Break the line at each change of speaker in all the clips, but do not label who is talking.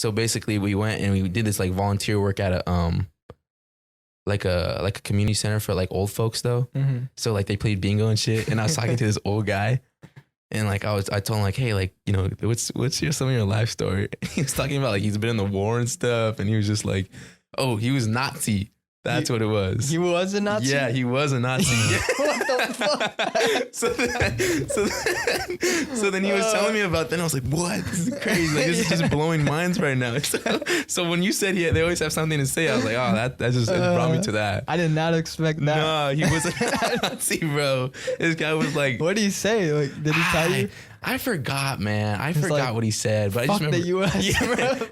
So basically, we went and we did this like volunteer work at a like a community center for like old folks though.
Mm-hmm.
So like they played bingo and shit, and I was talking to this old guy, and like I told him like, hey, like, you know, what's some of your life story? He was talking about like he's been in the war and stuff, and he was just like, oh, he was Nazi. That's what it was.
He was a Nazi?
Yeah, he was a Nazi.
What the fuck?
so then he was telling me about that, and I was like, what? This is crazy. Like, this is just blowing minds right now. So when you said they always have something to say, I was like, oh, that just brought me to that.
I did not expect that.
No, he was a Nazi, bro. This guy was like...
What did he say? Like, did he tell you?
I forgot, man. I forgot like, what he said, but I just remember
the U.S.
Yeah,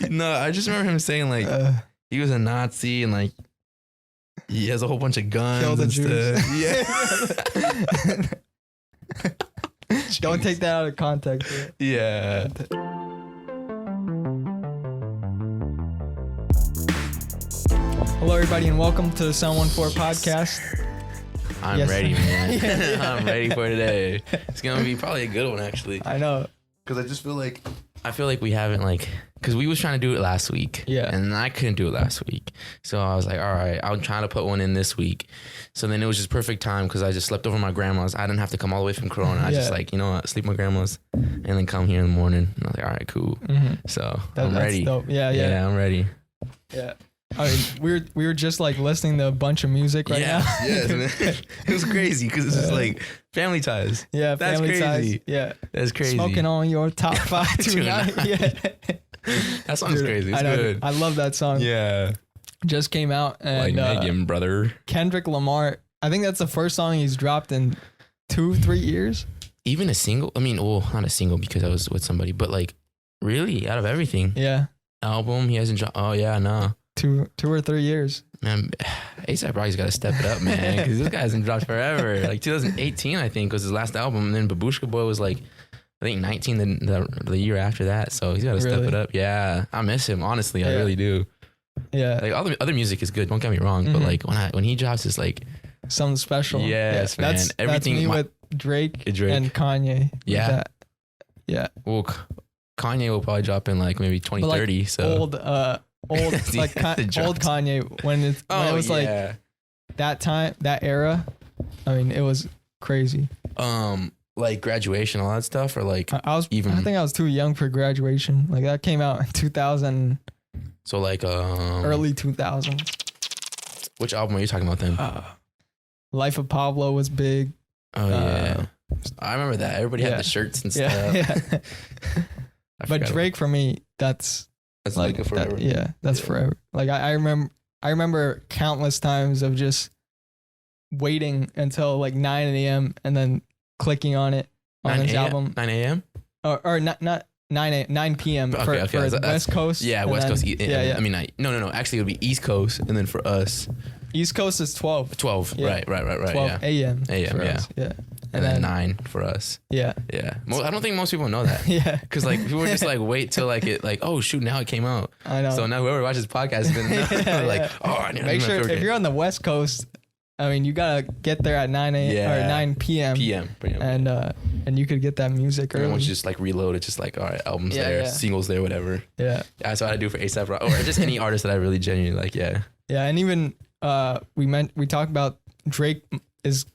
no, I just remember him saying like he was a Nazi and like he has a whole bunch of guns.
Kill the
and
Jews. Yeah. Don't take that out of context.
Yeah.
Hello, everybody, and welcome to the Sound 14 podcast.
I'm ready, man. I'm ready for today. It's gonna be probably a good one, actually.
I know,
because I just feel like we haven't like, because we was trying to do it last week, and I couldn't do it last week, so I was like, all right, I'm trying to put one in this week. So then it was just perfect time because I just slept over my grandma's. I didn't have to come all the way from Corona. I just like, you know what, sleep at my grandma's and then come here in the morning. And I was like, all right, cool. Mm-hmm. So I'm ready.
Dope. Yeah, I'm
ready.
Yeah. I mean, we were just like listening to a bunch of music right now.
Yeah, it was crazy because it's just like family ties.
Yeah,
that's
family
crazy.
Ties. Yeah,
that's crazy.
Smoking on your top 5 tonight. Yeah,
that song's crazy. It's good.
I love that song.
Yeah,
just came out and
like Megan, brother.
Kendrick Lamar. I think that's the first song he's dropped in 2-3 years.
Even a single. I mean, well, not a single because I was with somebody, but like really out of everything.
Yeah,
album he hasn't dropped. Oh yeah, no. 2 or 3 years. Man, A$AP Rocky's got to step it up, man, because this guy hasn't dropped forever. Like 2018, I think, was his last album, and then Babushka Boy was like, I think 19 the year after that. So he's got to step it up. Yeah, I miss him, honestly. I really do. Yeah, like all the other music is good. Don't get me wrong, but like when he drops, it's like
something special.
Yes, man.
Everything that's me with Drake and Kanye.
Yeah, yeah. Well, Kanye will probably drop in like maybe 2030.
Like
so
old like old Kanye when it was like that time, that era. I mean, it was crazy.
Like graduation, all that stuff, or like
I think I was too young for graduation. Like that came out in 2000.
So like
early 2000s.
Which album are you talking about then?
Life of Pablo was big.
Oh yeah, I remember that. Everybody had the shirts and stuff.
Yeah. But Drake for me, that's like forever. That's forever. Like I remember countless times of just waiting until like 9 a.m. and then clicking on it on his album.
9 a.m.
or not 9 p.m. for West Coast.
Yeah, West Coast. Yeah. I mean, no. Actually, it would be East Coast, and then for us,
East Coast is 12.
12. Yeah. Right. 12
a.m.
A.m. Yeah.
Us. Yeah.
And then 9 for us.
Yeah.
Yeah. I don't think most people know that.
Yeah.
Because like people just like wait till like it like, oh shoot, now it came out.
I know.
So now whoever watches this podcast is gonna like, oh, I need to
make sure if you're on the West Coast, I mean, you gotta get there at 9 a.m. or 9 p.m. And you could get that music early.
Once you just like reload it, just like, all right, albums there, singles there, whatever. Yeah. That's what I do for A$AP Rocky, or just any artist that I really genuinely like. Yeah.
Yeah, and even we talked about Drake is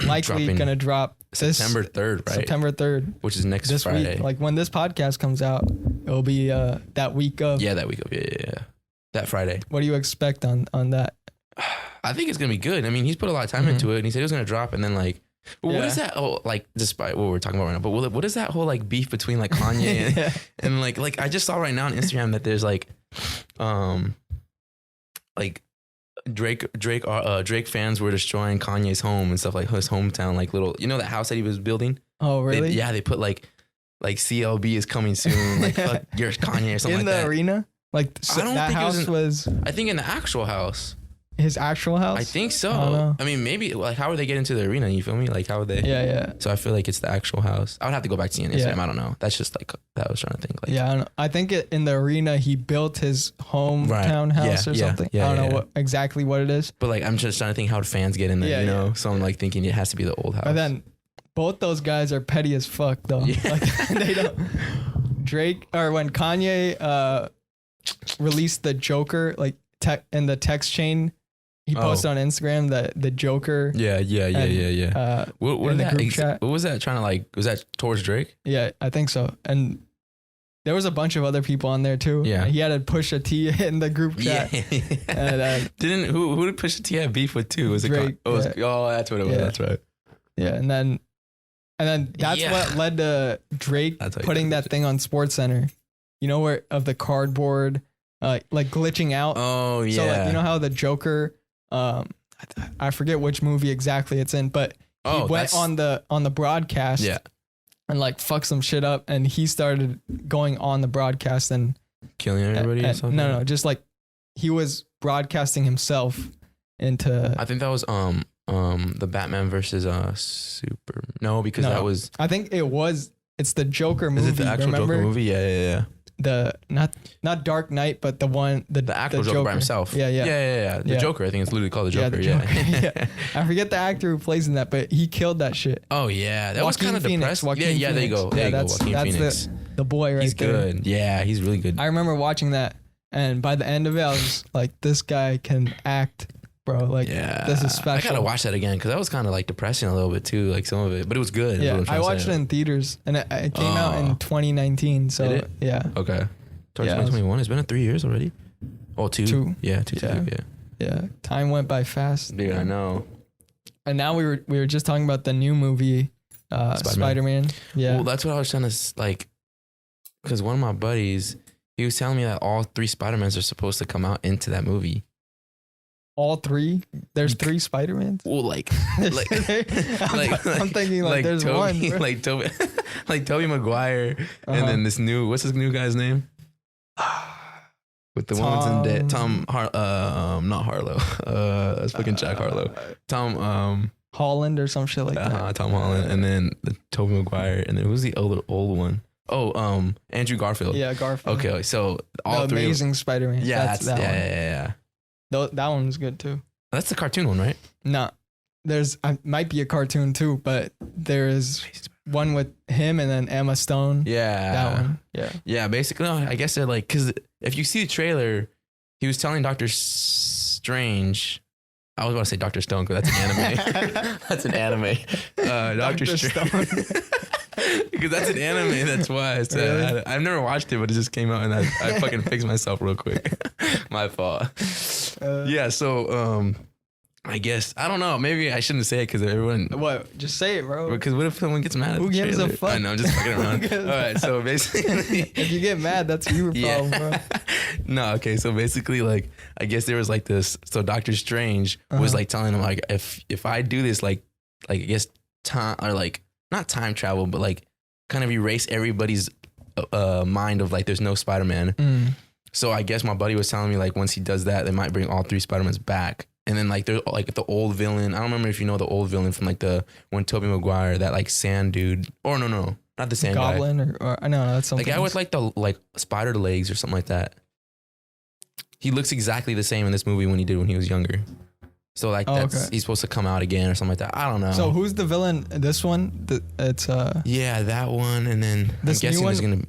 likely gonna drop
September 3rd, right?
September 3rd,
which is next Friday.
Week. Like when this podcast comes out, it'll be that week of.
Yeah, that week of. Yeah. That Friday.
What do you expect on that?
I think it's gonna be good. I mean, he's put a lot of time into it, and he said he was gonna drop, and then like, what is that? Oh, like despite what we're talking about right now, but what is that whole like beef between like Kanye and like I just saw right now on Instagram that there's like Drake fans were destroying Kanye's home and stuff, like his hometown, like little, you know, that house that he was building.
Oh really?
They put like CLB is coming soon, like fuck you're Kanye or something
in
like that.
In the arena, like
I don't
that
think
house
it was. I think in the actual house.
His actual house?
I think so. I mean, maybe like how would they get into the arena? You feel me? Like how would they?
Yeah.
So I feel like it's the actual house. I would have to go back to seeing Instagram. I don't know. That's just like that I was trying to think. Like,
yeah, I don't know. I think in the arena he built his hometown house or something. I don't know exactly what it is.
But like I'm just trying to think how fans get in there. You know, so I'm like thinking it has to be the old house.
But then both those guys are petty as fuck though. Like they don't. Kanye released the Joker like in the text chain. He posted on Instagram that the Joker.
Yeah. What was that trying to like? Was that towards Drake?
Yeah, I think so. And there was a bunch of other people on there too.
Yeah.
He had to push a T in the group chat.
Yeah. And, who did Pusha T have beef with too? Was
Drake?
It? That's what it was. That's right.
Yeah, and then that's what led to Drake putting that thing on SportsCenter. You know where of the cardboard, like glitching out.
Oh yeah.
So like you know how the Joker. I forget which movie exactly it's in, but he went on the broadcast, and like fucked some shit up, and he started going on the broadcast and
killing everybody. Or something?
No, just like he was broadcasting himself into.
I think that was the Batman versus Super. No, because that was.
I think it's the Joker movie.
Is it the actual Joker movie? Yeah.
The not Dark Knight, but the
actual Joker by himself.
Yeah.
The Joker, I think it's literally called the Joker.
Yeah. I forget the actor who plays in that, but he killed that shit.
Oh yeah, that was kind of depressing.
Yeah,
there you go.
That's
Phoenix.
The boy right
he's
there.
He's good. Yeah, he's really good.
I remember watching that, and by the end of it, I was like, this guy can act, bro. Like, this is special.
I gotta watch that again because that was kind of like depressing a little bit too, like some of it, but it was good.
Yeah, I watched it in theaters, and it came out in 2019. So yeah.
Okay. 2021. It's been 3 years already. Oh, two. Yeah, two.
Yeah. Time went by fast.
Dude, I know.
And now we were just talking about the new movie, Spider-Man. Yeah.
Well, that's what I was trying to like, because one of my buddies, he was telling me that all 3 Spider-Mans are supposed to come out into that movie.
All 3? There's 3 Spider-Mans?
Well, I'm
thinking like there's
Toby,
one.
like Tobey Maguire, and then this what's this new guy's name? With the woman's in debt, not Harlow. That's fucking Jack Harlow. Tom
Holland or some shit like that.
Tom Holland, and then Tobey Maguire, and then who's the old one? Oh, Andrew Garfield.
Yeah, Garfield.
Okay, so all
the
3.
Amazing Spider-Man.
Yeah, that's that one.
Yeah. That one's good too.
That's the cartoon one, right?
No, there's might be a cartoon too, but there is one with him and then Emma Stone.
Yeah,
that one.
Yeah. Basically, I guess they're like, because if you see the trailer, he was telling Doctor Strange. I was about to say Dr. Stone because that's an anime. That's an anime. Dr. Stone. Because that's an anime. That's why. So really? I've never watched it, but it just came out and I fucking fixed myself real quick. My fault. So I guess I don't know. Maybe I shouldn't say it because everyone.
What? Just say it, bro.
Because what if someone gets mad at
Who
the
gives
trailer?
a fuck?
I know, I'm just fucking around. All right, so basically,
if you get mad, that's your problem, bro.
No, okay. So basically, like, I guess there was like this. So Doctor Strange was like telling him like, if I do this, like I guess time or like not time travel, but like kind of erase everybody's mind of like there's no Spider-Man. So I guess my buddy was telling me like once he does that, they might bring all 3 Spider-Mans back. And then like there's like the old villain. I don't remember if you know the old villain from like when Tobey Maguire, that like sand dude. Or no, not the sand
Goblin
guy.
or no, that's something.
The guy with like the spider legs or something like that. He looks exactly the same in this movie when he was younger. So like he's supposed to come out again or something like that. I don't know.
So who's the villain? This one? It's
yeah, that one. And then
this I'm guessing there's gonna.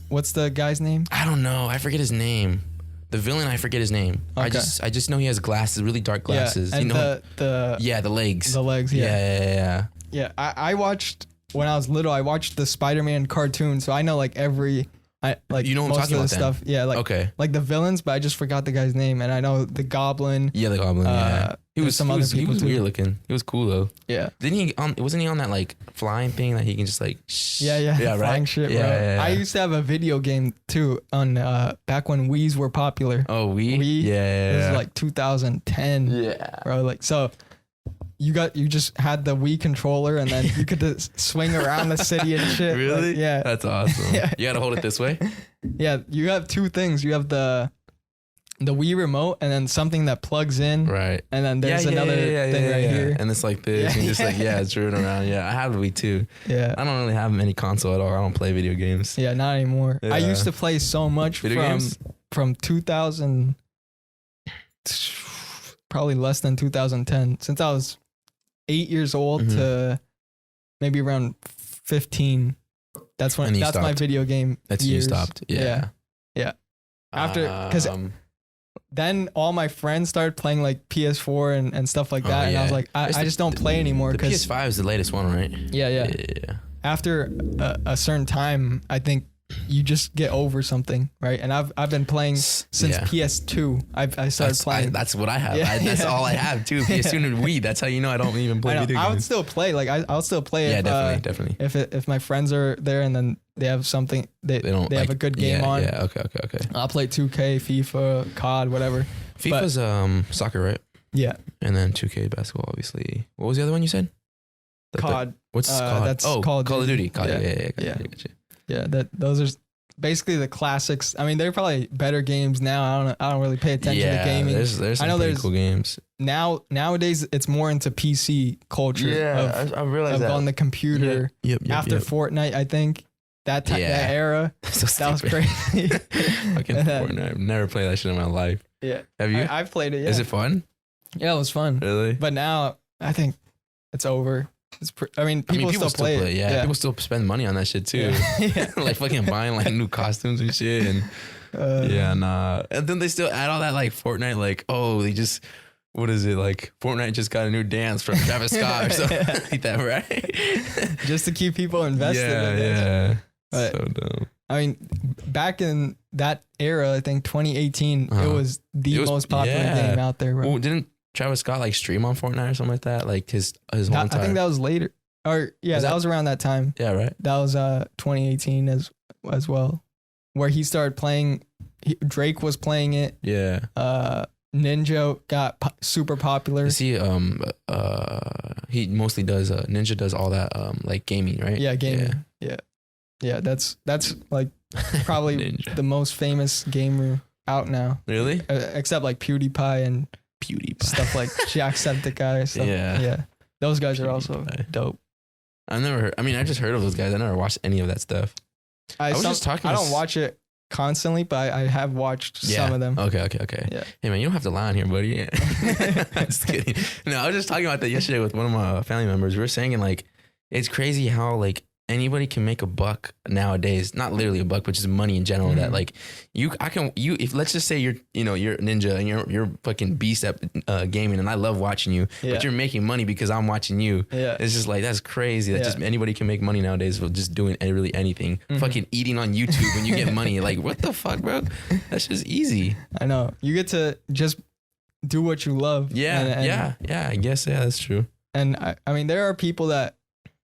What's the guy's name?
I don't know. I forget his name. The villain, I forget his name. Okay. I just know he has glasses, really dark glasses.
Yeah, and
you know, the legs.
The legs,
yeah.
Yeah, I watched when I was little. I watched the Spider-Man cartoon, so I know like you know what I'm talking about stuff. Then? Yeah, like the villains, but I just forgot the guy's name, and I know the Goblin.
Yeah, the Goblin. Yeah, he was
other people.
He was weird looking. He was cool though.
Yeah.
Wasn't he on that like flying thing that he can just like?
Yeah,
right?
Flying shit, bro. Yeah. I used to have a video game too on back when Wii's were popular.
Oh, Wii. Yeah.
It was like 2010. Yeah, bro. Like so. You just had the Wii controller and then you could just swing around the city and shit.
Really?
Like, yeah.
That's awesome. Yeah. You gotta hold it this way?
Yeah. You have 2 things. You have the Wii remote and then something that plugs in.
Right.
And then there's another thing right here.
And it's like this. And just like, it's driven around. Yeah. I have the Wii too.
Yeah.
I don't really have any console at all. I don't play video games.
Yeah, not anymore. Yeah. I used to play so much from 2000, probably less than 2010, since I was 8 years old to maybe around 15. That's my video game.
That's years. You stopped. Yeah.
After, because then all my friends started playing like PS4 and stuff like that, and I was like, I just don't play anymore.
The PS5 is the latest one, right?
Yeah. After a certain time, I think you just get over something, right? And I've been playing since PS2. I started playing.
That's what I have. That's all I have too. PS2 and Wii. That's how you know I don't even play video games.
I would still play. Like I'll still play.
Yeah, definitely.
If my friends are there and then they have something, they have a good game on.
Yeah. Okay.
I'll play 2K, FIFA, COD, whatever.
FIFA's soccer, right?
Yeah.
And then 2K basketball, obviously. What was the other one you said?
COD.
What's COD?
That's Call of Duty.
COD. Yeah. Gotcha.
Yeah, those are basically the classics. I mean, they're probably better games now. I don't really pay attention to gaming.
There's some pretty cool games.
Nowadays it's more into PC culture.
Yeah, I realized that.
On the computer.
Yep.
After Fortnite, I think that era. That was crazy.
Fucking Fortnite. I've never played that shit in my life.
Yeah.
Have you?
I've played it. Yeah.
Is it fun?
Yeah, it was fun.
Really?
But now I think it's over. People still play it.
Yeah, people still spend money on that shit too. Yeah. Like fucking buying like new costumes and shit. And and then they still add all that like Fortnite, like, oh, they just, what is it, like Fortnite just got a new dance from Travis Scott or something like that, right?
Just to keep people invested.
Yeah.
But,
so dumb.
I mean, back in that era, I think 2018, it was the most popular game out there. Bro.
Well, didn't Travis Scott like stream on Fortnite or something like that? Like his whole entire...
I think that was later. Or that was around that time.
Yeah, right.
That was 2018 as well, where he started playing. Drake was playing it.
Yeah.
Ninja got super popular.
You see, he mostly does. Ninja does all that like gaming, right?
Yeah, gaming. Yeah. That's like probably the most famous gamer out now.
Really?
Except like PewDiePie and stuff like Jacksepticeye stuff. Yeah. Those guys are also dope.
I've never heard. I mean, I just heard of those guys. I never watched any of that stuff.
I don't watch it constantly, but I have watched some of them.
Okay.
Yeah.
Hey man, you don't have to lie on here, buddy. Yeah. Just kidding. No, I was just talking about that yesterday with one of my family members. We were saying like, it's crazy how like anybody can make a buck nowadays. Not literally a buck, but just money in general. That like if let's just say you're Ninja and you're fucking beast at gaming, and I love watching you, but you're making money because I'm watching you. Yeah. It's just like, that's crazy that just anybody can make money nowadays with just doing really anything. Fucking eating on YouTube and you get money. Like, what the fuck, bro? That's just easy.
I know. You get to just do what you love.
Yeah. I guess that's true.
And I mean, there are people that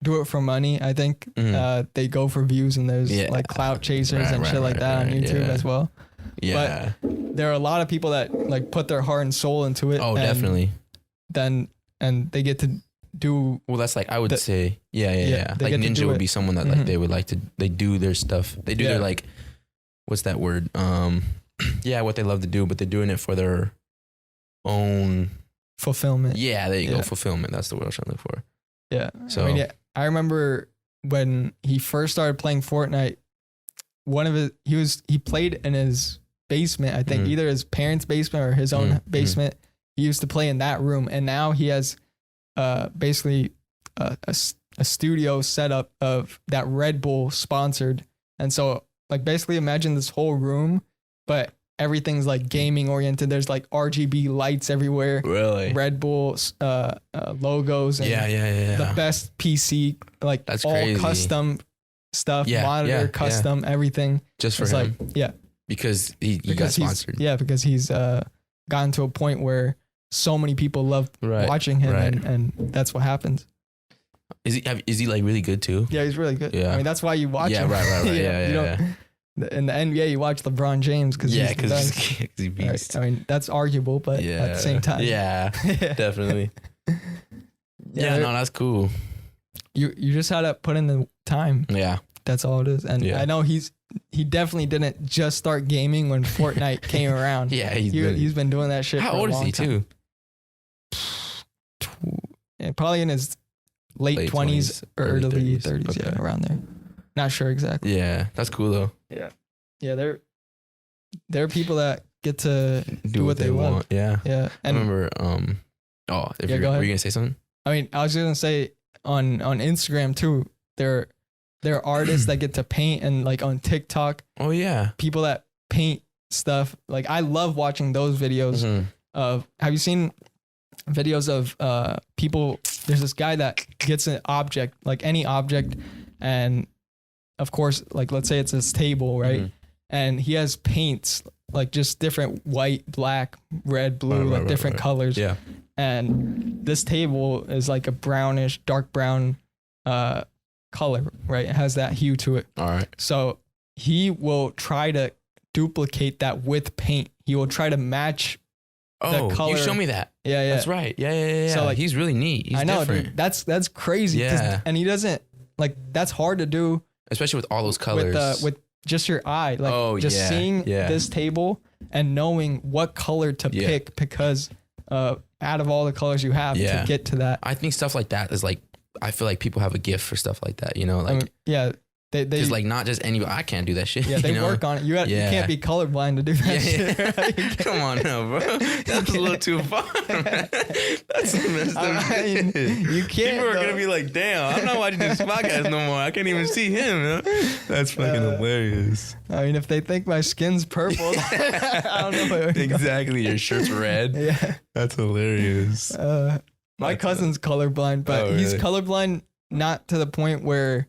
do it for money. I think they go for views, and there's like clout chasers and shit like that on YouTube as well. Yeah. But there are a lot of people that like put their heart and soul into it.
Oh, definitely.
And they get to do.
Well, that's like, I would say, yeah. Like Ninja would be someone that like they do their stuff. They do their like, what's that word? What they love to do, but they're doing it for their own
fulfillment.
Yeah, there you go. Fulfillment. That's the word I was trying to look for.
Yeah. So I remember when he first started playing Fortnite, he played in his basement, I think either his parents' basement or his own basement. He used to play in that room, and now he has basically a studio set up of that Red Bull sponsored. And so like basically imagine this whole room, but everything's like gaming oriented. There's like RGB lights everywhere.
Really?
Red Bull logos. And the best PC, like that's all crazy. Custom stuff, monitor, custom, everything.
Just for him?
Like,
because he got sponsored.
Because he's gotten to a point where so many people love watching him, and that's what happens.
Is he like really good too?
Yeah, he's really good. Yeah. I mean, that's why you watch him.
Right. Yeah.
In the NBA, you watch LeBron James because
he's beast.
I mean, that's arguable, but at the same time,
definitely. No, that's cool.
You just had to put in the time.
Yeah,
that's all it is. And I know he definitely didn't just start gaming when Fortnite came around.
Yeah,
he's been doing that shit.
How old is he too?
Probably in his late 20s or early 30s. Okay. Around there. Not sure exactly.
Yeah, that's cool though.
Yeah. There are people that get to do what they want.
Yeah.
And
I remember. Were you gonna say something?
I mean, I was gonna say on Instagram too. There there are artists that get to paint, and like on TikTok.
Oh yeah.
People that paint stuff. Like I love watching those videos of, have you seen videos of people? There's this guy that gets an object, like any object, and of course, like let's say it's this table, right? And he has paints, like just different white, black, red, blue, like different colors.
Yeah.
And this table is like a brownish, dark brown color, right? It has that hue to it.
All right.
So he will try to duplicate that with paint. He will try to match the color.
You show me that.
Yeah.
That's right. Yeah.
So like,
he's really neat. He's
I know,
different.
dude. That's crazy.
Yeah.
And he doesn't, like, that's hard to do.
Especially with all those colors.
With just your eye. Like, seeing this table and knowing what color to pick, because out of all the colors you have to get to that.
I think stuff like that is like, I feel like people have a gift for stuff like that, you know? Like,
They
like not just anybody. I can't do that shit.
Yeah, they work on it. You can't be colorblind to do that shit. Right?
Come on now, bro. That's a little too far, man. That's messed up shit.
You can't.
People are going to be like, damn, I'm not watching this podcast no more. I can't even see him. You know? That's fucking hilarious.
I mean, if they think my skin's purple, I don't know.
Exactly. Your shirt's red.
Yeah.
That's hilarious.
My cousin's colorblind, but he's colorblind not to the point where,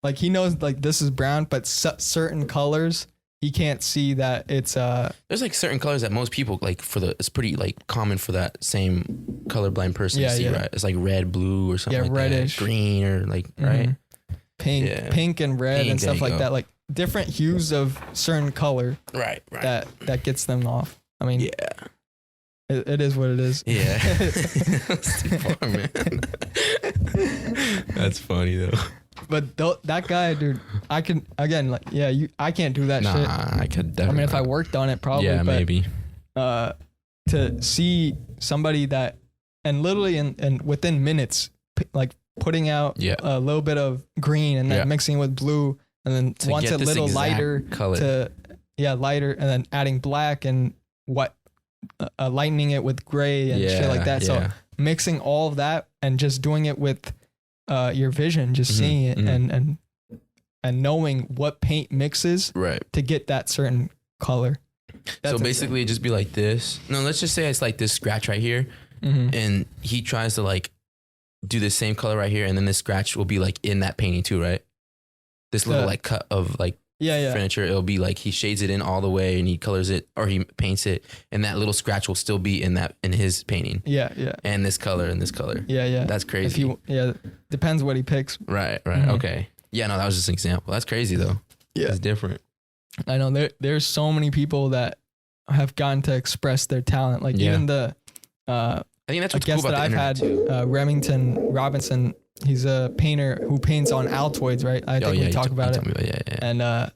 like, he knows like this is brown, but certain colors he can't see that it's
There's like certain colors that most people like it's pretty like common for that same colorblind person to see, right? It's like red, blue, or something like
reddish,
that. Green, or like right,
pink and red and stuff like that. Like different hues of certain color,
right.
That gets them off. I mean, it is what it is.
Yeah, that's too far, man. That's funny though.
But that guy, dude, I can, again, like, I can't do that shit.
I could definitely.
I mean, if I worked on it, probably.
Yeah,
but,
maybe.
To see somebody that, and literally in within minutes, like putting out a little bit of green and then mixing with blue, and then to once a little lighter color. Lighter, and then adding black and lightening it with gray and shit like that. So mixing all of that and just doing it with your vision, just seeing it and knowing what paint mixes to get that certain color. That's
so basically it'd just be like this. No, let's just say it's like this scratch right here, and he tries to like do the same color right here, and then this scratch will be like in that painting too, right? This little like cut of like furniture, it'll be like he shades it in all the way and he colors it or he paints it, and that little scratch will still be in his painting. And this color and this color. That's crazy.
Depends what he picks.
Right. Okay. Yeah, no, that was just an example. That's crazy though. Yeah, it's different.
I know there's so many people that have gotten to express their talent. Like even the
I think that's what's
cool
about
that I've had Remington Robinson. He's a painter who paints on Altoids, right? I think we talked about it. And I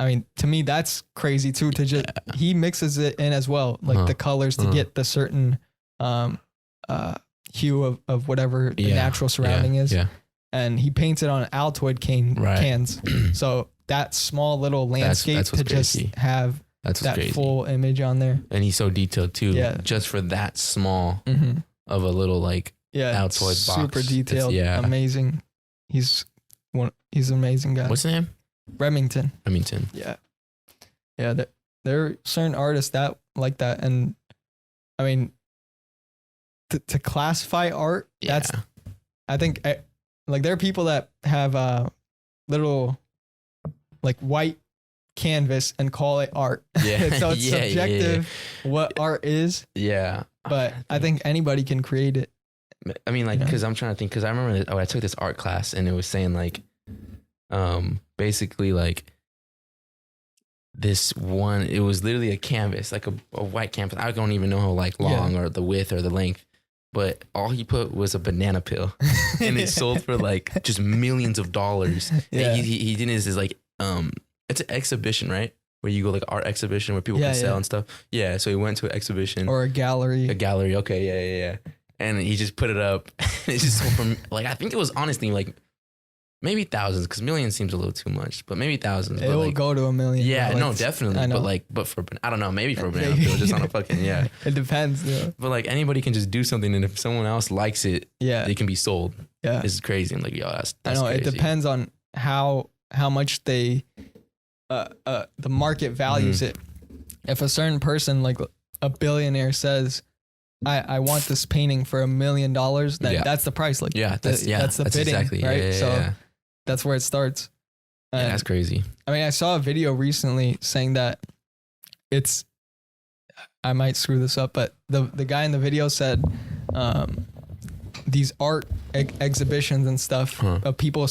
mean, to me, that's crazy too. To just he mixes it in as well, like the colors to get the certain hue of whatever the natural surrounding is. And he paints it on Altoid cans. So that small little landscape to just have that full image on there.
And he's so detailed too. Just for that small of a little like Altoid box.
Super detailed. Amazing. He's an amazing guy.
What's his name?
Remington. Yeah. There are certain artists that like that. And I mean, to classify art, that's, I think, like there are people that have little like white canvas and call it art. So it's subjective what art is. But I think anybody can create it.
I mean, like, because I'm trying to think, because I remember I took this art class and it was saying like, basically like this one, it was literally a canvas, like a white canvas. I don't even know how like long or the width or the length, but all he put was a banana peel and it sold for like just millions of dollars. And he did is like, it's an exhibition, right? Where you go like art exhibition where people can sell and stuff. Yeah. So he went to an exhibition
or a gallery.
Okay. Yeah. And he just put it up. It's just sold for like, I think it was honestly like maybe thousands, because millions seems a little too much, but maybe thousands.
It will go to a million.
Yeah, like, no, definitely. But for, I don't know, maybe for a banana peel, just on a fucking,
It depends. Yeah.
But like anybody can just do something, and if someone else likes it, it can be sold.
Yeah.
This is crazy. I'm like, yo, that's
I know,
crazy.
It depends on how much they the market values it. If a certain person, like a billionaire, says, I want this painting for $1 million, then that's the price. Like that's the bidding, exactly, right? So that's where it starts. And
that's crazy.
I mean, I saw a video recently saying that I might screw this up, but the guy in the video said these art exhibitions and stuff of people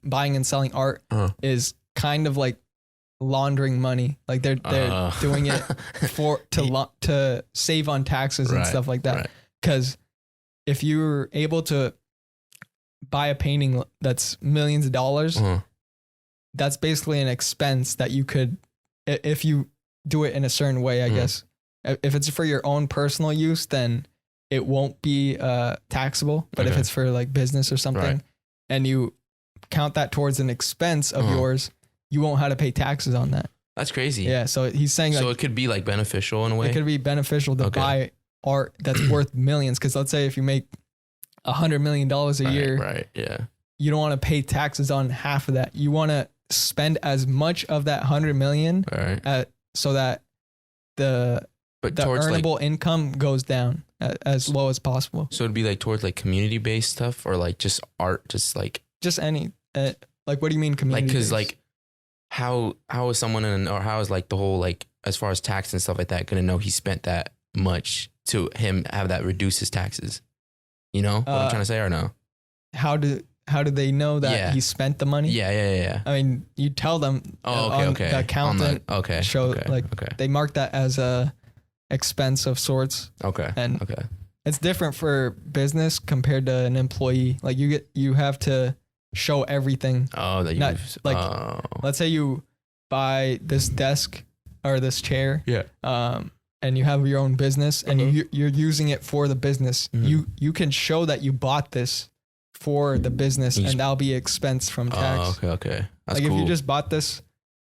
buying and selling art is kind of like laundering money. Like they're doing it to save on taxes and stuff like that. Because if you're able to buy a painting that's millions of dollars, that's basically an expense that you could, if you do it in a certain way, I guess. If it's for your own personal use, then it won't be taxable. But if it's for like business or something, and you count that towards an expense of yours, you won't have to pay taxes on that.
That's crazy.
Yeah. So he's saying
so it could be like beneficial in a way.
It could be beneficial to buy art that's worth millions. Because let's say if you make $100 million a year, you don't want to pay taxes on half of that. You want to spend as much of that 100 million so that the earnable income goes down as low as possible.
So it'd be like towards like community based stuff, or like just art, just
any like, what do you mean community?
Like, because like how is someone or how is like the whole, like, as far as tax and stuff like that, gonna know he spent that much to him have that reduce his taxes? You know what I'm trying to say, or no?
How do they know that he spent the money?
Yeah.
I mean, you tell them. The accountant they mark that as a expense of sorts. And it's different for business compared to an employee. Like you have to show everything. Let's say you buy this desk or this chair. And you have your own business, and you're using it for the business. You can show that you bought this for the business, and that'll be expense from tax.
Okay. That's
like
cool.
If you just bought this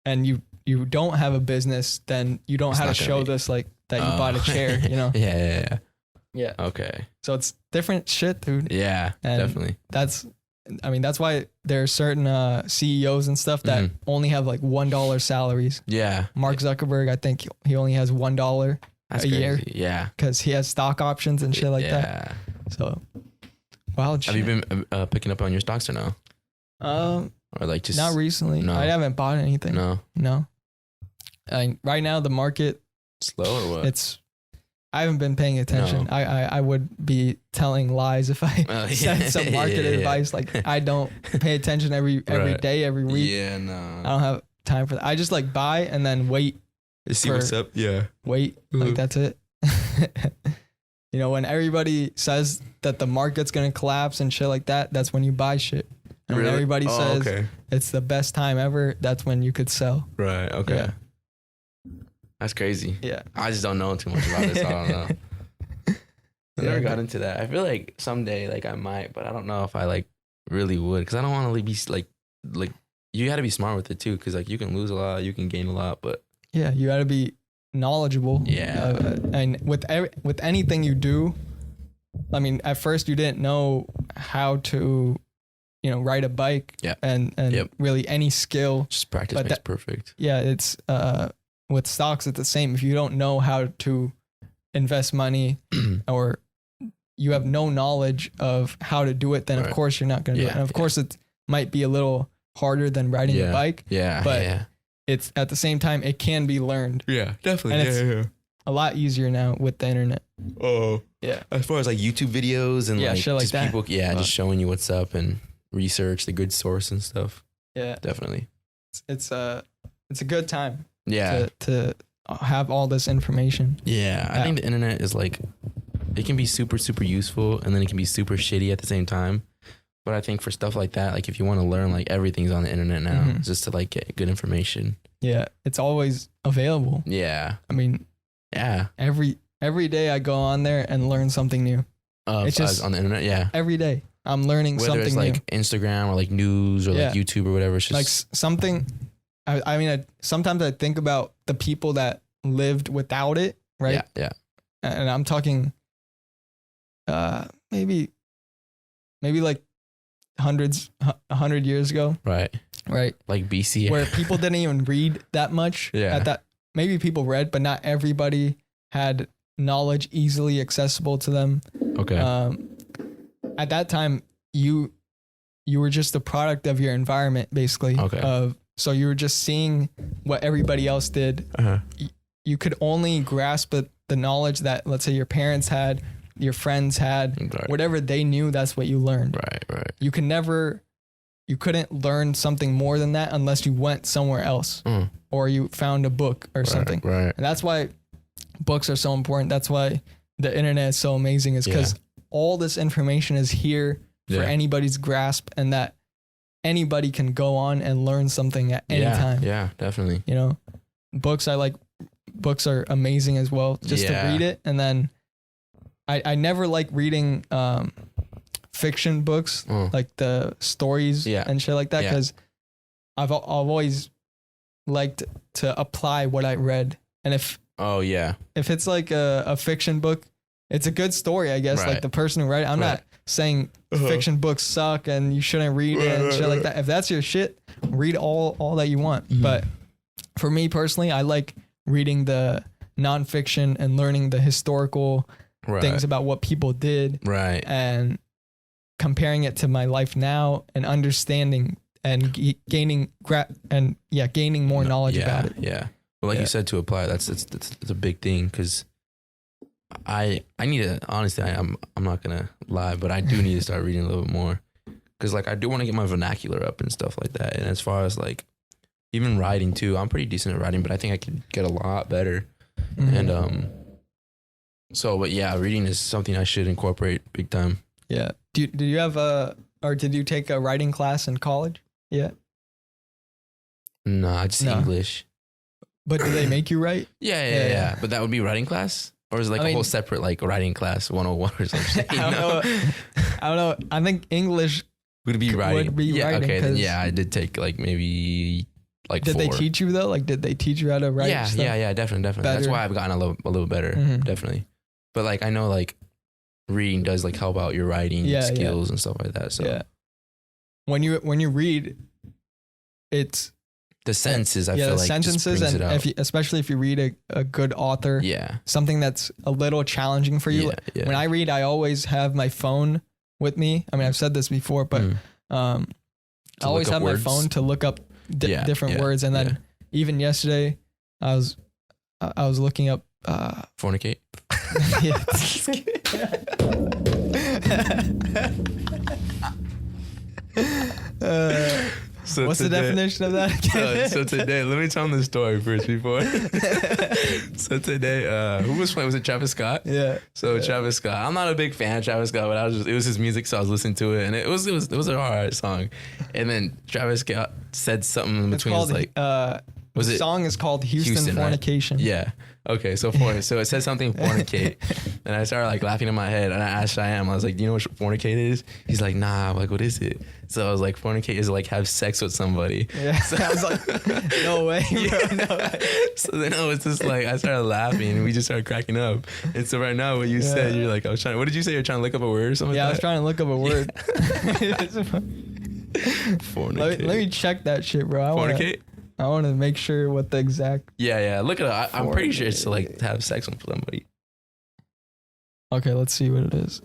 and you don't have a business, then you don't have to show this, like, that you bought a chair, you know? Yeah. Okay. So it's different shit, dude.
Yeah, and definitely.
That's why there are certain CEOs and stuff that only have like $1 salaries. Yeah. Mark Zuckerberg, I think he only has $1 a year. Yeah. Because he has stock options and shit like that. So, wild shit.
Have you been picking up on your stocks or no? Or like just
not recently. No. I haven't bought anything. No. Right now the market
slow or what?
I haven't been paying attention. No. I would be telling lies if I said some market advice. Like, I don't pay attention every day, every week.
Yeah, no.
I don't have time for that. I just like buy and then wait.
See what's up. Yeah.
Wait. Like, that's it. You know, when everybody says that the market's going to collapse and shit like that, that's when you buy shit. And when everybody says it's the best time ever, that's when you could sell.
Right. Okay. Yeah. That's crazy. Yeah. I just don't know too much about this. So I don't know. I never got into that. I feel like someday, like, I might, but I don't know if I like really would, because I don't want to be like you got to be smart with it too, because like you can lose a lot, you can gain a lot, but
yeah, you got to be knowledgeable.
Yeah.
And with anything you do, I mean, at first you didn't know how to, you know, ride a bike. Yeah. And really any skill.
Just practice makes perfect.
Yeah. It's with stocks, it's the same. If you don't know how to invest money or you have no knowledge of how to do it, then of course you're not going to do it. And of course it might be a little harder than riding a bike. Yeah. But it's at the same time, it can be learned.
Yeah, definitely.
And it's a lot easier now with the internet.
Oh. Yeah. As far as like YouTube videos and like,
shit like
just
that.
People, just showing you what's up and research the good source and stuff.
Yeah.
Definitely.
It's a good time.
Yeah.
To have all this information.
Yeah. I think the internet is like, it can be super, super useful, and then it can be super shitty at the same time. But I think for stuff like that, like if you want to learn, like everything's on the internet now, just to like get good information.
Yeah. It's always available.
Yeah.
I mean, every day I go on there and learn something new.
It's just on the internet. Yeah.
Every day I'm learning
whether
something
it's like
new.
Instagram or like news or like YouTube or whatever. It's just
like something. I mean, sometimes I think about the people that lived without it, right?
Yeah.
And I'm talking, maybe like 100 years ago.
Right. Like BC.
Where people didn't even read that much.
Yeah.
Maybe people read, but not everybody had knowledge easily accessible to them.
Okay.
At that time, you were just a product of your environment, basically.
Okay.
So you were just seeing what everybody else did.
Uh-huh.
You could only grasp the knowledge that, let's say, your parents had, your friends had,
right.
Whatever they knew, that's what you learned.
Right.
You couldn't learn something more than that unless you went somewhere else or you found a book or something.
Right.
And that's why books are so important. That's why the internet is so amazing, is because all this information is here for anybody's grasp, and that anybody can go on and learn something at any time.
Yeah, definitely.
You know, books are amazing as well, just to read it. And then I never like reading fiction books, like the stories and shit like that, because I've always liked to apply what I read. And if it's like a fiction book, it's a good story, I guess. Right. Like the person who wrote it, I'm not saying fiction books suck and you shouldn't read it and shit like that. If that's your shit, read all that you want. Mm-hmm. But for me personally, I like reading the nonfiction and learning the historical things about what people did.
Right.
And comparing it to my life now and understanding and gaining more knowledge about it.
Yeah. But like you said, to apply, that's a big thing, because I need to, honestly, I'm not gonna lie, but I do need to start reading a little bit more, because like I do want to get my vernacular up and stuff like that. And as far as like even writing too, I'm pretty decent at writing, but I think I could get a lot better. Mm-hmm. And but yeah, reading is something I should incorporate big time.
Yeah. Did you have did you take a writing class in college? Yeah.
No, just English.
But do they make you write?
Yeah. But that would be writing class? Or is it like a whole separate like writing class 101 or something?
I don't know. I think English
would be writing.
Writing,
okay. Then I did take like maybe like
Did 4. They teach you though? Like, did they teach you how to write?
Yeah, definitely. Better. That's why I've gotten a little better, definitely. But like I know like reading does like help out your writing skills and stuff like that. So
when you read, it's
the sentences. I feel
the
like
sentences, and especially if you read a good author, something that's a little challenging for you. When I read, I always have my phone with me. I mean, I've said this before, but I always have my phone to look up different words. And then even yesterday, I was looking up
fornicate.
So what's the definition of that again?
So today, let me tell them the story first before. So today, who was playing? Was it Travis Scott?
Yeah.
So Travis Scott, I'm not a big fan of Travis Scott, but it was his music, so I was listening to it, and it was an alright song. And then Travis Scott said something in between.
It's called, the song is called Houston Fornication.
Right? Yeah. Okay, so it says something fornicate, and I started like laughing in my head, and I asked Shyam, I was like, "Do you know what fornicate is?" He's like, "Nah." I'm like, "What is it?" So I was like, "Fornicate is like have sex with somebody."
Yeah. So I was like, "No way, bro, no way."
So then I was just like, I started laughing, and we just started cracking up. And so right now, what you said, you're like, what did you say? You're trying to look up a word or something?
Yeah, I was trying to look up a word.
Fornicate.
Let me check that shit, bro.
Fornicate.
I want to make sure what the exact.
Yeah. Look at it. I'm pretty sure it's to like have sex with somebody. Okay,
let's see what it is.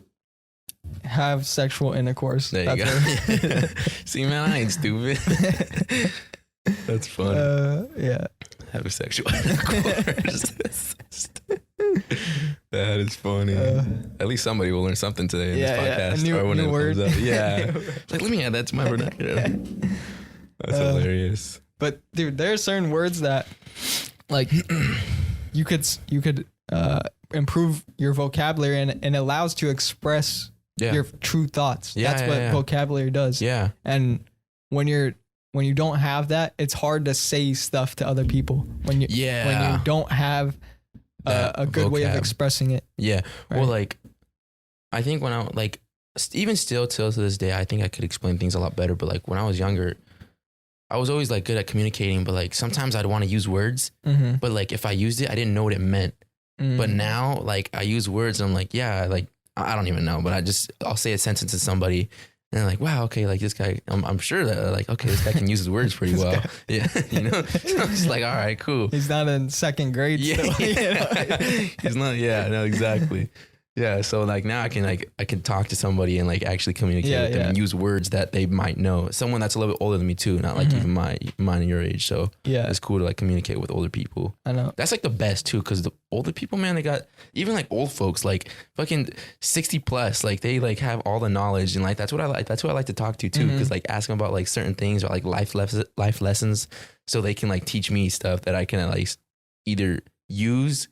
Have sexual intercourse.
There you go. See, man, I ain't stupid. That's fun.
Yeah.
Have a sexual intercourse. That is funny. At least somebody will learn something today in this podcast.
A new word.
Comes up. Yeah. Like, let me add that to my vernacular. That's hilarious.
But dude, there are certain words that like you could improve your vocabulary, and it allows to express your true thoughts. That's what vocabulary does.
Yeah.
And when you don't have that, it's hard to say stuff to other people when you don't have a good way of expressing it.
Yeah. Right? Well, like I think when I like even still till to this day, I think I could explain things a lot better. But like when I was younger, I was always like good at communicating, but like sometimes I'd want to use words, but like if I used it, I didn't know what it meant. But now like I use words and I'm like, like I don't even know, but I'll say a sentence to somebody And like, wow, okay, like this guy, I'm sure that like, okay, this guy can use his words pretty well. Yeah, you know. So I'm just like, all right, cool.
He's not in second grade.
Yeah,
still,
he's not. Yeah, no, exactly. Yeah, so like now I can talk to somebody and like actually communicate with them and use words that they might know. Someone that's a little bit older than me too, not like even mine and your age. So yeah, it's cool to like communicate with older people.
I know.
That's like the best too, because the older people, man, they got even like old folks, like fucking 60 plus, like they like have all the knowledge and like that's what I like. That's who I like to talk to too, because like ask them about like certain things or like life lessons, so they can like teach me stuff that I can like either use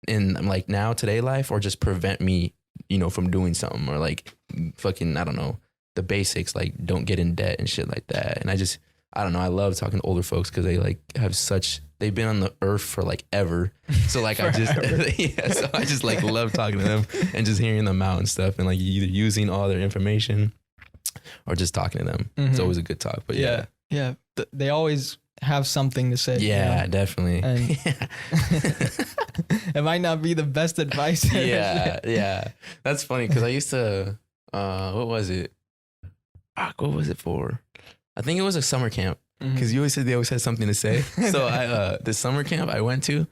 in like now today life or just prevent me, you know, from doing something, or like fucking, I don't know, the basics, like don't get in debt and shit like that. And I don't know, I love talking to older folks because they like have they've been on the earth for like ever. So like so I just like love talking to them and just hearing them out and stuff, and like either using all their information or just talking to them. It's always a good talk. But yeah.
They always have something to say.
Yeah, you know? Definitely.
And it might not be the best advice.
Yeah. That's funny because I used to, what was it? What was it for? I think it was a summer camp, because you always said they always had something to say. So the summer camp I went to,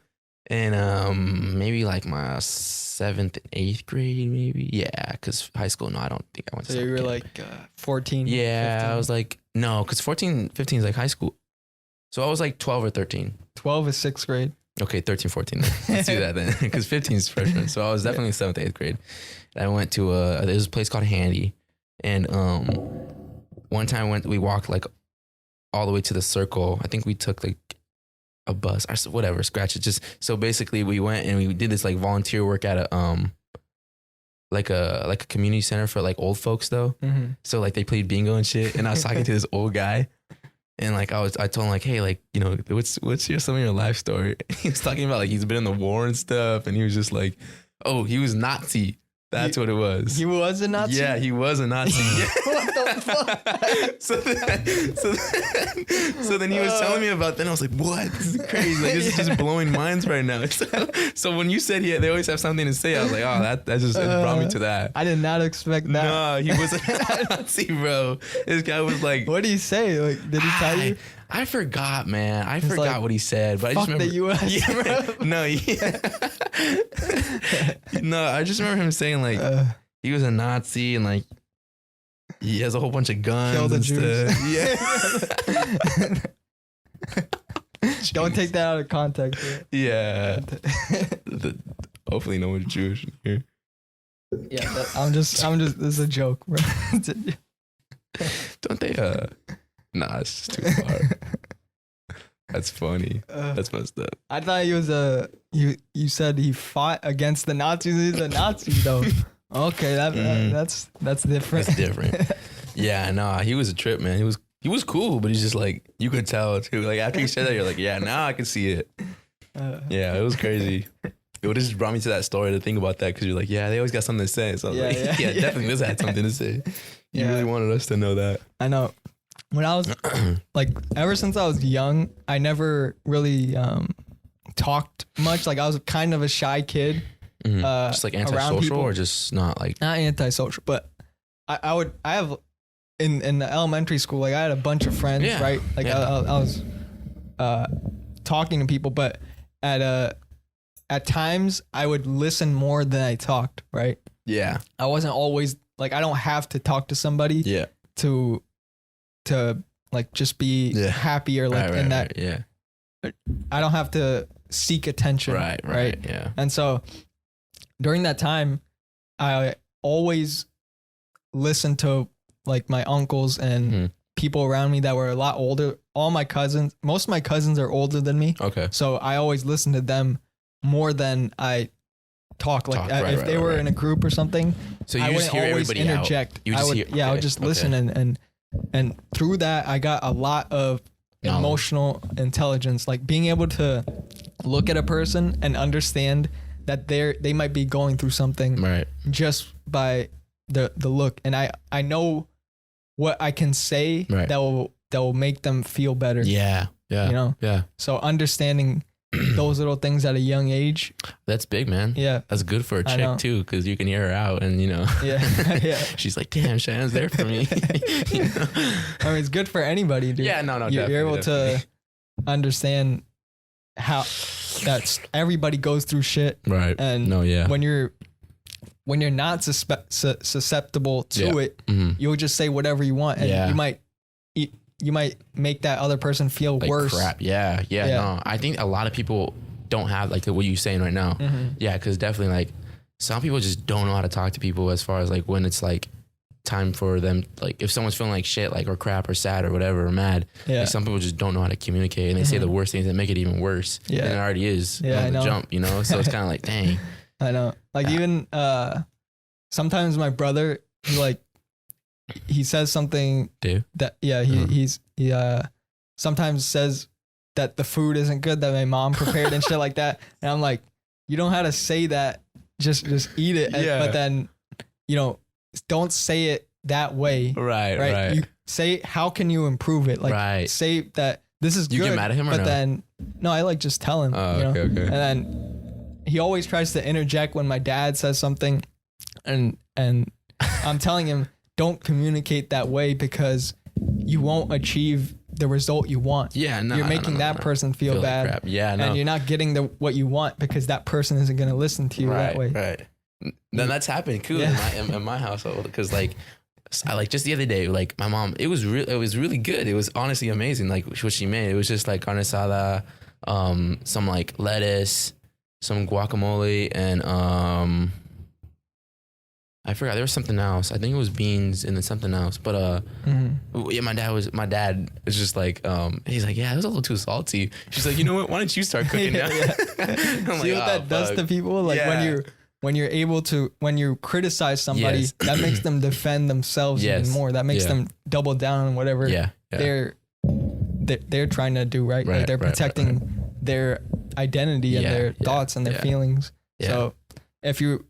and maybe like my 7th and 8th grade, maybe. Yeah, because high school, no, I don't think I went to
summer camp. So you were like 14?
Yeah,
15.
I was like, no, because 14, 15 is like high school. So I was like 12 or 13.
12 is 6th grade.
Okay, 13, 14. Let's do that then, because 15 is freshman. So I was definitely 7th, 8th grade. And I went to there's a place called Handy. And one time we walked like all the way to the circle. I think we took like a bus or whatever, scratch it. Just so basically we went and we did this like volunteer work at a like a community center for like old folks though. So like they played bingo and shit. And I was talking to this old guy. And like I told him like, hey, like, you know, what's some of your life story? He was talking about like he's been in the war and stuff, and he was just like, oh, he was Nazi. That's what it was.
He was a Nazi?
Yeah, he was a Nazi.
What the fuck?
so then he was telling me about that, and I was like, what? This is crazy. Like, this is just blowing minds right now. So when you said they always have something to say, I was like, oh, that just it brought me to that.
I did not expect that.
No, he was a Nazi, bro. This guy was like...
What did he say? Like, did he tell you?
I forgot, man. I forgot like, what he said, but I just remember
the U.S.
Yeah, no, I just remember him saying like he was a Nazi and like he has a whole bunch of guns.
Kill the Jews.
Yeah.
Don't take that out of context. Right?
Yeah. Hopefully, no one's Jewish in here.
Yeah, I'm just. This is a joke, bro.
Don't they? Nah, it's just too far. That's funny. That's messed up.
I thought he was you said he fought against the Nazis. He's a Nazi though. Okay, that's different.
That's different. Yeah, nah, he was a trip, man. He was cool, but he's just like, you could tell too. Like after he said that, you're like, yeah, now I can see it. Yeah, it was crazy. It just brought me to that story to think about that, because you're like, yeah, they always got something to say. So I was like, yeah, definitely this had something to say. You really wanted us to know that.
I know. When I was like, ever since I was young, I never really talked much. Like I was kind of a shy kid.
Just like antisocial, or just not
antisocial, but I have in the elementary school, like I had a bunch of friends, right? Like I was talking to people, but at times I would listen more than I talked, right?
Yeah.
I wasn't always like, I don't have to talk to somebody to like just be happy or like in that.
Yeah.
I don't have to seek attention. Right.
Yeah.
And so during that time, I always listened to like my uncles and people around me that were a lot older. Most of my cousins are older than me.
Okay.
So I always listened to them more than I talk. Like if they were in a group or something,
so you I wouldn't always
interject. I would just listen and through that I got a lot of emotional intelligence, like being able to look at a person and understand that they might be going through something just by the look, and I know what I can say that will make them feel better.
Yeah.
You know?
Yeah.
So understanding those little things at a young age.
That's big, man.
Yeah.
That's good for a chick too, because you can hear her out and, you know.
Yeah.
She's like, damn, Shannon's there for me. You know?
I mean, it's good for anybody, dude.
Yeah, no,
You're able to understand how that's everybody goes through shit.
Right.
And when you're not susceptible to it, you'll just say whatever you want. And you might make that other person feel like worse.
Crap. Yeah. No, I think a lot of people don't have like what you're saying right now. Yeah, because definitely like some people just don't know how to talk to people as far as like when it's like time for them, like if someone's feeling like shit, like or crap or sad or whatever or mad. Like some people just don't know how to communicate and they say the worst things that make it even worse than it already is. On the jump, you know. So it's kind of like, dang.
I know. Like even sometimes my brother, he says something that he sometimes says that the food isn't good that my mom prepared and shit like that, and I'm like, you don't know how to say that, just eat it. But then, you know, don't say it that way. Right. You say, how can you improve it? Like say that this is good. You
get mad at him or
but then no, I like just tell him.
Oh,
you know?
okay.
And then he always tries to interject when my dad says something, and I'm telling him, don't communicate that way because you won't achieve the result you want.
Yeah, no,
you're making that person feel bad.
Like crap. Yeah, no.
And you're not getting what you want because that person isn't going to listen to you that way.
Right. Then that's happened too in my household, because like I like just the other day, like my mom, it was really good. It was honestly amazing. Like what she made, it was just like carne asada, some like lettuce, some guacamole, and I forgot, there was something else. I think it was beans and then something else. But yeah, my dad was just like, he's like, yeah, it was a little too salty. She's like, you know what? Why don't you start cooking now?
See what that does to people? Like when you're able to, when you criticize somebody, that makes them defend themselves even more. That makes them double down on whatever they're trying to do, right? Like they're protecting their identity and their thoughts and their feelings. So if you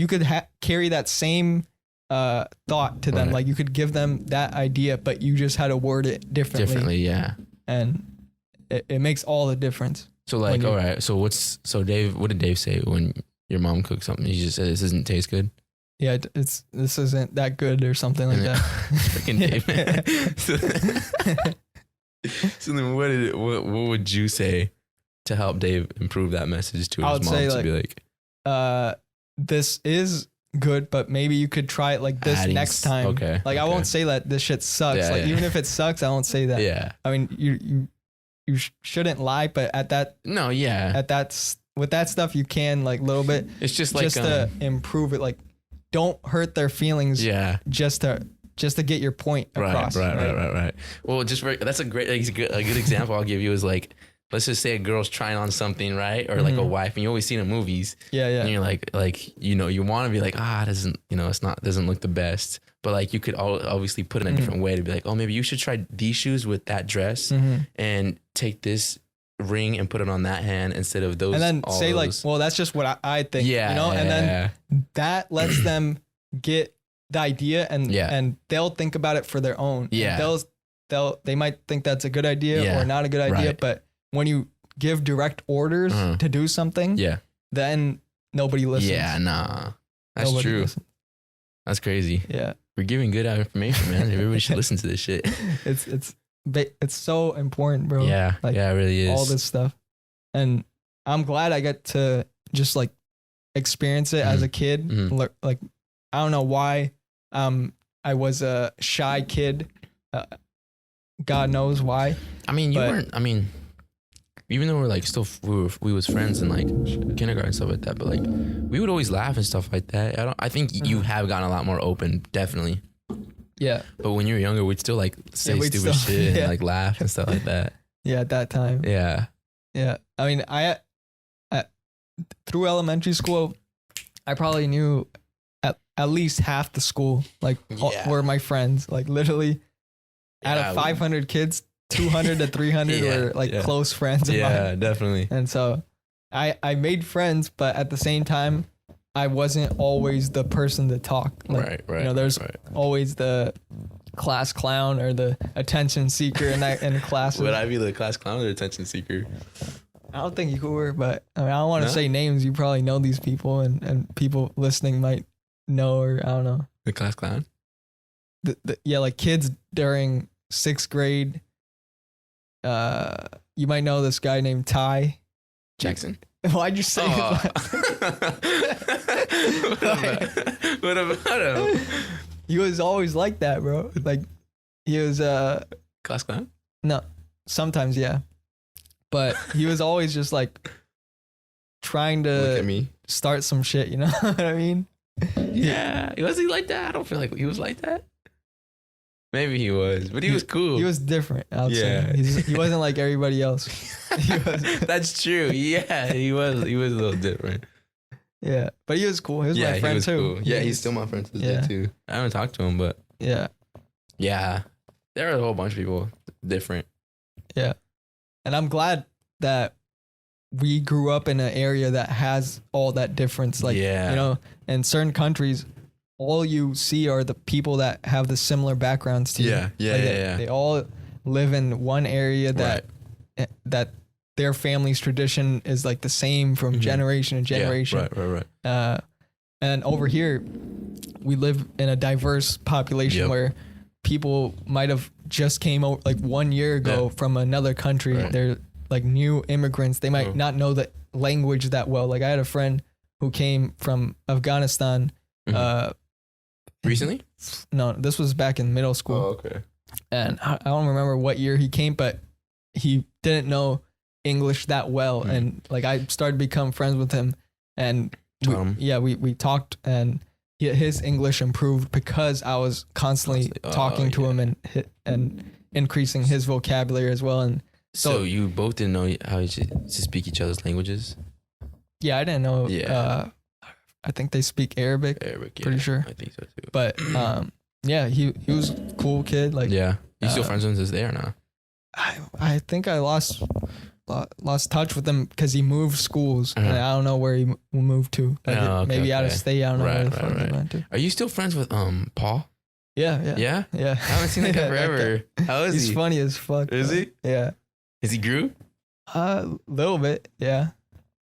could carry that same thought to them, like you could give them that idea, but you just had to word it differently. And it makes all the difference.
So like, all right, so Dave, what did Dave say when your mom cooked something? He just said, this doesn't taste good?
Yeah, this isn't that good or something like that.
Freaking Dave, man. So then what would you say to help Dave improve that message to his mom? To be like, this is good, but maybe you could try it like this next time. Okay.
Like I won't say that this shit sucks. Even if it sucks, I won't say that.
Yeah.
I mean, you shouldn't lie, but with that stuff you can, like, a little bit. It's just like to improve it. Like, don't hurt their feelings. Yeah. Just to get your point across.
Right. Well, that's a good example I'll give you is like, let's just say a girl's trying on something, right? Or like a wife, and you always see it in movies. Yeah. And you're like, you know, you want to be like, it doesn't, you know, doesn't look the best. But like you could obviously put it in a different way to be like, oh, maybe you should try these shoes with that dress and take this ring and put it on that hand instead of those.
And then say like, well, that's just what I think, you know? And then that lets them get the idea and they'll think about it for their own. Yeah. They might think that's a good idea or not a good idea, but when you give direct orders to do something, then nobody listens.
Yeah, nah. That's nobody true. Listens. That's crazy. Yeah. We're giving good information, man. Everybody should listen to this shit.
It's so important, bro.
Yeah. Like, yeah, it really is.
All this stuff. And I'm glad I get to just like experience it as a kid. Like, I don't know why I was a shy kid. God knows why.
I mean, even though we're like still we was friends in like kindergarten and stuff like that, but like we would always laugh and stuff like that. I think you have gotten a lot more open, definitely.
Yeah.
But when you were younger, we'd still like say stupid shit and like laugh and stuff like that.
Yeah, at that time.
Yeah.
Yeah. I mean, I through elementary school, I probably knew at least half the school, like were my friends. Like literally out of 500 kids, 200 to 300 were like close friends of mine.
Yeah, definitely.
And so I made friends, but at the same time, I wasn't always the person to talk. Like, right. You know, there's always the class clown or the attention seeker in class.
Would I be the class clown or the attention seeker?
I don't think you were, but I mean, I don't want to say names. You probably know these people, and people listening might know, or I don't know.
The class clown?
Yeah, like kids during 6th grade. You might know this guy named Ty
Jackson.
Why'd you say
what about him?
He was always like that, bro. Like, he was
class clown?
No, sometimes, yeah. But he was always just like trying to
look at me,
start some shit, you know what I mean?
Yeah. Was he like that? I don't feel like he was like that. Maybe he was, but he was cool.
He was different, I would say. He wasn't like everybody else.
That's true. Yeah, he was a little different.
Yeah, but he was cool. He was my friend too.
Cool. Yeah, he's still my friend too. I haven't talked to him, but yeah. There are a whole bunch of people different.
Yeah, and I'm glad that we grew up in an area that has all that difference. Like, you know, in certain countries, all you see are the people that have the similar backgrounds to you. They all live in one area that their family's tradition is like the same from generation to generation.
Right.
And over here, we live in a diverse population where people might have just came out like 1 year ago from another country. They're like new immigrants. They might not know the language that well. Like, I had a friend who came from Afghanistan.
Recently?
No, this was back in middle school.
Oh, okay.
And I don't remember what year he came, but he didn't know English that well. And like, I started to become friends with him, and we talked, and his English improved because I was constantly talking to him and increasing his vocabulary as well. And
so you both didn't know how to speak each other's languages?
Yeah, I didn't know. I think they speak Arabic. Pretty sure.
I think so too.
But he was a cool kid. Like,
you still friends with him today or not?
I think I lost touch with him because he moved schools, and I don't know where he moved to. Maybe out of state. I don't know where the fuck he went to.
Are you still friends with Paul?
Yeah.
I haven't seen that guy forever. How is he?
He's funny as fuck.
Is he?
Yeah.
Is he grew?
A little bit. Yeah.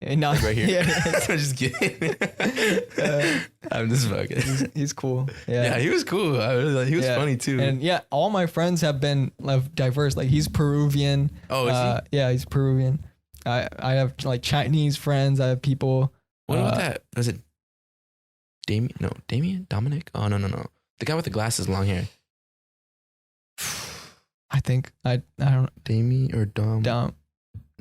Not
right here. I'm just kidding. I'm just fucking.
He's cool.
Yeah, he was cool. I really he was funny too.
And all my friends have been diverse. Like, he's Peruvian.
Oh, is he?
Yeah, he's Peruvian. I have like Chinese friends. I have people.
What about that? Was it Damien? No, Damien? Dominic? Oh, no. The guy with the glasses, long hair.
I think I don't know.
Damien or Dom?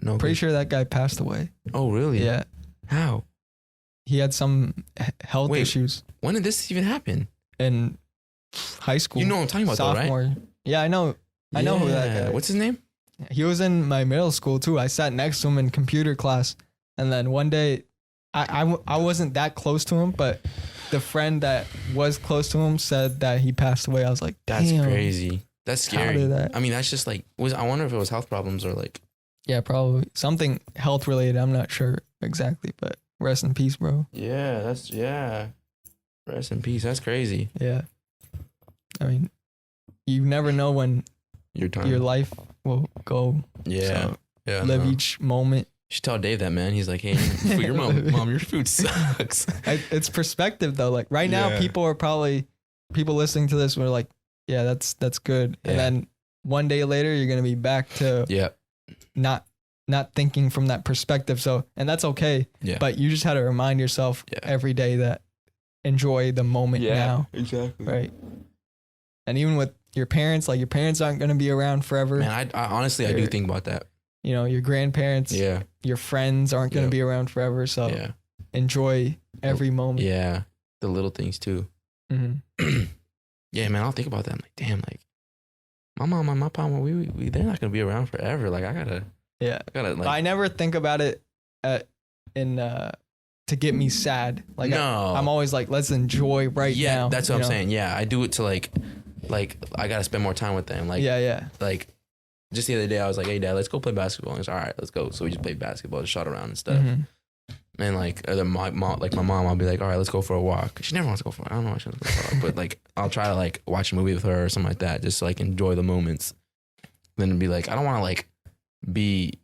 No,
pretty sure that guy passed away.
Oh, really?
Yeah.
How?
He had some health issues.
When did this even happen?
In high school.
You know what I'm talking about,
sophomore.
Though, right?
Yeah, I know. I know who that guy is.
What's his name?
He was in my middle school too. I sat next to him in computer class, and then one day, I wasn't that close to him, but the friend that was close to him said that he passed away. I was like,
that's crazy. That's scary.
How did that?
I mean, that's just like, I wonder if it was health problems or like.
Yeah, probably something health related. I'm not sure exactly, but rest in peace, bro.
Yeah, rest in peace. That's crazy.
Yeah. I mean, you never know when your life will go.
Yeah.
So live each moment.
You should tell Dave that, man. He's like, hey, your mom, your food sucks.
It's perspective though. Like right now, people listening to this were like, yeah, that's good. Yeah. And then one day later, you're gonna be back to not thinking from that perspective. So, and that's okay. Yeah. But you just had to remind yourself every day that enjoy the moment now.
Exactly.
Right. And even with your parents, like your parents aren't going to be around forever.
Man, I honestly, I do think about that.
You know, your grandparents, your friends aren't going to be around forever. So enjoy every moment.
Yeah. The little things too.
Mm-hmm.
Yeah, man, I'll think about that. I'm like, damn, like my mom and my papa, they're not going to be around forever. Like I gotta. Like,
I never think about it to get me sad. Like
no.
I'm always like, let's enjoy now.
Yeah, that's what I'm saying. Yeah, I do it to like I gotta spend more time with them. Like Like just the other day, I was like, hey dad, let's go play basketball. And he's all right, let's go. So we just played basketball, just shot around and stuff.
Mm-hmm.
And like my mom, I'll be like, all right, let's go for a walk. She never wants to go for. I don't know why she wants to go for a walk, but like I'll try to like watch a movie with her or something like that, just to like enjoy the moments. Then be like, I don't want to like be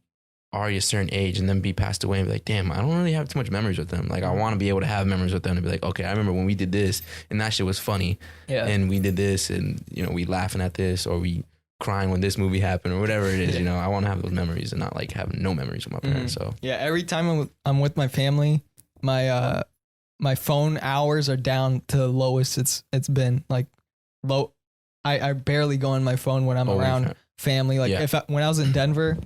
already a certain age and then be passed away and be like, damn, I don't really have too much memories with them. Like, I want to be able to have memories with them and be like, okay, I remember when we did this and that shit was funny. Yeah. And we did this and, you know, we laughing at this or we crying when this movie happened or whatever it is, you know, I want to have those memories and not like having no memories with my parents. So
yeah, every time I'm with my family, my phone hours are down to the lowest it's been. Like low. I barely go on my phone when I'm around family. Like when I was in Denver,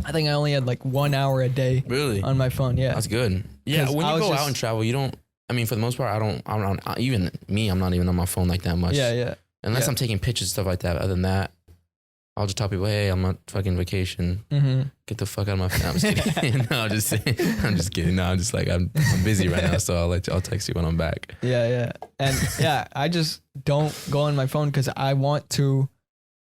I think I only had like 1 hour a day on my phone. Yeah.
That's good. Yeah. When you go out and travel, you don't, I mean, for the most part, I'm even me, I'm not even on my phone like that much.
Yeah. Yeah.
Unless I'm taking pictures, stuff like that. Other than that, I'll just tell people, hey, I'm on fucking vacation. Get the fuck out of my phone. I'm just kidding. No, I'm just kidding. No, I'm just like, I'm busy right now. So I'll text you when I'm back.
Yeah. Yeah. And yeah, I just don't go on my phone because I want to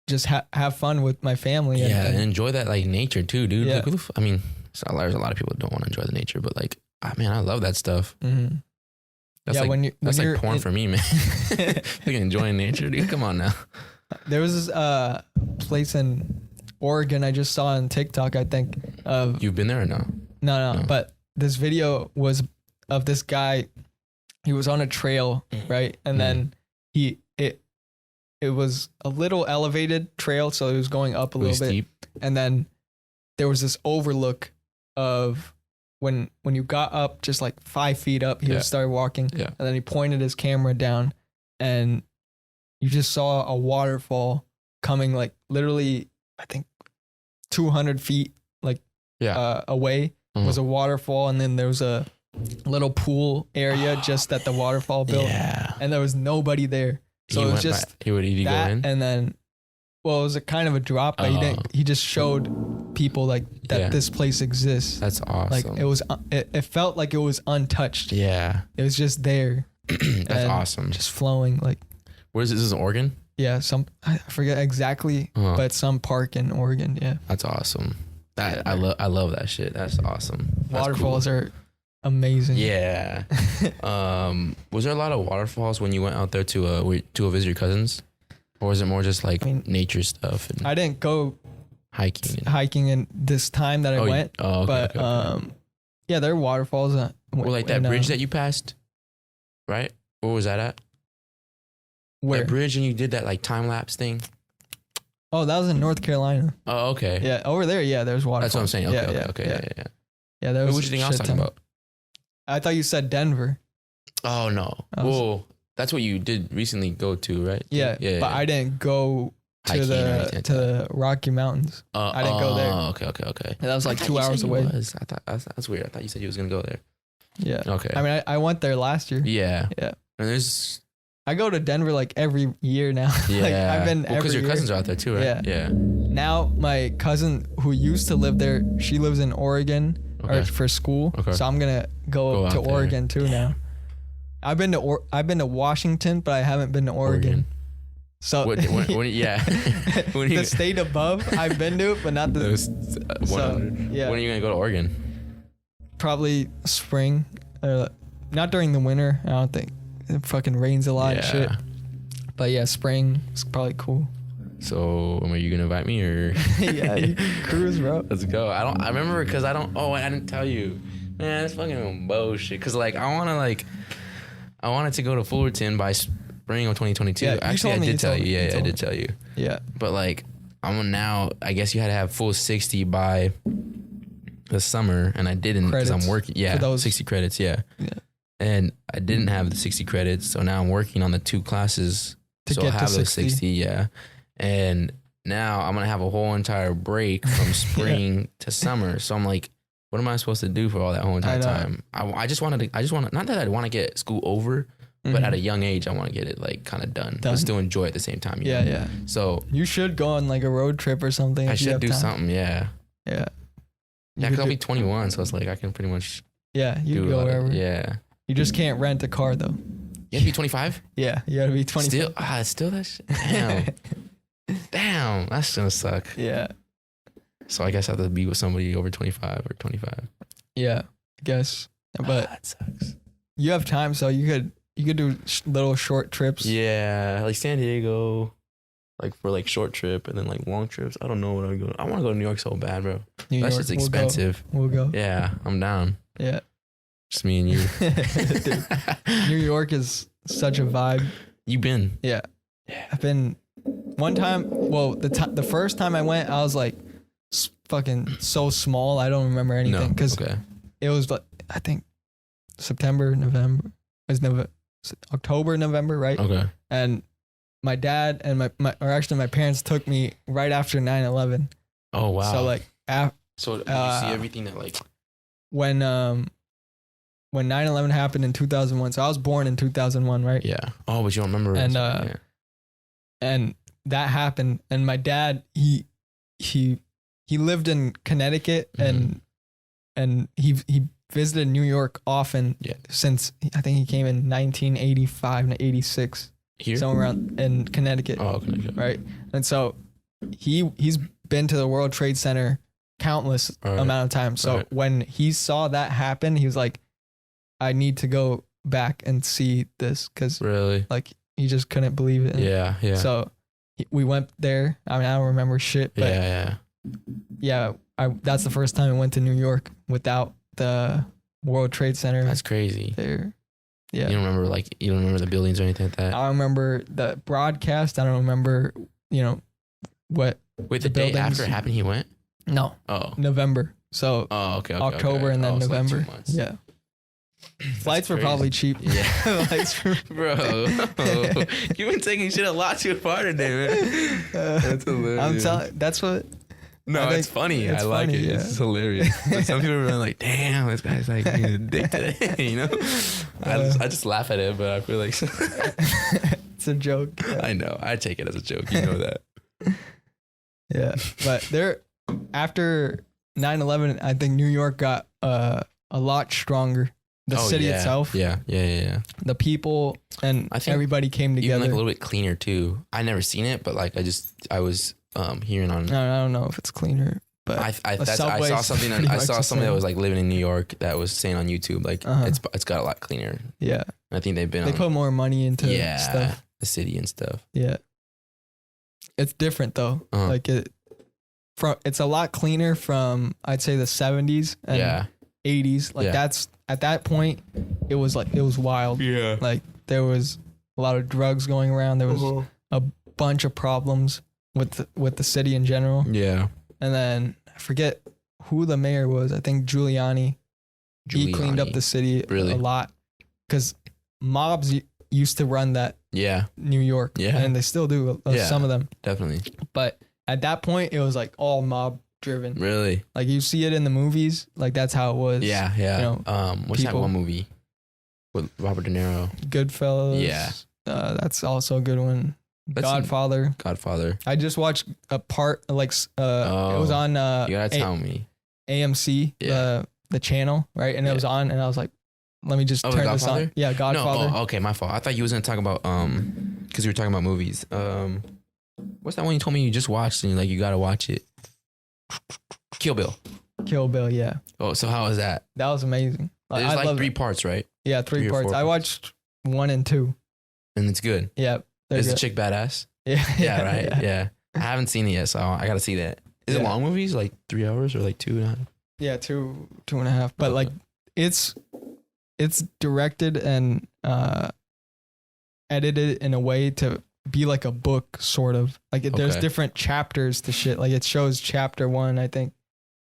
just have fun with my family.
And enjoy that like nature too, dude. Yeah. Like, I mean, there's a lot of people that don't want to enjoy the nature, but like, man, I love that stuff. That's that's like porn for me, man. Like enjoying nature, dude. Come on now.
There was this place in Oregon I just saw on TikTok, I think.
You've been there or no?
No. But this video was of this guy. He was on a trail, right? And then it was a little elevated trail, so it was going up a little bit. Steep. And then there was this overlook of when you got up just like 5 feet up, he started walking. Yeah. And then he pointed his camera down and you just saw a waterfall coming like literally, I think 200 feet like away was a waterfall. And then there was a little pool area just that the waterfall built. Yeah. And there was nobody there. So it was just
he would go in?
And then, well, it was a kind of a drop, but he just showed people like that this place exists.
That's awesome.
Like it felt like it was untouched.
Yeah.
It was just there.
That's awesome.
Just flowing like.
Where is this? This is Oregon?
Yeah, I forget exactly, but some park in Oregon. Yeah,
that's awesome. I love that shit. That's awesome.
Waterfalls are amazing.
Yeah. Was there a lot of waterfalls when you went out there to visit your cousins, or was it more just like nature stuff?
I didn't go
hiking
in this time that I went. But yeah, there are waterfalls.
Well, like that bridge that you passed, right? Where was that at?
Where?
That bridge, and you did that like time lapse thing.
Oh, that was in North Carolina.
Oh, okay.
Yeah, over there. Yeah, there's water.
That's what I'm saying. Okay. Yeah.
Yeah, there was.
What do you think I was talking about?
I thought you said Denver.
Oh no. Well, that's what you did recently go to, right?
Yeah. But I didn't go to the Rocky Mountains. I didn't go there.
Oh, okay.
That was like 2 hours away.
I thought that's weird. I thought you said you was gonna go there.
Yeah.
Okay.
I mean, I went there last year.
Yeah.
Yeah.
And
I go to Denver like every year now.
Yeah.
Like I've been
because your cousins are out there too, right?
Yeah. Now my cousin who used to live there, she lives in Oregon for school. Okay. So I'm gonna go to Oregon too now. I've been to Washington, but I haven't been to Oregon. So the state above, I've been to it, but not the.
When are you gonna go to Oregon?
Probably spring. Not during the winter. I don't think. It fucking rains a lot and shit. But yeah, spring is probably cool.
So, are you gonna invite me or?
Yeah, you can cruise, bro.
Let's go. I remember because I don't. Oh, I didn't tell you. Man, that's fucking bullshit. Because like I wanted to go to Fullerton by spring of 2022.
Yeah,
actually, I did tell you. Yeah, I did tell you.
Yeah.
But like now, I guess you had to have full 60 by the summer, and I didn't because I'm working. Yeah, those 60 credits. Yeah. And I didn't have the 60 credits, so now I'm working on the 2 classes to get have those 60. Yeah, and now I'm gonna have a whole entire break from spring to summer. So I'm like, what am I supposed to do for all that whole entire time? I just want not that I want to get school over, but at a young age I want to get it like kind of done. Just to enjoy it at the same time.
Yeah.
So
you should go on like a road trip or something.
I should do something. Yeah.
Yeah.
Yeah, because I'll be 21, so it's like I can pretty much.
Yeah, you can go wherever.
Yeah.
You just can't rent a car though.
You have to be 25?
Yeah, you gotta be 25.
Still that shit? Damn. Damn, that's gonna suck.
Yeah.
So I guess I have to be with somebody over 25 or 25.
Yeah, I guess. But
that sucks.
You have time, so you could do little short trips.
Yeah, like San Diego. like for like short trip and then like long trips. I don't know what I would go. I want to go to New York so bad, bro. That's just expensive.
We'll go.
Yeah, I'm down.
Yeah.
Just me and you.
Dude, New York is such a vibe.
You been?
Yeah. I've been one time. Well, the first time I went, I was like fucking so small. I don't remember anything because it was like I think September, November. It was October, November, right?
Okay.
And my dad and my parents took me right after 9/11.
Oh wow.
So like
so did you see everything that like
when 9/11 happened in 2001. So I was born in 2001, right?
Yeah. Oh, but you don't remember it.
And that happened, and my dad he lived in Connecticut, and he visited New York often since I think he came in 1985 to 86. Here? Somewhere around in Connecticut.
Oh, Connecticut.
Right. And so he's been to the World Trade Center countless amount of times. So when he saw that happen, he was like, I need to go back and see this because like he just couldn't believe it.
Yeah.
So we went there. I mean, I don't remember shit, but that's the first time I went to New York without the World Trade Center.
That's crazy.
There. Yeah.
You don't remember the buildings or anything like that?
I don't remember the broadcast. I don't remember, what.
Wait, the day after it happened, he went?
No.
Oh.
November. So
okay.
October and then November.
Like 2 months.
Yeah. Flights were probably cheap.
Yeah. Bro, you've been taking shit a lot too far today, man. That's hilarious. I'm telling.
That's what.
No, it's funny. I like it. Yeah. It's hilarious. But some people are really like, "Damn, this guy's like being a dick today," I just laugh at it, but I feel like
it's a joke. Yeah.
I know. I take it as a joke. You know that.
Yeah, but after 9/11, I think New York got a lot stronger. The city itself.
Yeah.
The people and everybody came together.
Even like a little bit cleaner too. I never seen it, but like I was hearing on.
I don't know if it's cleaner, but
I saw something. I saw somebody that was like living in New York that was saying on YouTube like it's got a lot cleaner.
Yeah,
I think they
put more money into stuff.
The city and stuff.
Yeah, it's different though. Like it's a lot cleaner from I'd say the 70s and 80s. Like that's at that point it was wild.
Yeah,
like there was a lot of drugs going around. There was a bunch of problems with the city in general.
Yeah.
And then I forget who the mayor was. I think Giuliani. He cleaned up the city a lot because mobs used to run that.
Yeah.
New York. Yeah. And they still do some of them.
Definitely.
But at that point, it was like all mob driven.
Really?
Like you see it in the movies. Like that's how it was.
Yeah. What's that one movie with Robert De Niro?
Goodfellas.
Yeah.
That's also a good one. Godfather. I just watched a part it was on
you gotta tell me.
AMC, the channel, right? And it was on and I was like, let me just turn this on. Yeah, Godfather.
No, okay, my fault. I thought you was gonna talk about because you were talking about movies. What's that one you told me you just watched and you gotta watch it? Kill Bill, yeah. Oh, so how was that?
That was amazing.
There's like 3 parts, right?
Yeah, 3 parts. I watched 1 and 2.
And it's good.
Yeah.
Is the chick badass?
Yeah.
Right. Yeah. I haven't seen it yet, so I gotta see that. Is it long movies? Like 3 hours or like 2.5? Yeah,
2.5. But like it's directed and edited in a way to be like a book, sort of. Like there's different chapters to shit. Like it shows chapter 1, I think.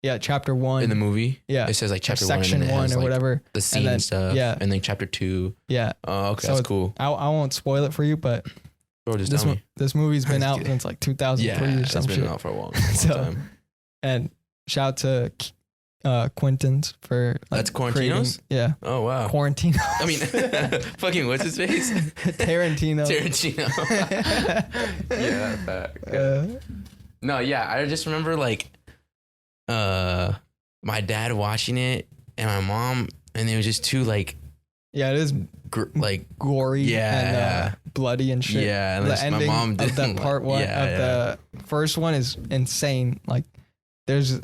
Yeah, chapter 1
in the movie.
Yeah,
it says like chapter 1,
section 1 or whatever.
The scene and stuff.
Yeah,
and then chapter 2.
Yeah.
Oh, okay, so that's cool.
I won't spoil it for you, but
bro, just tell me.
This movie's been out since like 2003 or something.
It's been out for a long time.
And shout out to Quentin's for
that's Quarantinos.
Yeah.
Oh wow.
Quarantino.
I mean, fucking what's his face?
Tarantino.
Yeah, that. No, yeah, I just remember like. My dad watching it and my mom, and it was just too like,
it is
like
gory, and bloody and shit.
Yeah, and
the ending
my mom
of that part one the first one is insane. Like, there's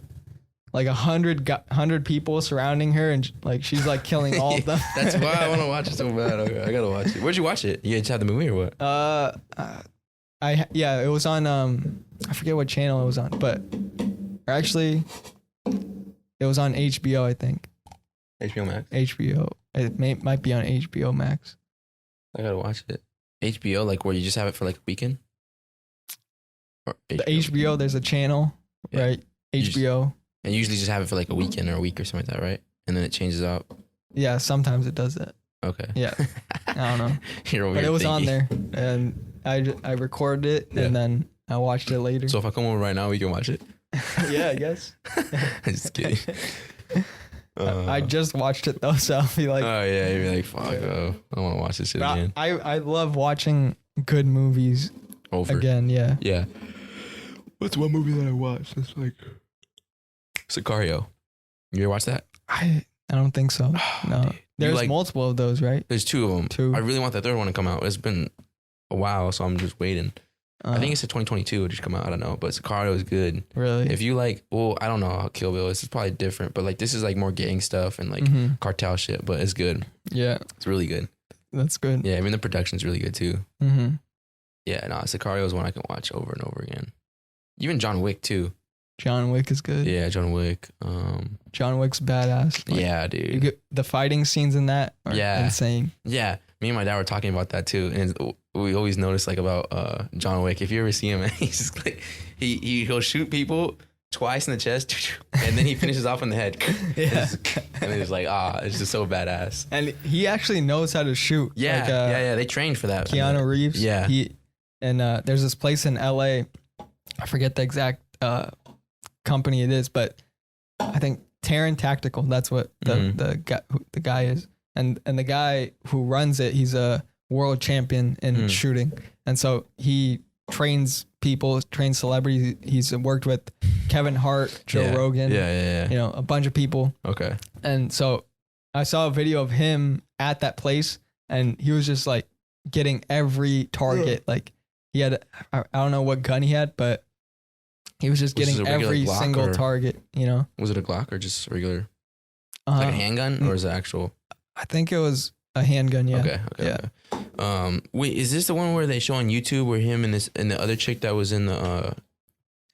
like 100 people surrounding her, and like she's like killing all of them.
That's why I want to watch it so bad. Okay, I gotta watch it. Where'd you watch it? You just had the movie or what?
it was on I forget what channel it was on, but actually it was on HBO, I think.
HBO Max.
HBO. It might be on HBO Max.
I gotta watch it. HBO, like where you just have it for like a weekend.
Or HBO? The HBO, there's a channel, right? HBO.
And you usually just have it for like a weekend or a week or something like that, right? And then it changes out.
Yeah, sometimes it does that.
Okay.
Yeah. I don't know. But it was on there, and I recorded it, and then I watched it later.
So if I come over right now, we can watch it?
Yeah, I guess.
I'm just kidding.
I just watched it though, so I'll be like,
oh yeah, you'd be like, fuck, I don't want to watch this shit again.
I love watching good movies over again. Yeah.
Yeah. What's one movie that I watched? It's like Sicario. You ever watch that?
I don't think so. No. Dude. There's multiple of those, right?
There's two of them.
Two.
I really want the third one to come out. It's been a while, so I'm just waiting. I think it's a 2022. It just come out. I don't know, but Sicario is good.
Really?
If you like, well, I don't know how Kill Bill is. It's probably different, but like this is like more gang stuff and like cartel shit. But it's good.
Yeah,
it's really good.
That's good.
Yeah, I mean the production's really good too.
Mm-hmm.
Yeah, no, Sicario is one I can watch over and over again. Even John Wick too.
John Wick is good.
Yeah, John Wick.
John Wick's badass.
Like, yeah, dude.
The fighting scenes in that are insane.
Yeah, me and my dad were talking about that too, and we always notice like about John Wick. If you ever see him, he's just like he'll shoot people twice in the chest, and then he finishes off in the head. Yeah, and it's like it's just so badass.
And he actually knows how to shoot.
Yeah,
like,
yeah. They trained for that.
Keanu Reeves.
Yeah.
There's this place in LA. I forget the exact company it is, but I think Terran Tactical. That's what the guy is, and the guy who runs it, he's a world champion in shooting, and so he trains people, trains celebrities. He's worked with Kevin Hart, Joe Rogan, you know, a bunch of people.
Okay,
and so I saw a video of him at that place, and he was just like getting every target. Like he had, I don't know what gun he had, but he was just getting every single target, you know.
Was it a Glock or just regular? Like a handgun or is it actual?
I think it was a handgun, yeah.
Okay. Yeah. Wait, is this the one where they show on YouTube where him and the other chick that was in the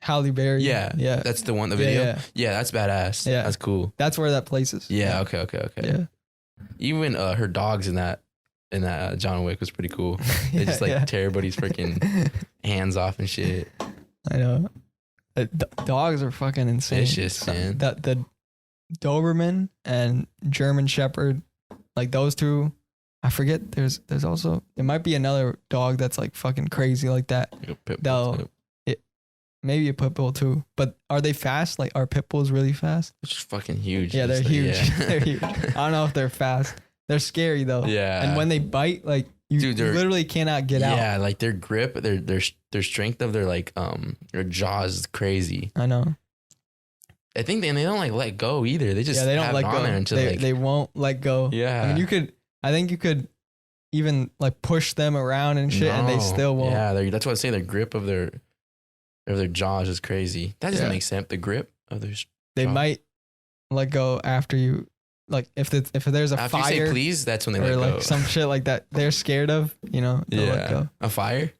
Halle Berry?
Yeah. That's the one, the video? Yeah, that's badass. Yeah. That's cool.
That's where that place is.
Yeah, okay.
Yeah.
Even her dogs in that John Wick was pretty cool. They just like tear everybody's freaking hands off and shit.
I know. Dogs are fucking insane.
Vicious, man.
The Doberman and German Shepherd, like those two, I forget. There's also, there might be another dog that's like fucking crazy like that.
Like a pit bull.
Maybe a pit bull too. But are they fast? Like, are pit bulls really fast?
It's just fucking huge.
Yeah, they're huge. Yeah. They're huge. I don't know if they're fast. They're scary though.
Yeah.
And when they bite, like you literally cannot get out.
Yeah, like their grip, their strength of their like their jaws is crazy.
I know.
I think they don't like let go either. They just
they don't
have
let
it
go.
on there until
they won't let go.
Yeah.
I mean, I think you could even like push them around and shit, and they still won't.
Yeah, that's what I say. The grip of their jaws is crazy. That doesn't make sense. The grip of their
they might let go after you. Like if there's a
after
fire,
you say please, that's when they
or
let
like
go.
some shit like that they're scared of, you know. Let go.
A fire,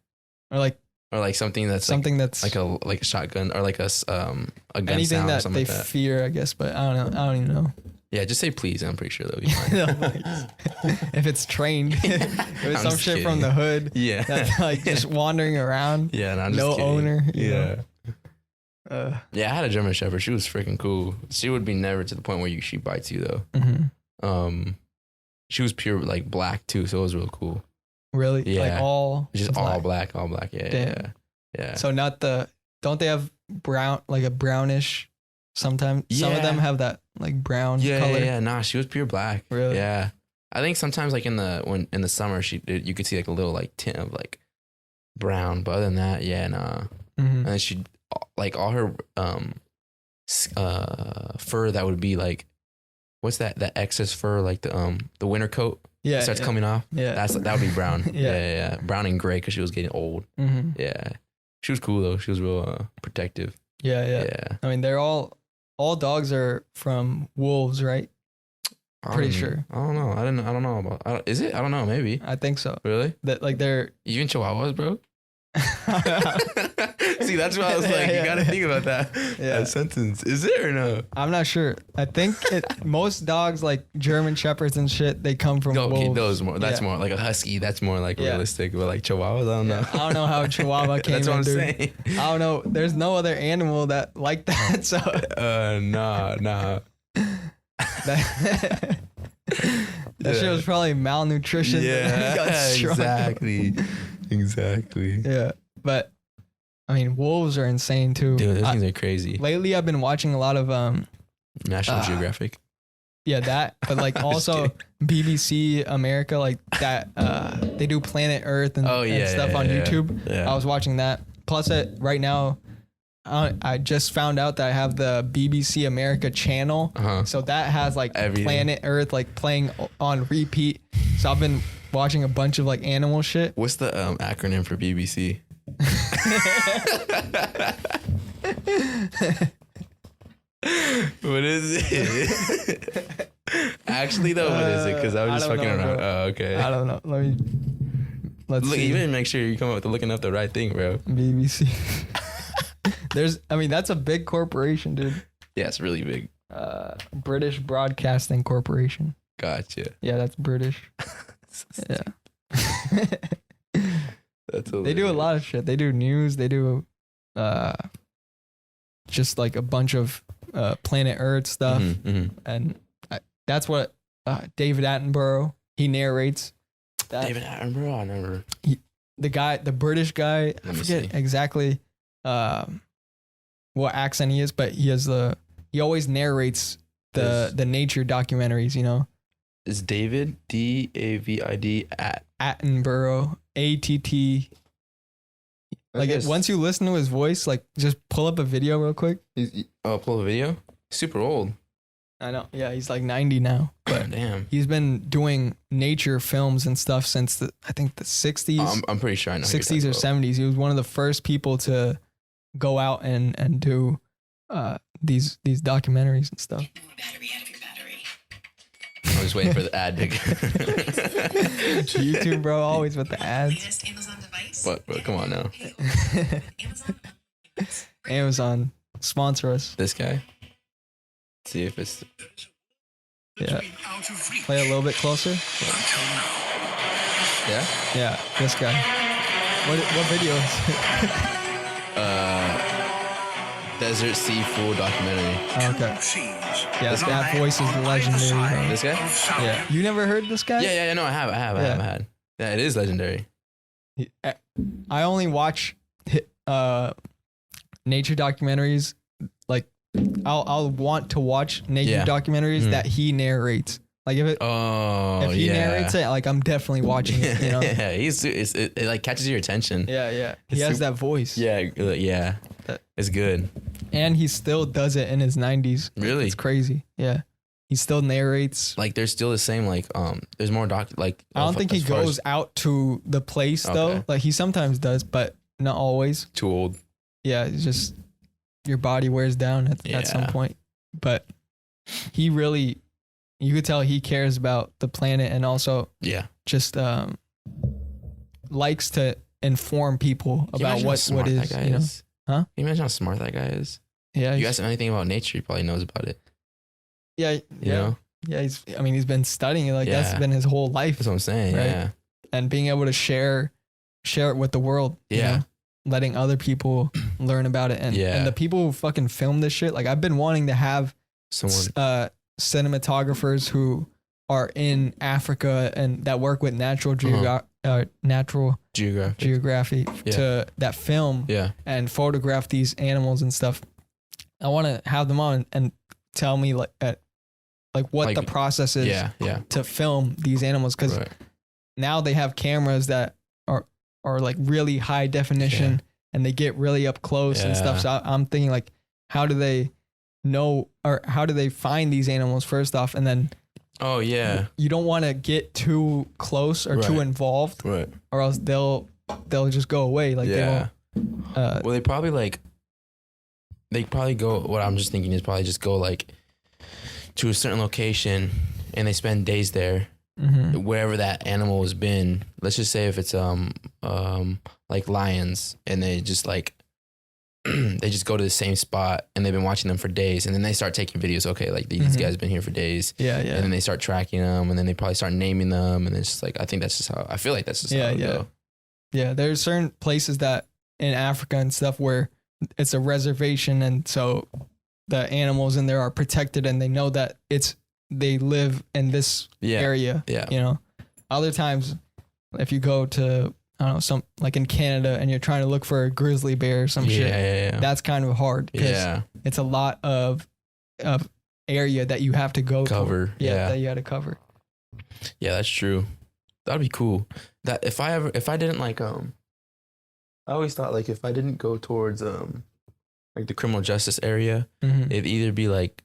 or like
something that's like a shotgun or like a gun
anything
sound
that
or something
they
like that.
fear, I guess. But I don't know. I don't even know.
Yeah, just say please. I'm pretty sure they'll be fine.
If it's trained, if it's some shit from the hood.
Yeah,
that's like just wandering around.
Yeah, I'm just
no
kidding.
owner.
Yeah. Yeah, I had a German Shepherd. She was freaking cool. She would be never to the point where she bites you though.
Mm-hmm.
She was pure like black too, so it was real cool.
Really?
Yeah.
Like all
black. Yeah.
Damn.
Yeah.
So don't they have brown, like a brownish sometimes?
Yeah.
Some of them have that like brown color.
Yeah. Nah, she was pure black.
Really?
Yeah. I think sometimes like in the summer you could see like a little like tint of like brown, but other than that, yeah, nah.
Mm-hmm.
And then she like all her fur that would be like, what's that excess fur, like the winter coat starts coming off.
Yeah,
that would be brown.
Yeah.
Yeah, brown and gray because she was getting old.
Mm-hmm.
Yeah, she was cool though. She was real protective.
Yeah. I mean, they're all dogs are from wolves, right? Pretty sure.
I don't know. I don't know about. Is it? I don't know. Maybe.
I think so.
Really?
That like they're
even Chihuahuas, bro. See, that's why I was like, you gotta think about that sentence. Is it or no?
I'm not sure. I think most dogs, like German Shepherds and shit, they come from wolves.
Those more. That's more like a husky. That's more like realistic. But like Chihuahuas, I don't know.
I don't know how a Chihuahua came
that's
in,
what I'm
dude.
saying.
I don't know. There's no other animal that like that. So.
Nah.
That shit was probably malnutrition.
Yeah, exactly.
Yeah, but I mean, wolves are insane too.
Dude, those things are crazy.
Lately, I've been watching a lot of
National Geographic.
Yeah, that, but like also BBC America, like that. They do Planet Earth and stuff on YouTube. Yeah. I was watching that. Plus, right now, I just found out that I have the BBC America channel. So that has like everything. Planet Earth like playing on repeat. So I've been watching a bunch of like animal shit.
What's the acronym for BBC? What is it? Actually though, what is it? Because I was just fucking around. Oh, okay.
I don't know. Let's
look.
see.
You better make sure you come up with looking up the right thing, bro.
BBC. That's a big corporation, dude.
Yeah, it's really big.
British Broadcasting Corporation.
Gotcha.
Yeah, that's British. Yeah.
That's
they do a lot of shit. They do news. They do just like a bunch of Planet Earth stuff. And that's what David Attenborough, he narrates.
David Attenborough? I never.
The British guy, I forget exactly what accent he is, but he always narrates the nature documentaries, you know.
Is David David
Attenborough ATT? Like once you listen to his voice, like just pull up a video real quick.
Pull a video. Super old.
I know. Yeah, he's like 90 now. But
damn,
he's been doing nature films and stuff since I think the 60s.
I'm pretty sure I know.
60s or 70s. He was one of the first people to go out and do these documentaries and stuff.
I was waiting for the ad to
YouTube, bro, always with the ads.
But bro, come on now.
Amazon, sponsor us.
This guy. Let's see if it's.
Yeah. Play a little bit closer.
Yeah?
Yeah, this guy. What video is it?
Desert Seafood documentary.
Okay. Yeah, that voice is legendary. Bro.
This guy?
Yeah. You never heard this guy?
Yeah. No, I have. Yeah, it is legendary.
I only watch nature documentaries. Like, I'll want to watch nature documentaries that he narrates. Like if he narrates it, like I'm definitely watching it. You know?
Yeah, it like catches your attention.
Yeah. He has that voice.
Yeah. It's good.
And he still does it in his 90s.
Really?
It's crazy. Yeah. He still narrates.
Like there's still the same there's more I
don't think he goes out to the place though. Like he sometimes does, but not always.
Too old.
Yeah, it's just your body wears down at some point. But he really, you could tell he cares about the planet and also just likes to inform people about what is, you know. Huh?
Can you imagine how smart that guy is?
Yeah.
You guys know anything about nature, he probably knows about it.
Yeah.
You know?
Yeah, he's been studying it. Like that's been his whole life.
That's what I'm saying. Right? Yeah.
And being able to share it with the world.
Yeah.
You know? Letting other people learn about it. And the people who fucking film this shit, like I've been wanting to have cinematographers who are in Africa and that work with Natural Geography to that film and photograph these animals and stuff. I want to have them on and tell me what the process is to film these animals, because now they have cameras that are like really high definition and they get really up close and stuff. So I'm thinking like, how do they know, or how do they find these animals first off? And then you don't want to get too close or too involved, or else they'll just go away. Like they won't.
Well, they probably go. What I'm just thinking is probably just go like to a certain location and they spend days there wherever that animal has been. Let's just say if it's like lions, and they just like they just go to the same spot and they've been watching them for days, and then they start taking videos. Okay, like these guys have been here for days.
Yeah.
And then they start tracking them, and then they probably start naming them, and it's just like, I think that's just how I feel like that's just how it go.
Yeah, there's certain places that in Africa and stuff where it's a reservation, and so the animals in there are protected, and they know that they live in this area. Yeah. You know, other times if you go to, I don't know, some like in Canada and you're trying to look for a grizzly bear or some shit. Yeah. That's kind of hard because it's a lot of area that you have to cover. That you had to cover.
Yeah, that's true. That'd be cool. That if I didn't like I always thought like if I didn't go towards like the criminal justice area, it'd either be like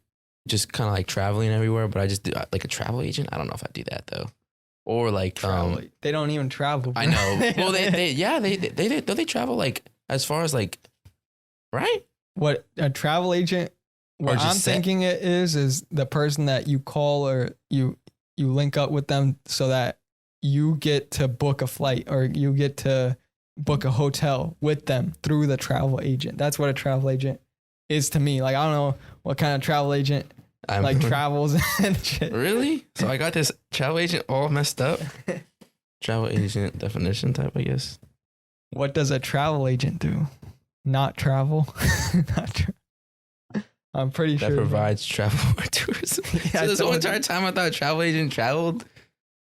just kind of like traveling everywhere, but I just do like a travel agent. I don't know if I'd do that though. Or like
they don't even travel.
Bro. I know. Well, they travel like as far as like, right?
What a travel agent? What I'm thinking it is the person that you call or you link up with them so that you get to book a flight or you get to book a hotel with them through the travel agent. That's what a travel agent is to me. Like I don't know what kind of travel agent travels and shit.
Really? So I got this travel agent all messed up. Travel agent definition type, I guess.
What does a travel agent do? Not travel. I'm pretty sure
that provides travel or tourism. So this whole entire time I thought a travel agent traveled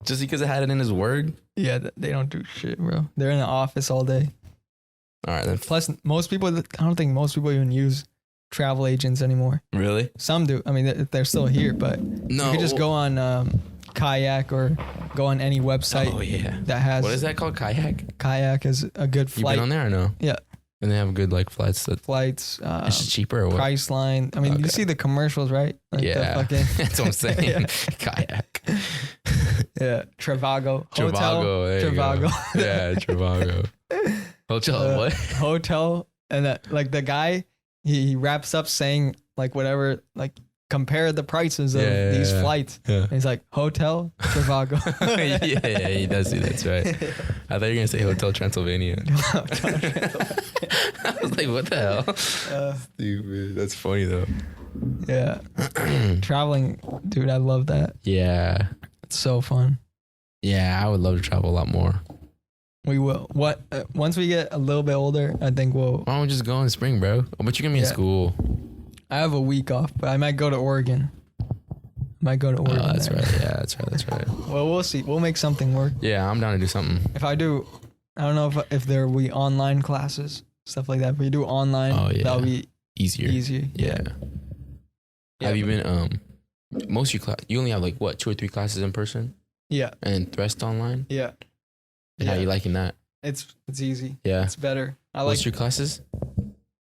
just because it had it in his word.
Yeah, they don't do shit, bro. They're in the office all day.
All right, then.
Plus, most people, I don't think most people even use travel agents anymore.
Really?
Some do. I mean, they're still here, but you can just go on Kayak or go on any website that has.
What is that called? Kayak?
Kayak is a good flight.
You been on there or no?
Yeah.
And they have good like flights.
Flights.
It's just cheaper or what?
Priceline. I mean, you see the commercials, right? Like
that's what I'm saying. Kayak.
Yeah. Trivago. Trivago.
Yeah, Trivago. Hotel what?
Hotel. And that, like the guy, he wraps up saying like whatever, like compare the prices of these flights. Yeah. And he's like, Hotel Trivago.
yeah, he does do that. That's right. I thought you were going to say Hotel Transylvania. I was like, what the hell? Stupid. That's funny though.
Yeah. Traveling, dude, I love that.
Yeah.
It's so fun.
Yeah, I would love to travel a lot more.
We will. Once we get a little bit older, I think we'll.
Why don't we just go in the spring, bro? But you're gonna be in school.
I have a week off, but I might go to Oregon. Oh,
that's right. Yeah, that's right.
Well, we'll see. We'll make something work.
Yeah, I'm down to do something.
If I do, I don't know if there will be online classes, stuff like that. If we do online, that'll be
easier.
Yeah.
Have you been most of your class? You only have like what 2 or 3 classes in person?
Yeah.
And the rest online?
Yeah.
And how you liking that?
It's easy.
Yeah.
It's better.
What's your classes?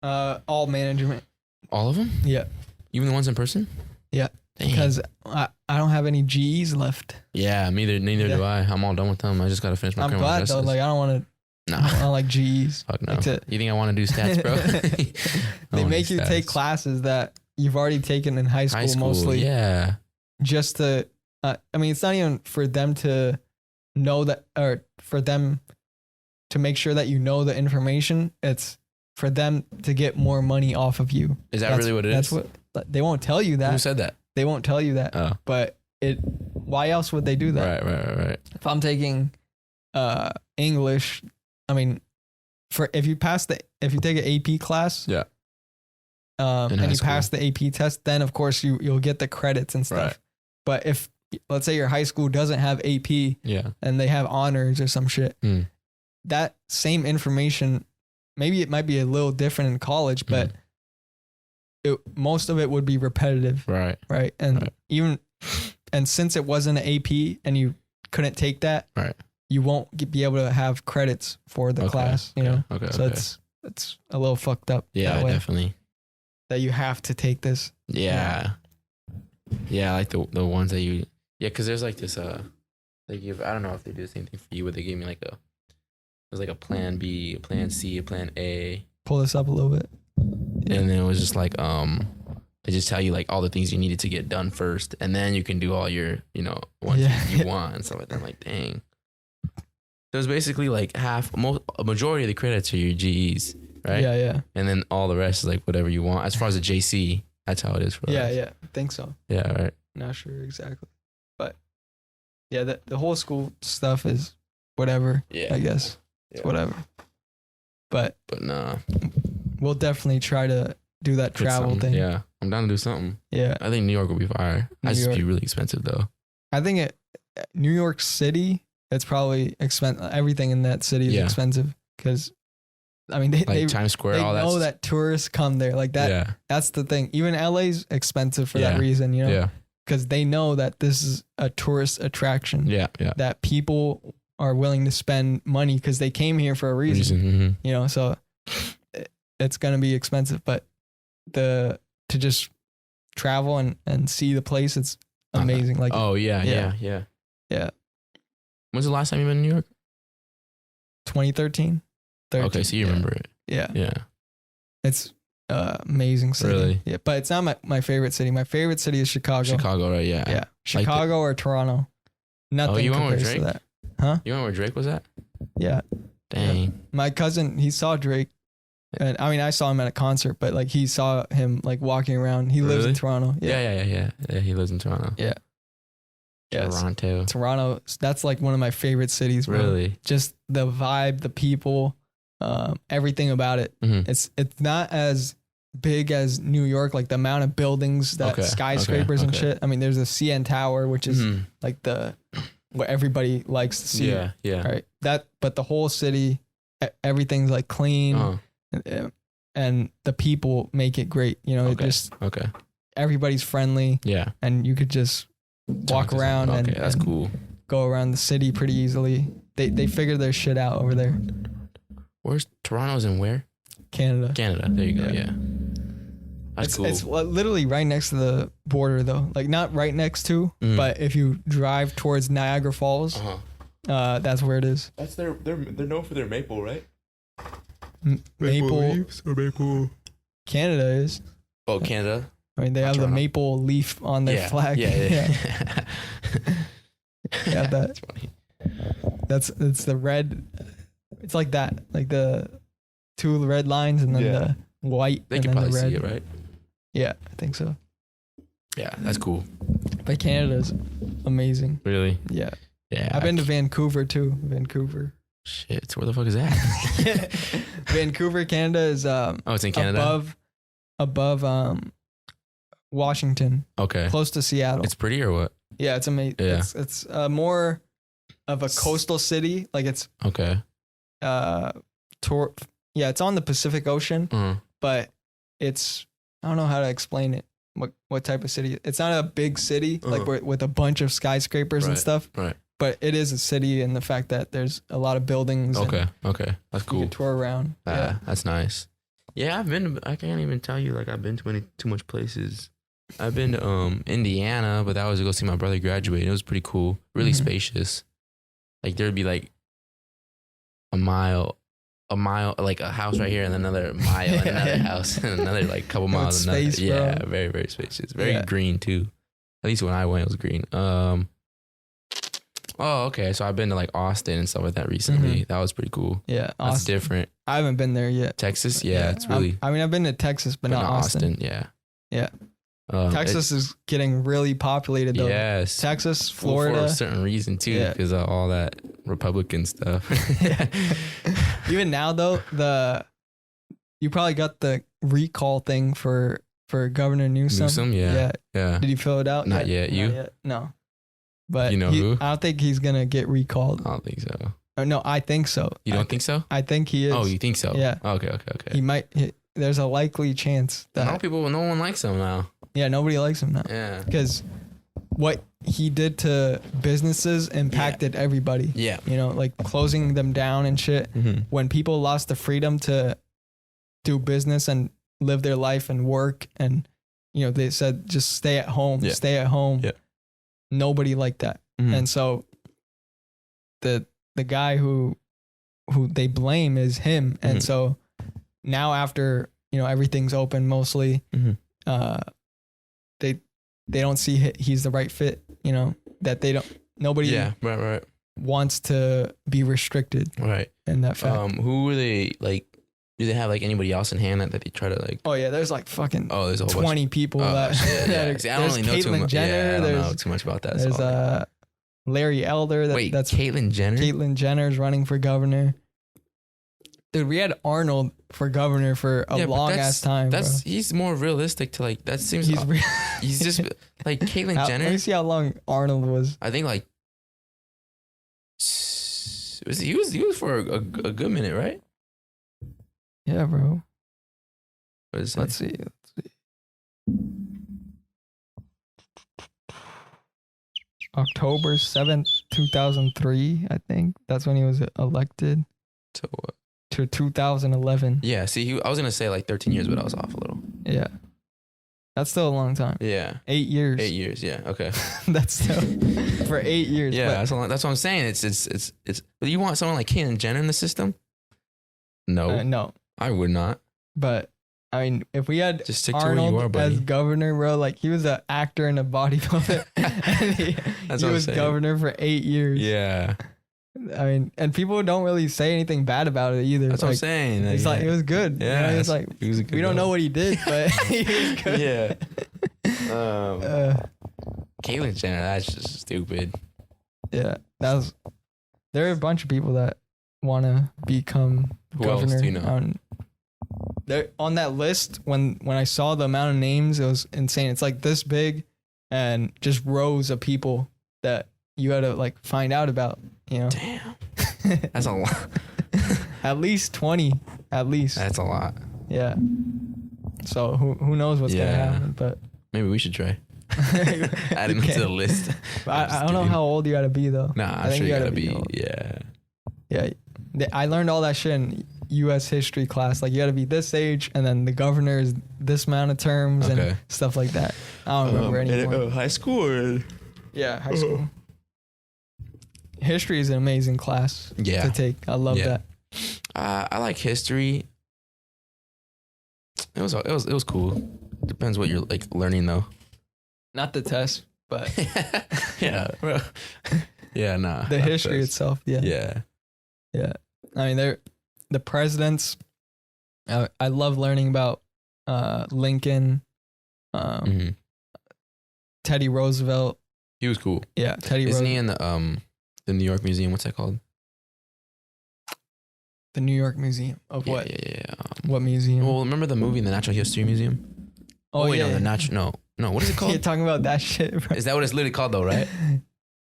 All management.
All of them?
Yeah.
Even the ones in person?
Yeah. Dang. Because I don't have any GEs left.
Yeah, neither do I. I'm all done with them. I just got to finish my criminal justice.
I'm glad though. Like I don't want to. Nah. I don't like GEs.
Fuck no. You think I want to do stats, bro?
They make you take classes that you've already taken in high school mostly.
Yeah.
Just to, I mean, it's not even for them to know that, or for them to make sure that you know the information. It's for them to get more money off of you.
Is that really what it is?
That's what they won't tell you that.
Who said that?
They won't tell you that.
Oh.
But why else would they do that?
Right.
If I'm taking English, I mean, if you take an AP class,
yeah,
and you pass the AP test, then of course you'll get the credits and stuff. Right. But if let's say your high school doesn't have AP, and they have honors or some shit, that same information, maybe it might be a little different in college, but most of it would be repetitive.
Right.
And and since it wasn't an AP and you couldn't take that, you won't be able to have credits for the class, you know? So it's a little fucked up.
Yeah, definitely.
That you have to take this.
Yeah. Yeah, like the ones that you... Yeah, because there's like this... they give... I don't know if they do the same thing for you, but they gave me like a... There's like a plan B, a plan C, a plan A.
Pull this up a little bit.
And then it was just like... They just tell you like all the things you needed to get done first, and then you can do all your, ones you want and stuff like that. I'm like, dang. So it's basically like a majority of the credits are your GEs, right?
Yeah, yeah.
And then all the rest is like whatever you want. As far as the JC, that's how it is for us.
Yeah, I think so.
Yeah, right.
Not sure exactly. But yeah, the whole school stuff is whatever, I guess. It's whatever. But
nah.
We'll definitely try to do that travel thing.
Yeah, I'm down to do something.
Yeah.
I think New York will be fire. It just be really expensive though.
I think New York City, it's probably expensive. Everything in that city is expensive because, I mean, they
Times Square,
they know that tourists come there like that. Yeah. That's the thing. Even LA's expensive for that reason,
Yeah.
Because they know that this is a tourist attraction.
Yeah.
That people are willing to spend money because they came here for a reason.
Mm-hmm.
So it's gonna be expensive, but to just travel and see the place, it's amazing. Like,
oh yeah. When's the last time you been in New York?
2013.
Okay, so you remember it.
Yeah. It's amazing city.
Really?
Yeah, but it's not my favorite city. My favorite city is Chicago.
Chicago, right? Yeah.
Yeah. Chicago or Toronto. Nothing compares to that. Huh?
You went where Drake was at?
Yeah.
Dang.
Yeah. My cousin, he saw Drake. And I mean, I saw him at a concert, but like he saw him like walking around. He lives in Toronto.
Yeah. He lives in Toronto.
Yeah.
Toronto.
Toronto. That's like one of my favorite cities. Bro.
Really?
Just the vibe, the people, everything about it.
Mm-hmm.
It's not as big as New York, like the amount of buildings, skyscrapers and shit. I mean, there's a CN Tower, which is like what everybody likes to see.
Yeah.
Right. But the whole city, everything's like clean. And the people make it great. It just everybody's friendly.
Yeah.
And you could just walk around and
that's cool.
Go around the city pretty easily. They figure their shit out over there.
Where's Toronto's and where?
Canada.
There you go. Yeah. That's cool.
It's literally right next to the border though. Like not right next to, but if you drive towards Niagara Falls, that's where it is.
That's they're known for their maple, right?
Maple
leaves or maple.
Canada is.
Oh, Canada.
I mean, they have the maple leaf on their flag.
Yeah.
Yeah, that.
That's funny.
It's the red. It's like that, like the two red lines and then the white.
They can probably see it, right?
Yeah, I think so.
Yeah, that's cool.
But Canada's amazing.
Really?
Yeah.
Yeah.
I've been to Vancouver too. Vancouver.
Shit, where the fuck is that?
Vancouver, Canada is
it's in Canada.
Above Washington.
Okay.
Close to Seattle.
It's pretty or what?
Yeah, it's amazing.
Yeah.
It's more of a coastal city. Like it's
okay.
It's on the Pacific Ocean, but it's I don't know how to explain it. What type of city? It's not a big city like with a bunch of skyscrapers and stuff.
Right.
But it is a city in the fact that there's a lot of buildings.
Okay. That's cool.
You can tour around.
That's nice. Yeah, I can't even tell you like I've been to too much places. I've been to Indiana, but that was to go see my brother graduate. It was pretty cool. Really spacious. Like there'd be like a mile, like a house right here and another mile and another house and another like couple miles.
Space,
yeah,
bro.
very, very spacious. Very green too. At least when I went, it was green. Oh, okay. So I've been to like Austin and stuff like that recently. That was pretty cool.
Yeah,
Austin. That's different.
I haven't been there yet.
Texas, it's really.
I've been to Texas, but not Austin.
Yeah.
Texas is getting really populated though.
Yes.
Texas, Florida.
For a certain reason too, because of all that Republican stuff.
Even now though, you probably got the recall thing for Governor Newsom.
Newsom, yeah.
Did you fill it out?
Not yet. You?
Not yet. No. But
you know who?
I don't think he's gonna get recalled.
I don't think so.
No, I think so.
You don't think so?
I think he is.
Oh, you think so?
Yeah.
Okay.
He might. There's a likely chance that.
No one likes him now.
Yeah, nobody likes him now.
Yeah.
Because what he did to businesses impacted everybody.
Yeah.
Like closing them down and shit.
Mm-hmm.
When people lost the freedom to do business and live their life and work, and they said just stay at home, stay at home.
Yeah.
Nobody liked that.
Mm-hmm.
And so the guy who they blame is him. And so now after, everything's open mostly, they don't see he's the right fit, you know, that nobody
right.
wants to be restricted.
Right.
In that fact.
Who were they like? Do they have like anybody else in hand that they try to like?
Oh yeah, there's like fucking
there's a whole
20 people that.
See, I don't really know too much.
Jenner,
I don't know too much about that.
There's Larry Elder. That's
Caitlyn Jenner.
Caitlyn Jenner's running for governor. Dude, we had Arnold for governor for a long ass time.
He's more realistic to like. That seems he's just like Caitlyn Jenner.
Let me see how long Arnold was.
I think like he was for a good minute, right?
Yeah, bro.
Let's see.
October 7th, 2003, I think. That's when he was elected.
To what?
To 2011.
Yeah, see, I was going to say like 13 years, but I was off a little.
Yeah. That's still a long time.
Yeah.
8 years.
8 years, yeah, okay.
That's still for 8 years.
Yeah, that's what I'm saying. It's. But you want someone like Caitlyn Jenner in the system? No.
No. I
would not.
But I mean, if we had
just stick
Arnold
to where you are, buddy.
as governor, bro, like he was an actor and a bodybuilder, and he was governor for 8 years.
Yeah.
I mean, and people don't really say anything bad about it either.
That's what I'm saying.
He's like, it was good.
Yeah.
You know, he's like,
he was a good
we don't know what he did, but he was good.
Yeah. Caitlyn Jenner, that's just stupid.
Yeah. There are a bunch of people that want to become governor.
Who else do you know?
On that list, when I saw the amount of names, it was insane. It's like this big and just rows of people that you had to like find out about, you know?
Damn. That's a lot.
At least 20, at least.
That's a lot.
Yeah. So who knows what's going to happen, but.
Maybe we should try. Add him to the list.
I don't know how old you got to be though.
Nah, I'm sure you got to be. Yeah.
Yeah. I learned all that shit in U.S. history class. Like you got to be this age, and then the governor is this amount of terms and stuff like that. I don't remember anymore.
High school?
Yeah, high school. History is an amazing class to take. I love that.
I like history. It was cool. Depends what you're like learning though.
Not the test, but
yeah, bro. Yeah, nah.
The history itself, yeah.
Yeah.
I mean, the presidents. I love learning about Lincoln, Teddy Roosevelt.
He was cool.
Yeah, Teddy.
Isn't he in the New York Museum? What's that called?
The New York Museum of what?
Yeah.
What museum?
Well, remember the movie, the Natural History Museum?
Oh wait,
no, the natural. No. What is it called?
You're talking about that shit, bro.
Is that what it's literally called though? Right?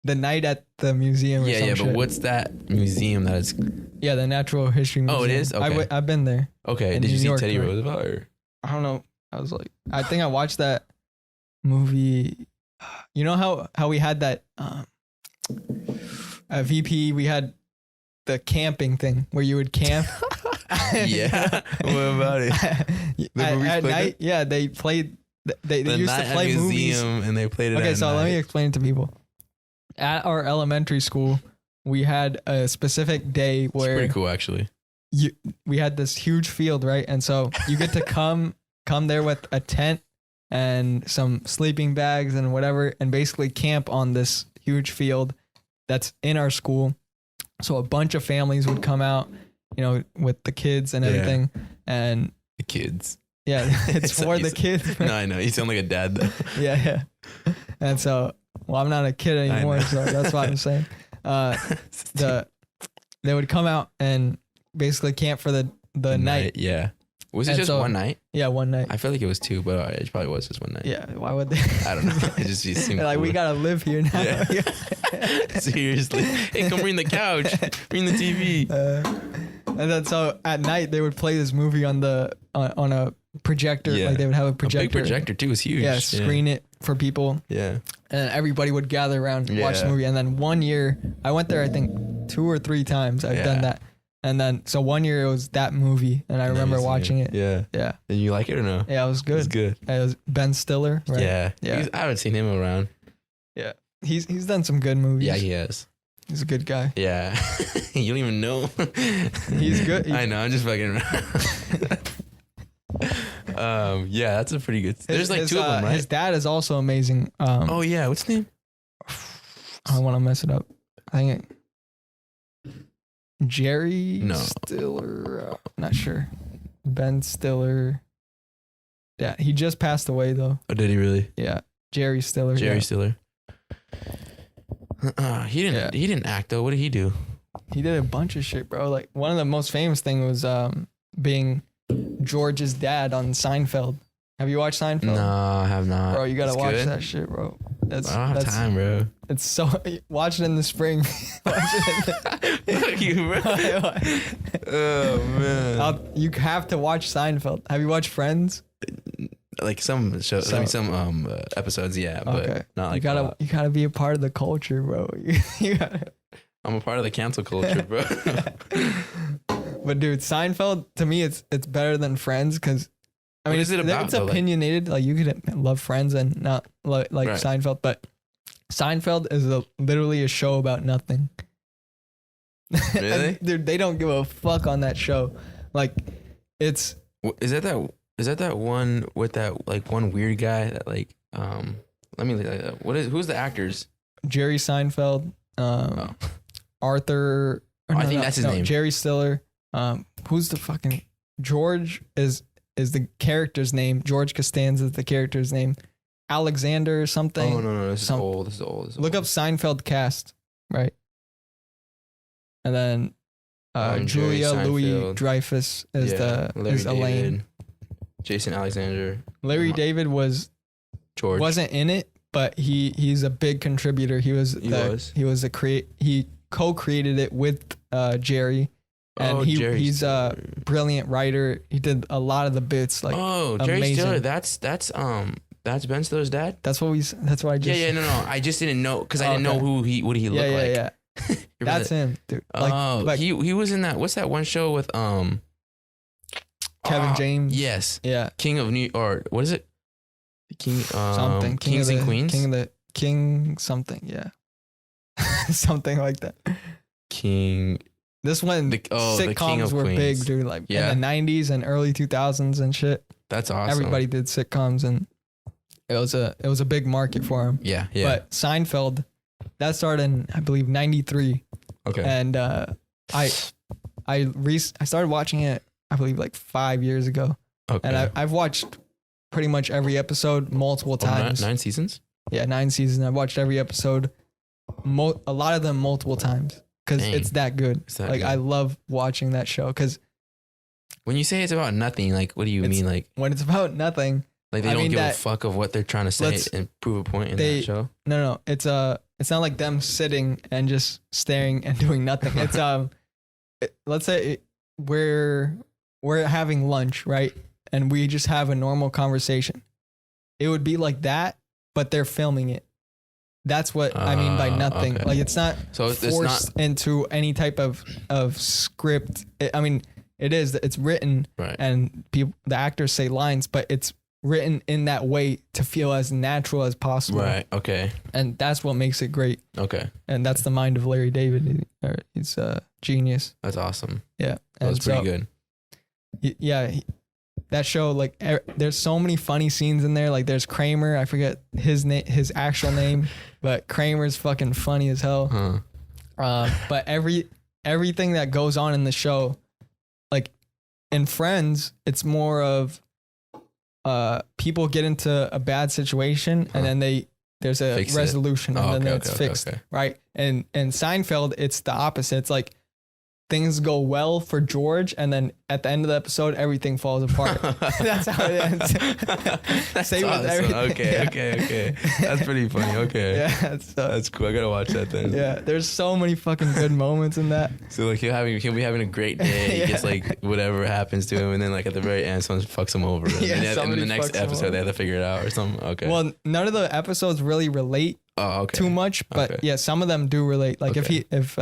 The Night at the Museum. Or some
but
shit.
what's that museum that is?
Yeah, the Natural History Museum.
Oh, it is. Okay.
I've been there.
Okay. Did you see Teddy Roosevelt? Or?
I don't know. I think I watched that movie. You know how we had that at VP, we had the camping thing where you would camp.
Yeah. What about it?
At night, yeah, they played. They used to play movies,
and they played it.
Okay, so let me explain it to people. At our elementary school, we had a specific day where
it's pretty cool, actually.
We had this huge field, right? And so you get to come there with a tent and some sleeping bags and whatever, and basically camp on this huge field that's in our school. So a bunch of families would come out, you know, with the kids and everything. And
the kids.
Yeah, it's for the kids.
No, I know. You sound like a dad though.
Yeah. And so, well, I'm not a kid anymore, so that's what I'm saying. They would come out and basically camp for the night.
Yeah. Was it just one night?
Yeah, one night.
I feel like it was two, but it probably was just one night.
Yeah, why would they?
I don't know. It just seemed
like, we gotta live here now.
Yeah. Seriously. Hey, come bring the couch. Bring the TV.
And then so at night they would play this movie on a projector.
Yeah.
Like they would have a projector.
A big projector too. It was huge.
Yeah, screen it for people.
Yeah.
And everybody would gather around and watch the movie. And then one year, I went there I think 2 or 3 times. I've done that. And then, so one year it was that movie, and I remember watching it.
Yeah.
Yeah.
And you like it or no?
Yeah, it was good.
It was good.
It was Ben Stiller, right?
Yeah. I haven't seen him around.
Yeah. He's done some good movies.
Yeah, he has.
He's a good guy.
Yeah. You don't even know.
He's good.
I know. I'm just fucking around. Yeah, that's a pretty good. There's like two of them, right?
His dad is also amazing.
Oh yeah, what's his name?
I don't want to mess it up. I think Jerry Stiller. Not sure. Ben Stiller. Yeah, he just passed away though.
Oh, did he really?
Yeah, Jerry Stiller.
Stiller. He didn't act though. What did he do?
He did a bunch of shit, bro. Like one of the most famous thing was being George's dad on Seinfeld. Have you watched Seinfeld?
No, I have not.
Bro, you gotta watch that shit, bro.
I don't have time, bro.
It's so watch it in the spring. Watch
Fuck you, bro. Oh man.
You have to watch Seinfeld. Have you watched Friends?
Like some shows, some episodes, yeah, but not like
you gotta be a part of the culture, bro.
I'm a part of the cancel culture, bro.
But dude, Seinfeld to me, it's better than Friends because I mean, it's opinionated. Like you could love Friends and not like Seinfeld, but Seinfeld is literally a show about nothing.
Really,
dude? They don't give a fuck on that show. Like, it's
is that that one with that like one weird guy that like who's the actors?
Jerry Seinfeld, Arthur.
I think that's his name.
Jerry Stiller. Who's the fucking George is the character's name. George Costanza is the character's name. Alexander something.
Oh no, this is old. This is old.
Look up Seinfeld cast, right? And then Julia Louis-Dreyfus is Elaine.
David, Jason Alexander.
Larry David wasn't in it, but he's a big contributor. He co-created it with Jerry. And he's a brilliant writer. He did a lot of the bits. Like
Jerry Stiller. That's Ben Stiller's dad.
That's what I just.
No. I just didn't know because I didn't know what he looked like.
Yeah. That's him, dude.
He was in that. What's that one show with
Kevin James?
Yes.
Yeah.
King of New or what is it? King
something.
Kings and Queens.
King something. Yeah. Something like that.
King.
This one, sitcoms were big, dude. Like in the 90s and early 2000s and shit.
That's awesome. Everybody
did sitcoms, and it was a big market for them.
Yeah.
But Seinfeld, that started in I believe 93.
Okay.
And I started watching it I believe like 5 years ago. Okay. And I've watched pretty much every episode multiple times.
9 seasons?
Yeah, 9 seasons. I've watched every episode, a lot of them multiple times. Because it's that good. I love watching that show. Because
when you say it's about nothing, like, what do you mean? Like,
when it's about nothing,
like they don't give a fuck of what they're trying to say and prove a point in that show.
No, it's not like them sitting and just staring and doing nothing. It's let's say we're having lunch, right? And we just have a normal conversation. It would be like that, but they're filming it. That's what I mean by nothing. Okay. Like it's not forced into any type of script. It is. It's written, right. And the actors say lines, but it's written in that way to feel as natural as possible.
Right. Okay.
And that's what makes it great.
Okay.
And that's the mind of Larry David. He's a genius.
That's awesome.
Yeah.
That was pretty good.
Yeah. That show, like, there's so many funny scenes in there. Like, there's Kramer. I forget his actual name, but Kramer's fucking funny as hell. But everything that goes on in the show, like in Friends, it's more of people get into a bad situation and then there's a resolution and then it's fixed, right? And Seinfeld, it's the opposite. It's like things go well for George, and then at the end of the episode, everything falls apart. That's how it ends.
That's Same awesome. With everything. Okay. That's pretty funny. Okay.
Yeah.
That's cool. I gotta watch that then.
Yeah. There's so many fucking good moments in that.
So like he'll be having a great day. He gets like whatever happens to him, and then like at the very end, someone fucks him over. And in the next episode, they have to figure it out or something. Okay.
Well, none of the episodes really relate too much, but yeah, some of them do relate. Like if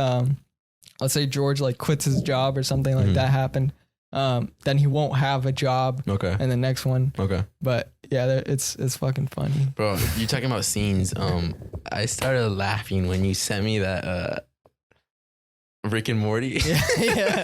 let's say George like quits his job or something like that happened, then he won't have a job in the next one.
Okay.
But yeah, it's fucking funny.
Bro, you're talking about scenes. I started laughing when you sent me that Rick and Morty.
Yeah.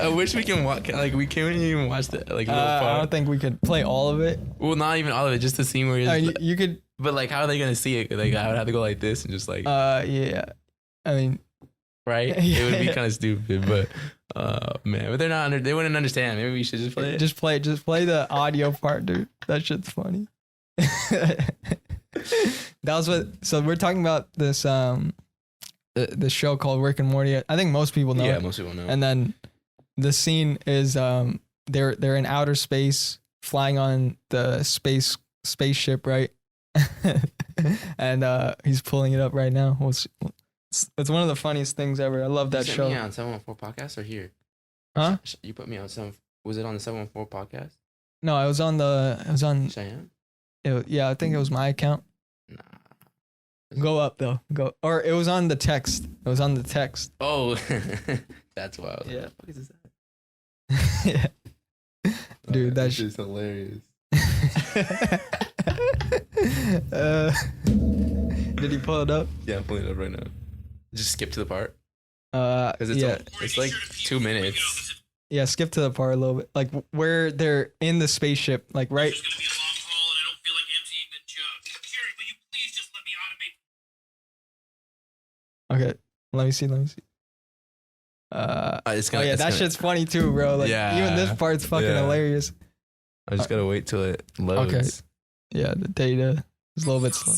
I wish we can watch. Like we can't even watch the like.
I don't think we could play all of it.
Well, not even all of it. Just the scene where
you could.
But like, how are they gonna see it? Like, I would have to go like this and just like.
Yeah. I mean.
Right. It would be kind of stupid, but man, but they're not. They wouldn't understand. Maybe we should just play it.
Just play the audio part, dude. That shit's funny. That was what. So we're talking about this the show called Rick and Morty. I think most people know.
Yeah,
it.
most people know.
And then the scene is they're in outer space flying on the spaceship, right? And he's pulling it up right now. It's one of the funniest things ever. I love that show.
You sent me on 714 podcast or here?
Huh?
You put me on some. Was it on the 714 podcast?
No, it was on
Shyam.
Yeah, I think it was my account.
Nah.
Go up though. Go, or it was on the text. It was on the text.
Oh, that's why. I was
yeah.
Like, what is that?
Yeah. Dude, that
shit's hilarious.
Did you pull it up?
Yeah, I'm pulling it up right now. Just skip to the part. Because it's like 2 minutes.
Yeah, skip to the part a little bit, like where they're in the spaceship, like right.
It's gonna be a long haul, and I don't feel like emptying the jug. Sherry, will you please just let me automate?
Okay, let me see. That shit's funny too, bro. Like, even this part's fucking hilarious.
I just gotta wait till it loads.
Okay. Yeah, the data is a little bit slow.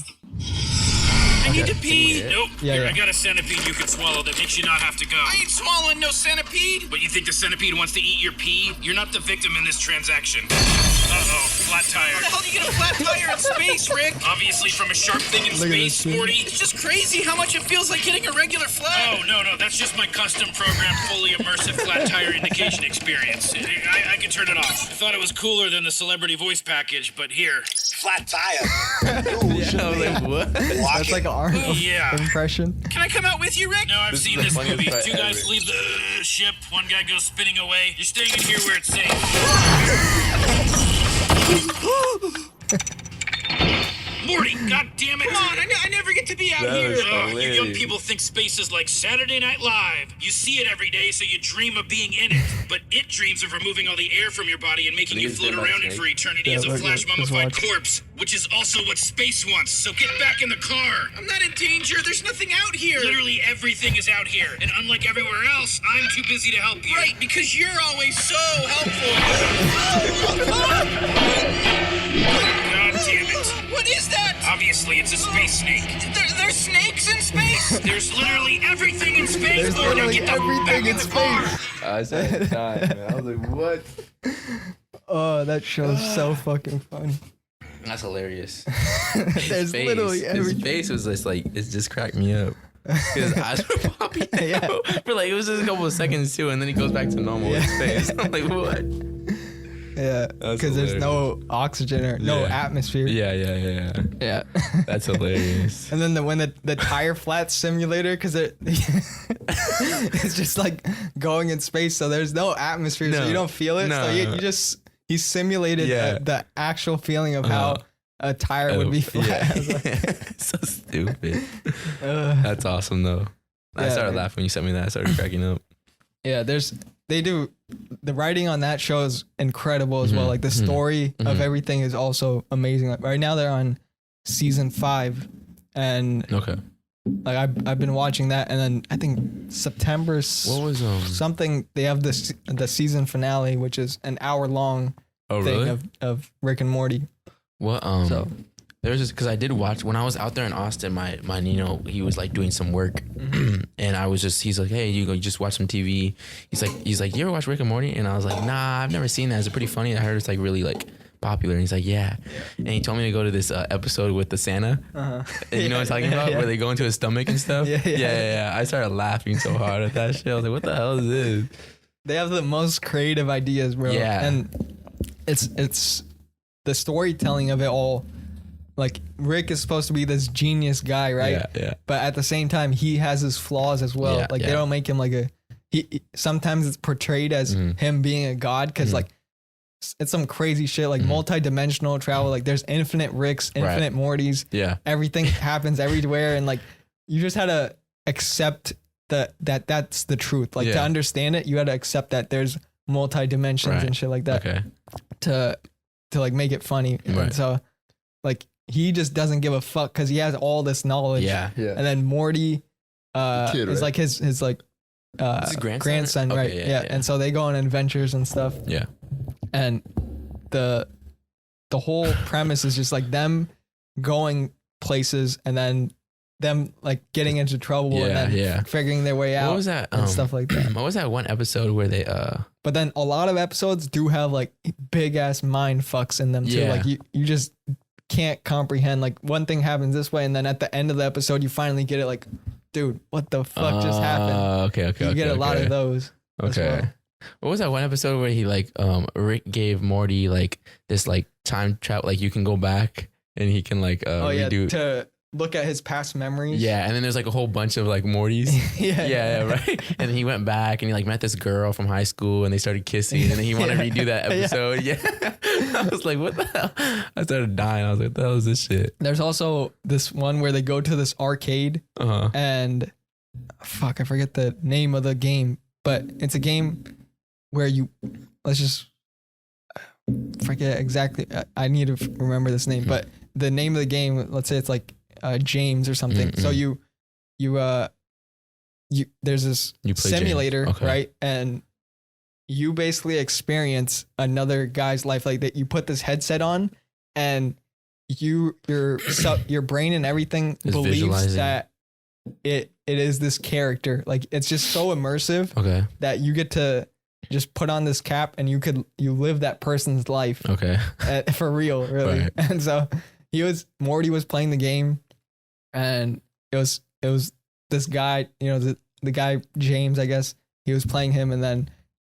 I need to pee. Nope.
Yeah.
I got a centipede you can swallow that makes you not have to go. I ain't swallowing no centipede. But you think the centipede wants to eat your pee? You're not the victim in this transaction. Uh-oh, flat tire. How the hell do you get a flat tire in space, Rick? Obviously from a sharp thing in space, Morty. It's just crazy how much it feels like hitting a regular flat. Oh, no, that's just my custom programmed, fully immersive flat tire indication experience. I can turn it off. I thought it was cooler than the celebrity voice package, but here.
Flat tire.
Yeah, I was like, what?
That's like an Arnold impression.
Can I come out with you, Rick? No, I've seen this movie. Two guys leave the ship. One guy goes spinning away. You're staying in here where it's safe. Morty, god damn it! Come on, I never get to be out here. You young people think space is like Saturday Night Live. You see it every day, so you dream of being in it. But it dreams of removing all the air from your body and making you float around it for eternity as a flash mummified corpse, which is also what space wants. So get back in the car. I'm not in danger. There's nothing out here. Literally everything is out here. And unlike everywhere else, I'm too busy to help you. Right, because you're always so helpful. God damn it. What is that? Obviously, it's a space snake. There's snakes in space? There's literally everything in space.
There's literally everything in space.
I said time, man. I was like, what?
Oh, that show's so fucking funny.
That's hilarious.
There's literally everything.
His face was just like, it just cracked me up. His eyes were popping out. For like, it was just a couple of seconds too, and then he goes back to normal with his face. I'm like, what?
Yeah, because there's no oxygen or no atmosphere.
Yeah. That's hilarious.
And then when the tire flat simulator, because it's just like going in space, so there's no atmosphere, so you don't feel it. So he simulated the actual feeling of how a tire would be flat.
So stupid. That's awesome though. I started laughing when you sent me that. I started cracking up.
Yeah, the writing on that show is incredible as well. Like the story of everything is also amazing. Like right now they're on season 5, and like I've been watching that, and then I think September
what was
something they have the season finale, which is an hour long thing of Rick and Morty.
What there's just because I did watch when I was out there in Austin. My Nino, he was like doing some work, and I was just, he's like, hey, you just watch some TV. He's like, you ever watch Rick and Morty? And I was like, nah, I've never seen that. Is it pretty funny? I heard it's like really like popular. And he's like, yeah. And he told me to go to this episode with the Santa. And you know what I'm talking about? Where they go into his stomach and stuff. Yeah. I started laughing so hard at that shit. I was like, what the hell is this?
They have the most creative ideas, bro.
Yeah.
And it's the storytelling of it all. Like Rick is supposed to be this genius guy, right?
Yeah.
But at the same time, he has his flaws as well. They don't make him like he sometimes it's portrayed as him being a god, because like it's some crazy shit, like multi-dimensional travel. Like there's infinite Ricks, infinite Mortys.
Yeah.
Everything happens everywhere, and like you just had accept that's the truth. Like to understand it, you got to accept that there's multi dimensions and shit like that.
Okay.
To like make it funny.
Right.
And so like he just doesn't give a fuck because he has all this knowledge.
Yeah.
And then Morty
Kid,
is like his like grandson,
okay,
right? Yeah. And so they go on adventures and stuff.
Yeah.
And the whole premise is just like them going places and then them like getting into trouble and then figuring their way out.
What was that?
And stuff like that.
What was that one episode where they
But then a lot of episodes do have like big ass mind fucks in them too.
Yeah.
Like you just can't comprehend. Like one thing happens this way, and then at the end of the episode, you finally get it. Like, dude, what the fuck just happened?
Okay.
You get a lot of those.
Okay. What was that one episode where he like Rick gave Morty like this like time travel, like you can go back and he can like redo
to look at his past memories.
Yeah, and then there's like a whole bunch of like Mortys. yeah, right. And then he went back and he like met this girl from high school and they started kissing and then he wanted to redo that episode. Yeah. I was like, what the hell? I started dying. I was like, what the hell is this shit?
There's also this one where they go to this arcade and fuck, I forget the name of the game, but it's a game where let's just forget exactly. I need to remember this name, but the name of the game, let's say it's like James or something. So you there's this simulator, right? And you basically experience another guy's life like that. You put this headset on and your brain and everything believes that it is this character. Like it's just so immersive that you get to just put on this cap and you live that person's life. For real, really. Right. And so Morty was playing the game and it was this guy, the guy James, I guess, he was playing him, and then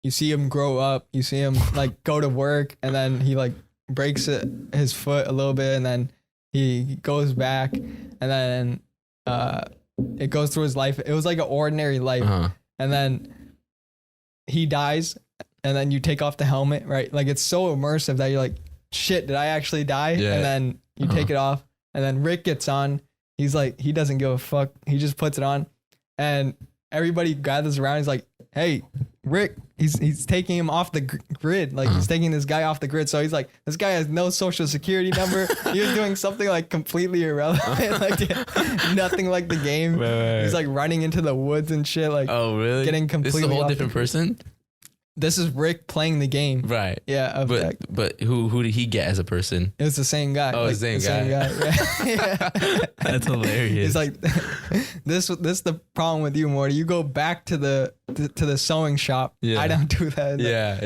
you see him grow up, you see him like go to work, and then he like breaks his foot a little bit, and then he goes back, and then it goes through his life. It was like an ordinary life, and then he dies, and then you take off the helmet, right? Like it's so immersive that you're like, shit, did I actually die? And then you take it off, and then Rick gets on. He's like, he doesn't give a fuck. He just puts it on, and everybody gathers around. He's like, hey, Rick, he's taking him off the grid. Like he's taking this guy off the grid. So he's like, this guy has no social security number. He was doing something like completely irrelevant, like nothing like the game. Right. He's like running into the woods and shit. Like,
oh really?
Getting completely.
This is a whole different person.
This is Rick playing the game.
Right.
Yeah.
But who did he get as a person?
It was the same guy.
Oh, like, the same guy. Yeah. That's hilarious.
It's like this is the problem with you, Morty. You go back to the sewing shop. Yeah. I don't do that.
Yeah.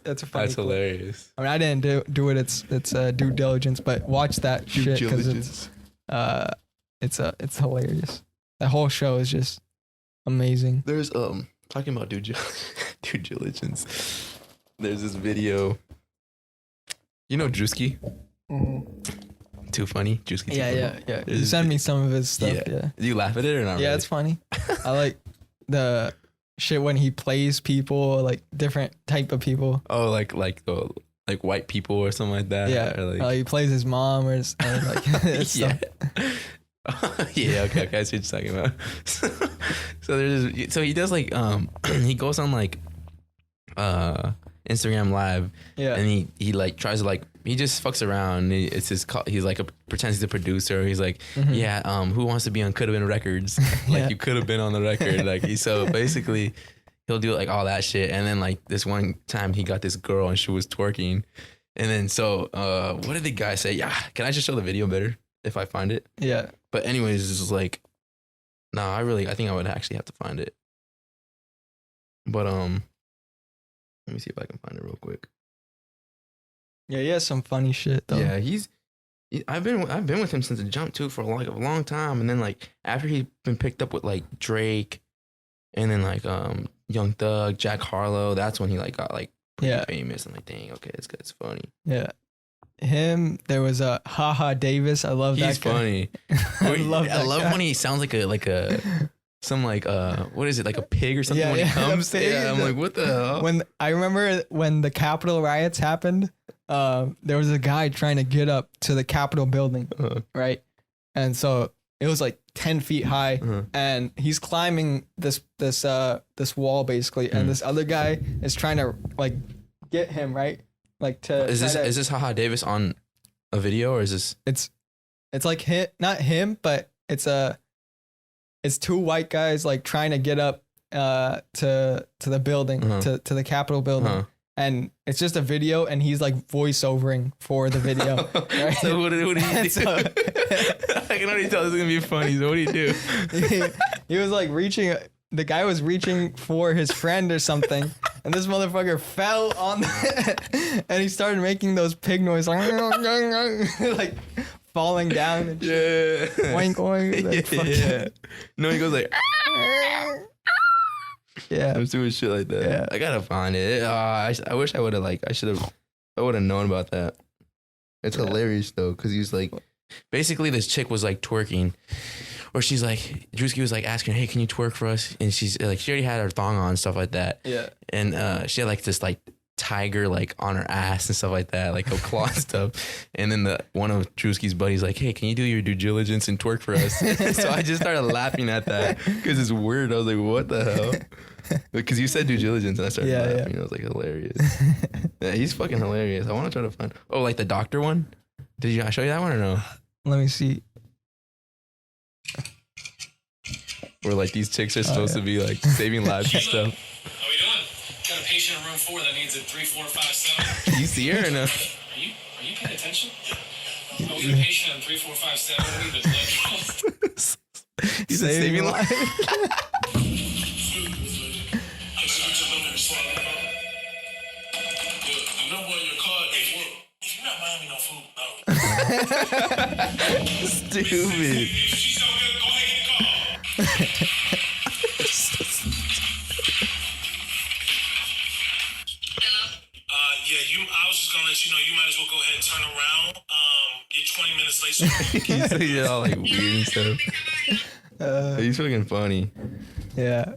It's a funny.
That's hilarious.
I mean, I didn't do it. It's due diligence, but watch that shit because it's hilarious. That whole show is just amazing.
There's talking about due diligence. There's this video. You know Druski? Mm-hmm. Too funny. Druski.
Yeah. You send me some of his stuff. Yeah.
Do you laugh at it or not?
Yeah,
really?
It's funny. I like the shit when he plays people, like different type of people.
Oh, like white people or something like that.
Yeah.
Or like,
he plays his mom or like
yeah. Yeah, okay, I see what you're talking about. So he does like he goes on like Instagram Live, and he like tries to like he just fucks around. He's like pretends he's a producer. He's like, who wants to be on Could Have Been Records? Like you could have been on the record. Like so basically he'll do like all that shit. And then like this one time he got this girl and she was twerking, and then what did the guy say? Yeah, can I just show the video better if I find it?
Yeah.
But anyways, this is like, no, I think I would actually have to find it. But let me see if I can find it real quick.
Yeah, he has some funny shit though.
Yeah, I've been with him since the jump too for a long time, and then like after he's been picked up with like Drake, and then like Young Thug, Jack Harlow, that's when he like got like pretty famous. I'm like, dang, okay, this guy's funny.
Yeah. Him, there was a Haha Davis. I love that guy.
He's funny. I love when he sounds like what is it, like a pig or something when he comes. I'm like, what the hell?
When I remember when the Capitol riots happened, there was a guy trying to get up to the Capitol building, right? And so it was like 10 feet high, and he's climbing this wall basically, and this other guy is trying to like get him right, like to.
Is this Haha Davis on a video, or is this?
It's like not him, but it's two white guys like trying to get up to the building, to the Capitol building. And it's just a video, and he's like voiceovering for the video. Right?
So what do you do? So, I can already tell this is gonna be funny. So what do you do?
He was like the guy was reaching for his friend or something, and this motherfucker fell on and he started making those pig noises, like falling down. And shit. Oink oink. Like,
No, he goes like.
Yeah,
I'm doing shit like that.
Yeah.
I gotta find it. I wish I would have I would have known about that. It's hilarious though, because he was like, basically this chick was like twerking, or she's like, Druski was like asking her, hey, can you twerk for us? And she's like, she already had her thong on and stuff like that.
Yeah.
And she had like this like tiger like on her ass and stuff like that, like a claw and stuff. And then one of Druski's buddies like, hey, can you do your due diligence and twerk for us? So I just started laughing at that because it's weird. I was like, what the hell? Because you said due diligence, and I started laughing. I was like, hilarious. Yeah, he's fucking hilarious. I want to try to find. Oh, like the doctor one? Did I show you that one or no?
Let me see.
Where like these chicks are supposed to be like saving lives and stuff.
How we doing? Got a patient in room 4 that needs a 3, 4, 5, 7.
Can you see her or no?
Are you paying attention? Oh, we got a patient in 3, 4, 5, 7. We need the blood.
He's saving lives. Stupid.
I was just gonna let you know you might as well go ahead and turn around. You're 20 minutes late.
He's like all like weird and stuff. He's fucking funny.
Yeah.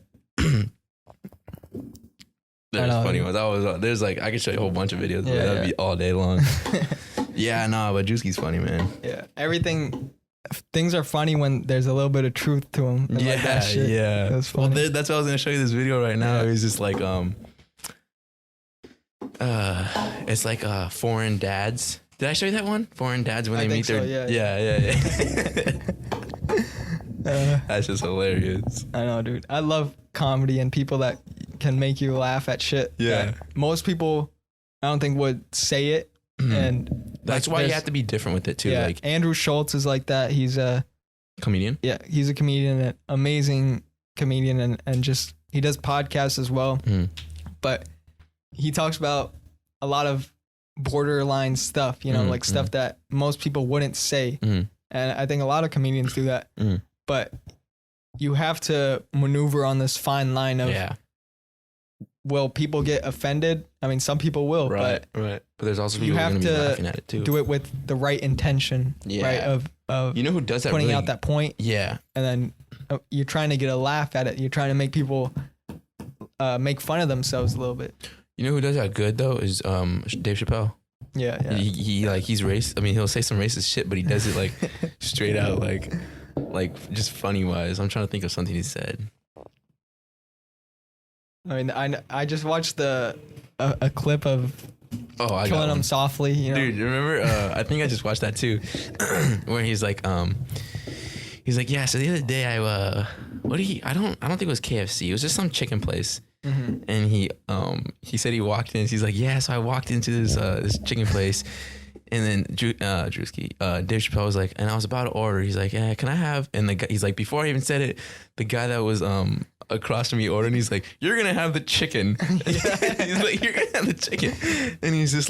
There's funny ones. There's like I could show you a whole bunch of videos. But that'd be all day long. Yeah, no, but Druski's funny, man.
Yeah, things are funny when there's a little bit of truth to them.
Yeah,
like that shit.
Yeah.
That's funny.
Well, that's why I was gonna show you this video right now. It was just like it's like foreign dads. Did I show you that one? Foreign dads when they meet their yeah. That's just hilarious.
I know, dude. I love comedy and people that can make you laugh at shit.
Yeah.
That most people, I don't think, would say it. And
that's why you have to be different with it too.
Yeah,
like
Andrew Schultz is like that. He's a
comedian.
Yeah, he's a comedian, an amazing comedian, and just he does podcasts as well. But he talks about a lot of borderline stuff, you know, like stuff that most people wouldn't say. And I think a lot of comedians do that. But you have to maneuver on this fine line of will people get offended? I mean, some people will, but
But there's also people who are going to be laughing at it too.
Do it with the right intention, right? Of
you know who does that?
Pointing out that point,
and
then you're trying to get a laugh at it. You're trying to make people make fun of themselves a little bit.
You know who does that good though is Dave Chappelle.
Yeah.
He like he's racist. I mean, he'll say some racist shit, but he does it like straight out, like just funny wise. I'm trying to think of something he said.
I mean, I just watched a clip of Killing Him Softly. You know?
Dude, remember? I think I just watched that too, where he's like, yeah. So the other day I don't think it was KFC. It was just some chicken place. And he said he walked in. He's like, yeah. So I walked into this chicken place, and then Druski, Dave Chappelle was like, and I was about to order. He's like, yeah, can I have? And the guy, he's like, before I even said it, the guy that was across from me ordered, and he's like, you're gonna have the chicken. He's like, you're gonna have the chicken. And he's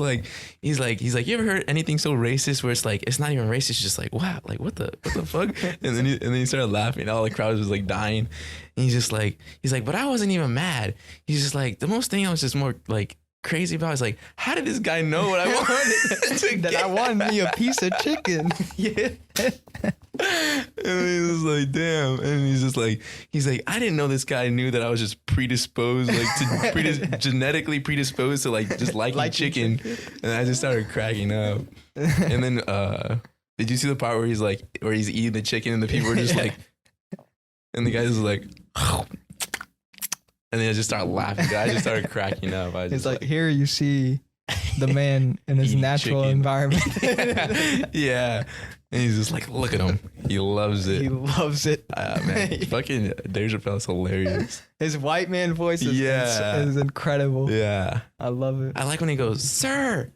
like, you ever heard anything so racist where it's like, it's not even racist, it's just like, wow, like what the fuck? And then he started laughing. All the crowd was like dying. And he's like, but I wasn't even mad. He's just like, the most thing I was just more like crazy about is like, how did this guy know what I wanted?
That I wanted me a piece of chicken.
Yeah. And he was like, damn. And he's like, I didn't know this guy knew that I was just predisposed, like to genetically predisposed to like just liking chicken. And I just started cracking up. And then Did you see the part where he's eating the chicken and the people are just like, and the guy's just like, and then I just start laughing. I just started cracking up.
It's like, here you see the man in his natural environment.
Yeah. And he's just like, look at him. He loves it.
He loves it.
Man, fucking Dave Chappelle is hilarious.
His white man voice is incredible.
Yeah.
I love it.
I like when he goes, sir.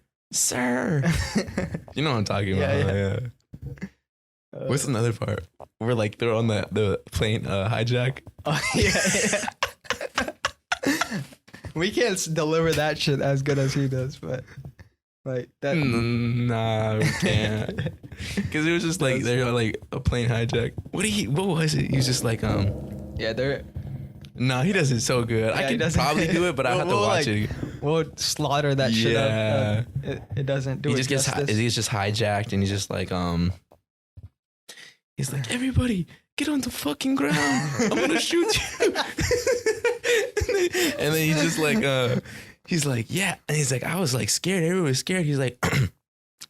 You know what I'm talking about. Yeah. What's another part? Where like they're on the plane hijack.
Oh, yeah. We can't deliver that shit as good as he does, but like that.
Nah, we can't. Because it was just like they're like a plane hijack. What was it? He was just like
Yeah, they're.
No, he does it so good. Yeah, I could probably do it, but I have to watch it.
We'll slaughter that shit up. It doesn't do it justice.
He's just hijacked, and he's just like he's like, everybody get on the fucking ground. I'm gonna shoot you. and then he's just like he's like, yeah, and he's like, I was like scared. Everybody was scared. He's like,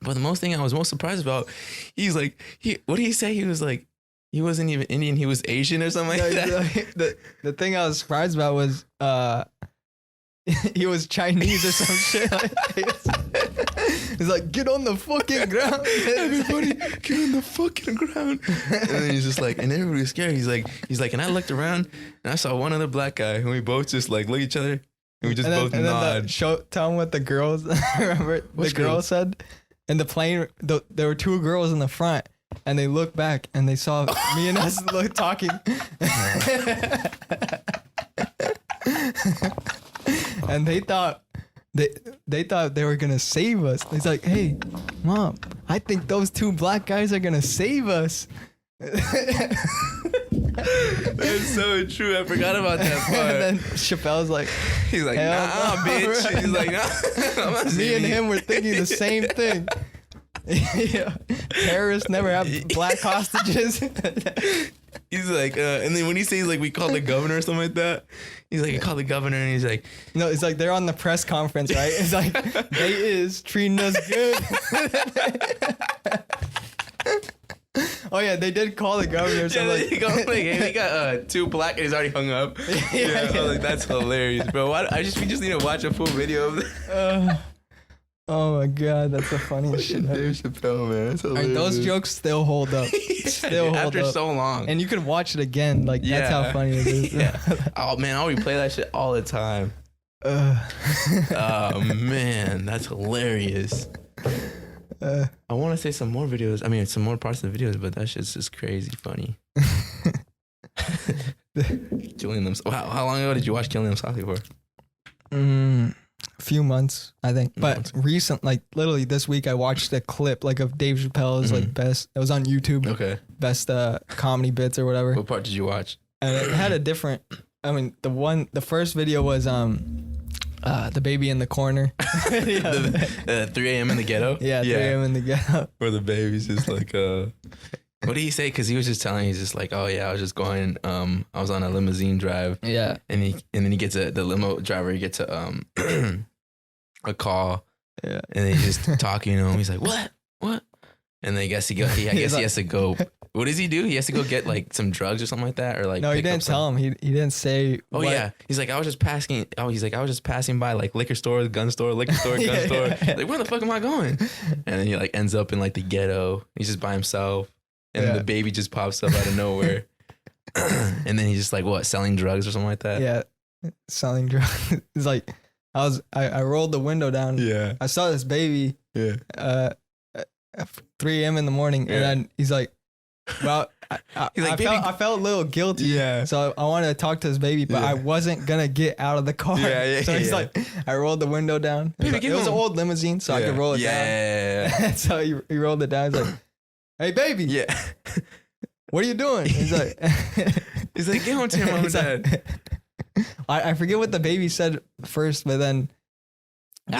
but the thing I was most surprised about, he's like, what did he say? He was like, he wasn't even Indian, he was Asian or something like that.
The thing I was surprised about was he was Chinese or some shit. He's like, get on the fucking ground.
Everybody get on the fucking ground. And then he's just like, and everybody was scared. He's like, and I looked around and I saw one other black guy and we both just like look at each other and we just both nod.
Tell him what the girls, remember the girl said in the plane, there were two girls in the front. And they looked back and they saw me and us talking. And they thought they were gonna save us. He's like, hey, Mom, I think those two black guys are gonna save us.
That's so true. I forgot about that part.
And then Chappelle's like,
he's like, nah, bitch. Right? He's like, nah.
Me and him were thinking the same thing. Yeah. Terrorists never have black hostages.
He's like, and then when he says like we called the governor or something like that, he's like, I called the governor, and he's like,
no, it's like they're on the press conference, right? It's like they is treating us good. Oh yeah, they did call the governor. So
yeah, he got two black, and he's already hung up. Yeah. I was like, that's hilarious, bro. We just need to watch a full video of that.
Oh my god, that's the funniest shit ever.
Dave Chappelle, man. That's hilarious.
Those jokes still hold up.
After so long.
And you can watch it again. Like, that's how funny it is.
Yeah. Oh, man, I'll replay that shit all the time. Oh, man, that's hilarious. I want to say some more videos. I mean, some more parts of the videos, but that shit's just crazy funny. Killing them. Wow, how long ago did you watch Killing Them Softly for?
A few months, I think. But recent, like literally this week, I watched a clip like of Dave Chappelle's like best. It was on YouTube.
Okay.
Best comedy bits or whatever.
What part did you watch?
And it had a different. I mean, the first video was the baby in the corner.
3 a.m. in the ghetto.
Yeah, 3 a.m. in the ghetto.
Where the baby's just like What did he say? Because he was just telling, he's just like, oh yeah, I was just going, I was on a limousine drive.
Yeah.
And then he gets the limo driver, he gets a call.
Yeah.
And then he's just talking to him. He's like, what? And then I guess he has to go. What does he do? He has to go get like some drugs or something like that, or like.
No, he didn't tell him. He didn't say.
Oh yeah, he's like, I was just passing. Oh, he's like, I was just passing by like liquor store, gun store, liquor store, gun store.
Yeah.
Like, where the fuck am I going? And then he like ends up in like the ghetto. He's just by himself, and the baby just pops up out of nowhere. And then he's just like, what, selling drugs or something like that?
Yeah, selling drugs. It's like I rolled the window down.
Yeah,
I saw this baby.
Yeah.
At 3 a.m. in the morning, and then he's like, well, I felt a little guilty.
Yeah.
So I wanted to talk to his baby, but I wasn't gonna get out of the car.
Yeah.
So he's like, I rolled the window down. It was an old limousine, so I could roll it down.
Yeah.
So he rolled it down. He's like, hey, baby.
Yeah.
What are you doing? He's like,
get home to your mom and dad.
I forget what the baby said first, but then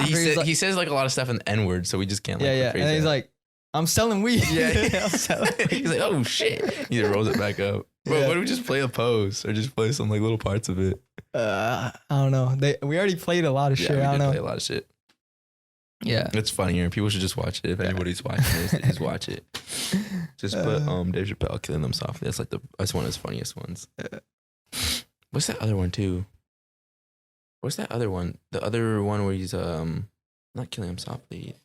he says like a lot of stuff in the N-word, so we just can't.
And then he's like, I'm selling weed.
Yeah. He's like, oh shit. He rolls it back up. Bro, why don't we just play a pose or just play some like little parts of it?
I don't know. We already played a lot of shit. I don't know.
Play a lot of shit.
Yeah.
It's funnier. People should just watch it. If anybody's watching this, just watch it. Just put Dave Chappelle killing them softly. That's one of his funniest ones. What's that other one too? What's that other one? The other one where he's not killing him softly.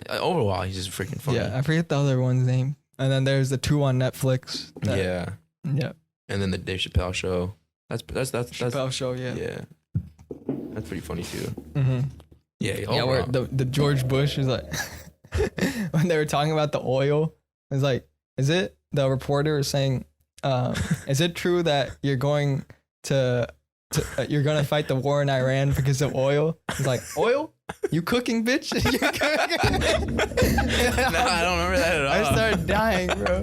Overall, he's just freaking funny.
Yeah, I forget the other one's name. And then there's the 2 on Netflix.
Yeah. And then the Dave Chappelle show. That's
Chappelle show. Yeah.
Yeah. That's pretty funny too.
Mm-hmm.
Yeah.
Where the George Bush is like, when they were talking about the oil, it's like, is it, the reporter is saying, is it true that you're going to fight the war in Iran because of oil? He's like, oil? You cooking, bitch?
No, I don't remember that at all.
I started dying, bro.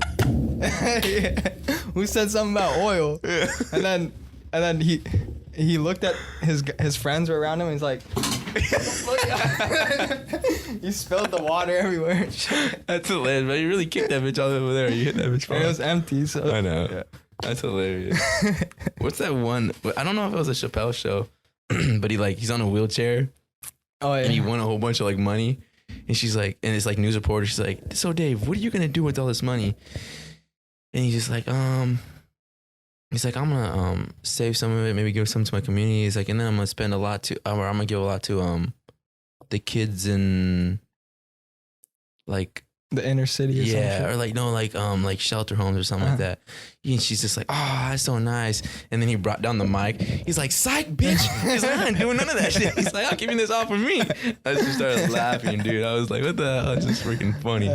Who said something about oil? And then he looked at his friends were around him. And he's like, he spilled the water everywhere.
That's hilarious, but you really kicked that bitch all over there. You hit that bitch.
It was empty. So
I know.
Yeah.
That's hilarious. What's that one? I don't know if it was a Chappelle show, but he's on a wheelchair.
Oh yeah.
And he won a whole bunch of like money. And she's like, and it's like news reporter. She's like, so Dave, what are you gonna do with all this money? And he's just like, he's like, I'm gonna save some of it, maybe give some to my community. He's like, and then I'm gonna spend a lot to, or I'm gonna give a lot to the kids in like
the inner city. Or
yeah, or like shelter homes or something like that. And she's just like, oh, that's so nice. And then he brought down the mic. He's like, psych, bitch. He's like, I ain't doing none of that shit. He's like, I'm keeping this all for me. I just started laughing, dude. I was like, what the hell? It's just freaking funny.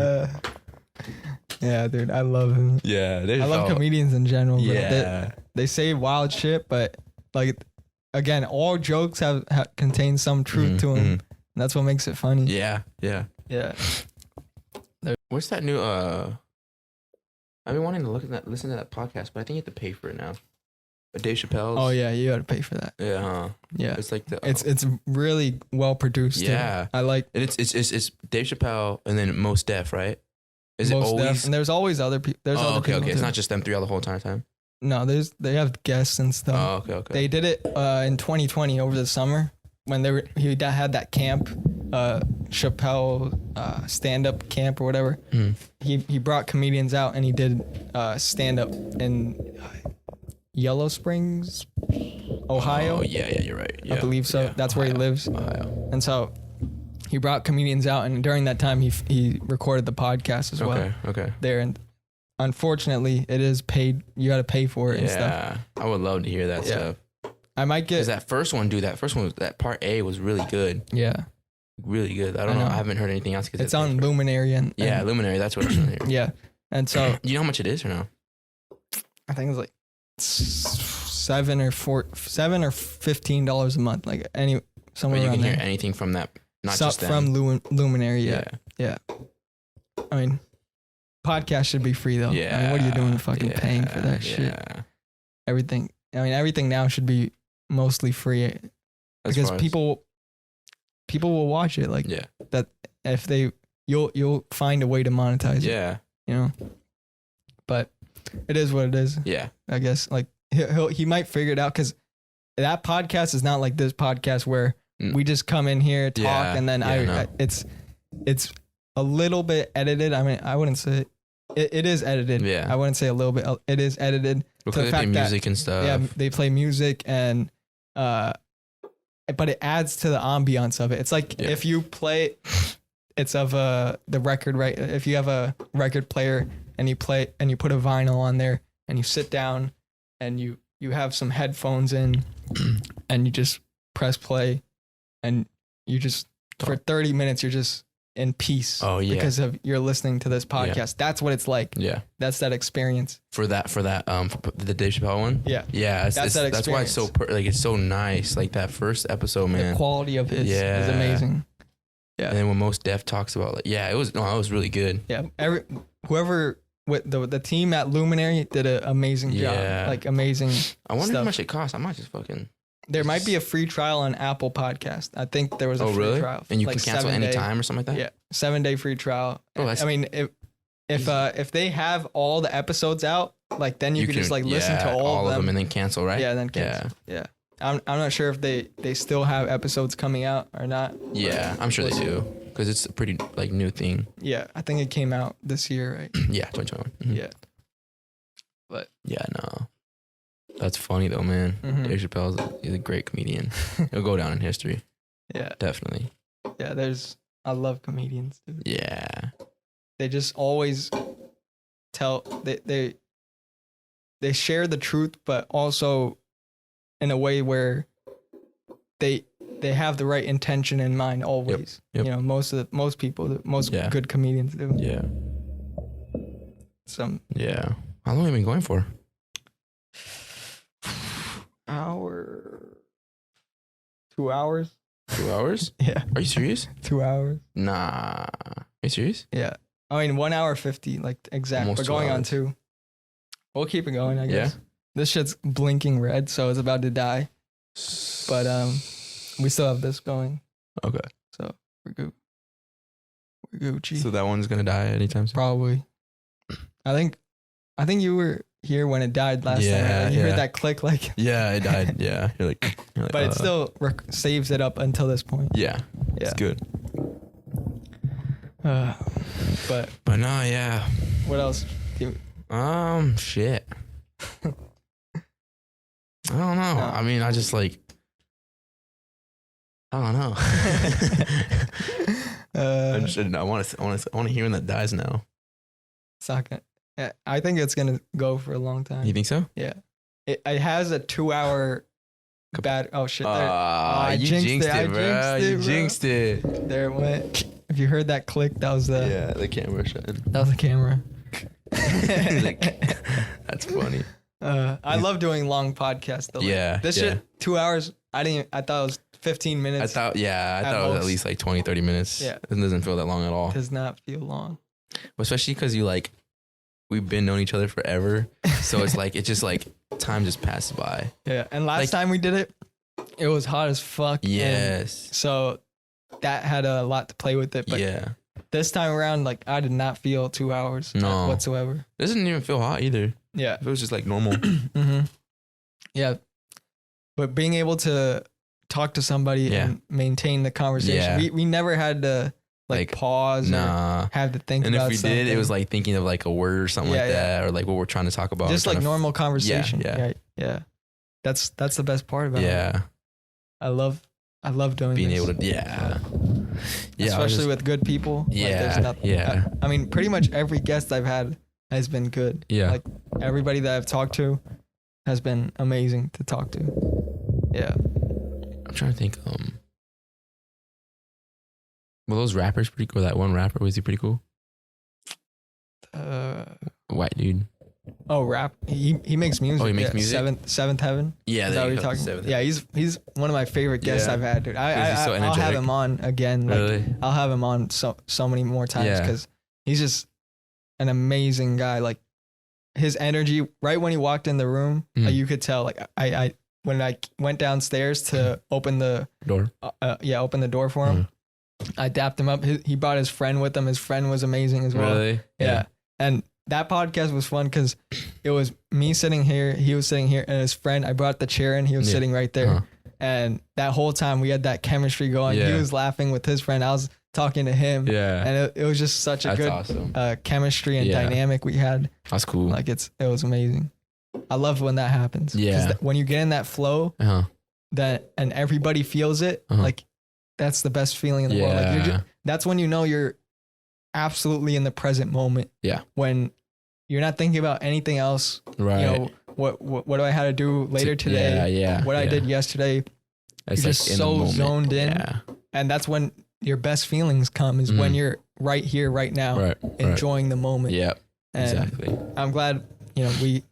Yeah, dude, I love him.
Yeah,
I love comedians in general.
Yeah,
they say wild shit, but like, again, all jokes have contain some truth to them. And that's what makes it funny.
Yeah. What's that new? I've been wanting to listen to that podcast, but I think you have to pay for it now. Dave Chappelle's.
Oh yeah, you got to pay for that.
Yeah, huh?
Yeah.
It's like
it's really well produced.
Yeah,
I like.
And it's Dave Chappelle and then Mos Def, right? Is
Most
it always?
Def, and there's always other people. There's other people.
Okay.
Too.
It's not just them three all the whole entire time.
No, they have guests and stuff.
Oh, okay.
They did it in 2020 over the summer when he had that camp, Chapelle stand-up camp or whatever. He brought comedians out and he did stand-up in Yellow Springs, Ohio.
Oh yeah, you're right. Yeah,
I believe so.
Yeah,
that's where he lives.
Ohio.
And so he brought comedians out, and during that time he recorded the podcast as well.
Okay.
There, and unfortunately, it is paid. You got to pay for it and stuff.
Yeah, I would love to hear that stuff.
I might get
that first one. That part A was really good.
Yeah,
really good. I don't know. I haven't heard anything else.
It's on Luminary and
Luminary. That's what I'm hearing.
Yeah, and so
you know how much it is or no?
I think it's like $7 or $15 a month, like somewhere
but you
around
can
there.
hear anything from that, not just them.
From Luminary. Yeah. I mean, podcast should be free though.
Yeah.
I mean, what are you doing fucking paying for that shit? Everything now should be mostly free because people will watch it. Like that if you'll find a way to monetize it. You know. But it is what it is. Yeah. I guess like he might figure it out because that podcast is not like this podcast where we just come in here, talk, and then it's a little bit edited. I mean, I wouldn't say it is edited. Yeah. I wouldn't say a little bit. It is edited.
Because they play music and stuff.
Yeah, they play music and but it adds to the ambiance of it. It's like if you play, it's of the record, right? If you have a record player and you play and you put a vinyl on there and you sit down and you have some headphones in and you just press play and you just for 30 minutes you're just in peace. Oh yeah, because of you're listening to this podcast. Yeah. That's what it's like. Yeah, that's that experience. For the Dave Chappelle one. Yeah, yeah. That's why it's so it's so nice. Like that first episode, man. The quality of it is amazing. Yeah, and then when Mos Def talks about it was really good. Yeah, whoever with the team at Luminary did an amazing job. Like amazing. I wonder how much it costs. I might just fucking. There might be a free trial on Apple Podcast. I think there was a free trial. And you can cancel any time or something like that? Yeah. 7-day free trial. I mean, if they have all the episodes out, like then you could just like listen to all of them
and then cancel, right?
Yeah, then cancel. Yeah. I'm not sure if they still have episodes coming out or not.
Yeah, I'm sure they do because it's a pretty like new thing.
Yeah, I think it came out this year, right?
Yeah, 2021. Mm-hmm.
Yeah. But
yeah, no. That's funny though, man. Dave Chappelle he's a great comedian. He'll go down in history.
Yeah.
Definitely.
Yeah, I love comedians, dude.
Yeah.
They just always tell they share the truth, but also in a way where they have the right intention in mind always.
Yep.
You know, most good comedians do.
Yeah.
Yeah.
How long have you been going for?
Hour. 2 hours.
2 hours?
Yeah.
Are you serious?
2 hours.
Nah. Are you serious?
Yeah. I mean, 1 hour 50, like exact.
Almost
We're going
2
on
hours.
2. We'll keep it going, I guess.
Yeah.
This shit's blinking red, so it's about to die. But we still have this going,
Okay.
so we're good. We're Gucci.
So that one's gonna die anytime soon?
Probably. I think you were here when it died last time. Right? Like, you heard that click, like.
Yeah, it died. Yeah. You're like
but it still saves it up until this point.
Yeah. It's good.
But
no, yeah.
what else?
Shit. I don't know.
No.
I mean, I just like. I don't know. I want to hear when that dies now.
It's not gonna. Yeah, I think it's gonna go for a long time.
You think so?
Yeah. It has a 2 hour bad. Oh shit!
You jinxed it, bro. You jinxed it.
There it went. If you heard that click, that was
the camera shut.
That was the camera.
That's funny.
I love doing long podcasts though. This shit 2 hours. I thought it was 15 minutes.
I thought it was at least like 20, 30 minutes.
Yeah.
It doesn't feel that long at all.
It does not feel long.
Especially because we've been knowing each other forever. So it's like, time just passes by.
Yeah. And last time we did it was hot as fuck.
Yes.
So that had a lot to play with it. But this time around, like I did not feel 2 hours whatsoever.
It doesn't even feel hot either.
Yeah.
It was just like normal.
Yeah. But being able to talk to somebody and maintain the conversation, we never had to like pause or have to think about something.
And if we did, it was like thinking of like a word or something like that, or like what we're trying to talk about.
Just like normal conversation. Yeah. That's the best part about it.
Yeah.
I love doing
being
this.
able to,
especially with good people. I mean, pretty much every guest I've had has been good.
Yeah.
Like everybody that I've talked to has been amazing to talk to. Yeah.
I'm trying to think. Were those rappers pretty cool? That one rapper, was he pretty cool? White dude.
Oh, rap. He makes music.
Oh, he makes music?
Seventh Heaven.
Yeah,
is that what you're talking about? Yeah, he's one of my favorite guests I've had, dude. I'll have him on again. Like,
really?
I'll have him on so many more times because he's just an amazing guy. Like his energy, right when he walked in the room, you could tell. Like I when I went downstairs to open the
door.
Open the door for him. I dapped him up. He brought his friend with him. His friend was amazing as well.
Really?
Yeah. And that podcast was fun because it was me sitting here, he was sitting here, and his friend, I brought the chair in, he was sitting right there. And that whole time we had that chemistry going. He was laughing with his friend. I was talking to him. Yeah. And it was just such a good chemistry and dynamic we had.
That's cool.
Like it was amazing. I love when that happens. Yeah. When you get in that flow and everybody feels it, like that's the best feeling in the world. Like that's when you know you're absolutely in the present moment. Yeah. When you're not thinking about anything else. Right. You know, what do I have to do later today? Yeah. What I did yesterday. It's you're just so zoned in. Yeah. And that's when your best feelings come is when you're right here, right now, enjoying the moment. Yeah. Exactly. I'm glad, we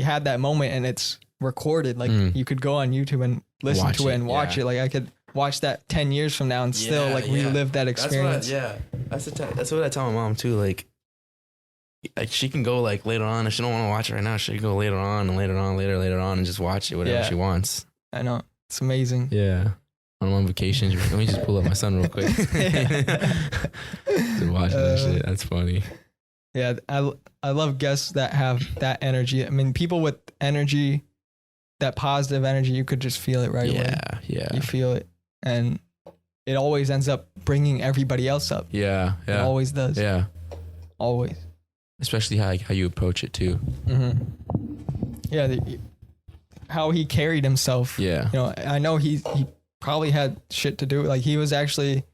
had that moment and it's recorded. Like you could go on YouTube and listen to it and watch it. Like I could watch that 10 years from now and still relive that experience.
That's what I tell my mom too. Like she can go like later on if she don't want to watch it right now. She can go later on and just watch it whatever she wants.
I know, it's amazing.
Yeah, when I'm on vacation, let me just pull up my son real quick. Just watching that shit. That's funny.
Yeah, I love guests that have that energy. I mean, people with energy that positive energy, you could just feel it right away.
Yeah.
You feel it. And it always ends up bringing everybody else up.
Yeah.
It always does.
Yeah.
Always.
Especially how you approach it too.
Yeah. How he carried himself.
Yeah.
You know, I know he probably had shit to do. Like he was actually.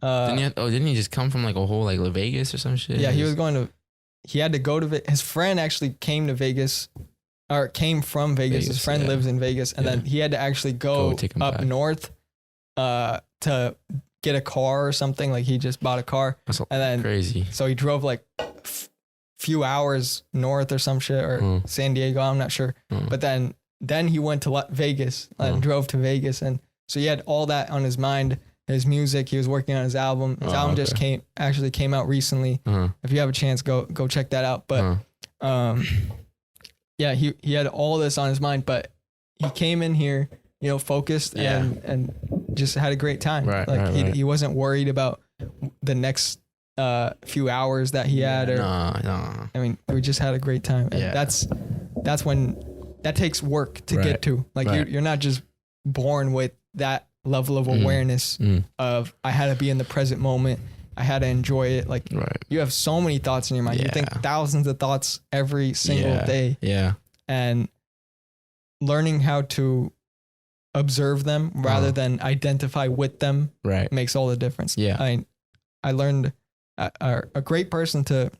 Didn't he just come from like a whole like Vegas or some shit?
Yeah, he had to go to his friend actually came to Vegas, or came from Vegas. His friend lives in Vegas, and then he had to actually go up north, to get a car or something. Like he just bought a car,
and then crazy.
So he drove like few hours north or some shit, or San Diego. I'm not sure, but then he went to Vegas and drove to Vegas, and so he had all that on his mind. His music, he was working on his album. His album just came out recently. If you have a chance, go check that out. But yeah, he had all this on his mind, but he came in here, you know, focused and just had a great time. He wasn't worried about the next few hours that he had. I mean, we just had a great time. And that's when that takes work to get to. Like you're not just born with that level of awareness of I had to be in the present moment. I had to enjoy it. Like you have so many thoughts in your mind. You think thousands of thoughts every single day. Yeah. And learning how to observe them rather than identify with them makes all the difference. Yeah. I learned a great person to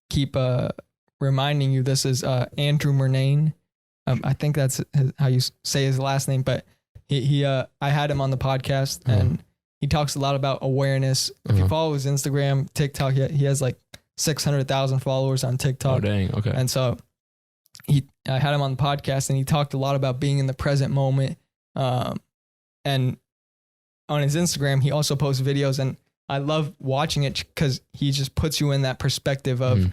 keep reminding you this is Andrew Murnane. I think that's how you say his last name, but I had him on the podcast and he talks a lot about awareness. If you follow his Instagram, TikTok, he has like 600,000 followers on TikTok.
Oh, dang. Okay.
And so I had him on the podcast and he talked a lot about being in the present moment. And on his Instagram, he also posts videos and I love watching it because he just puts you in that perspective of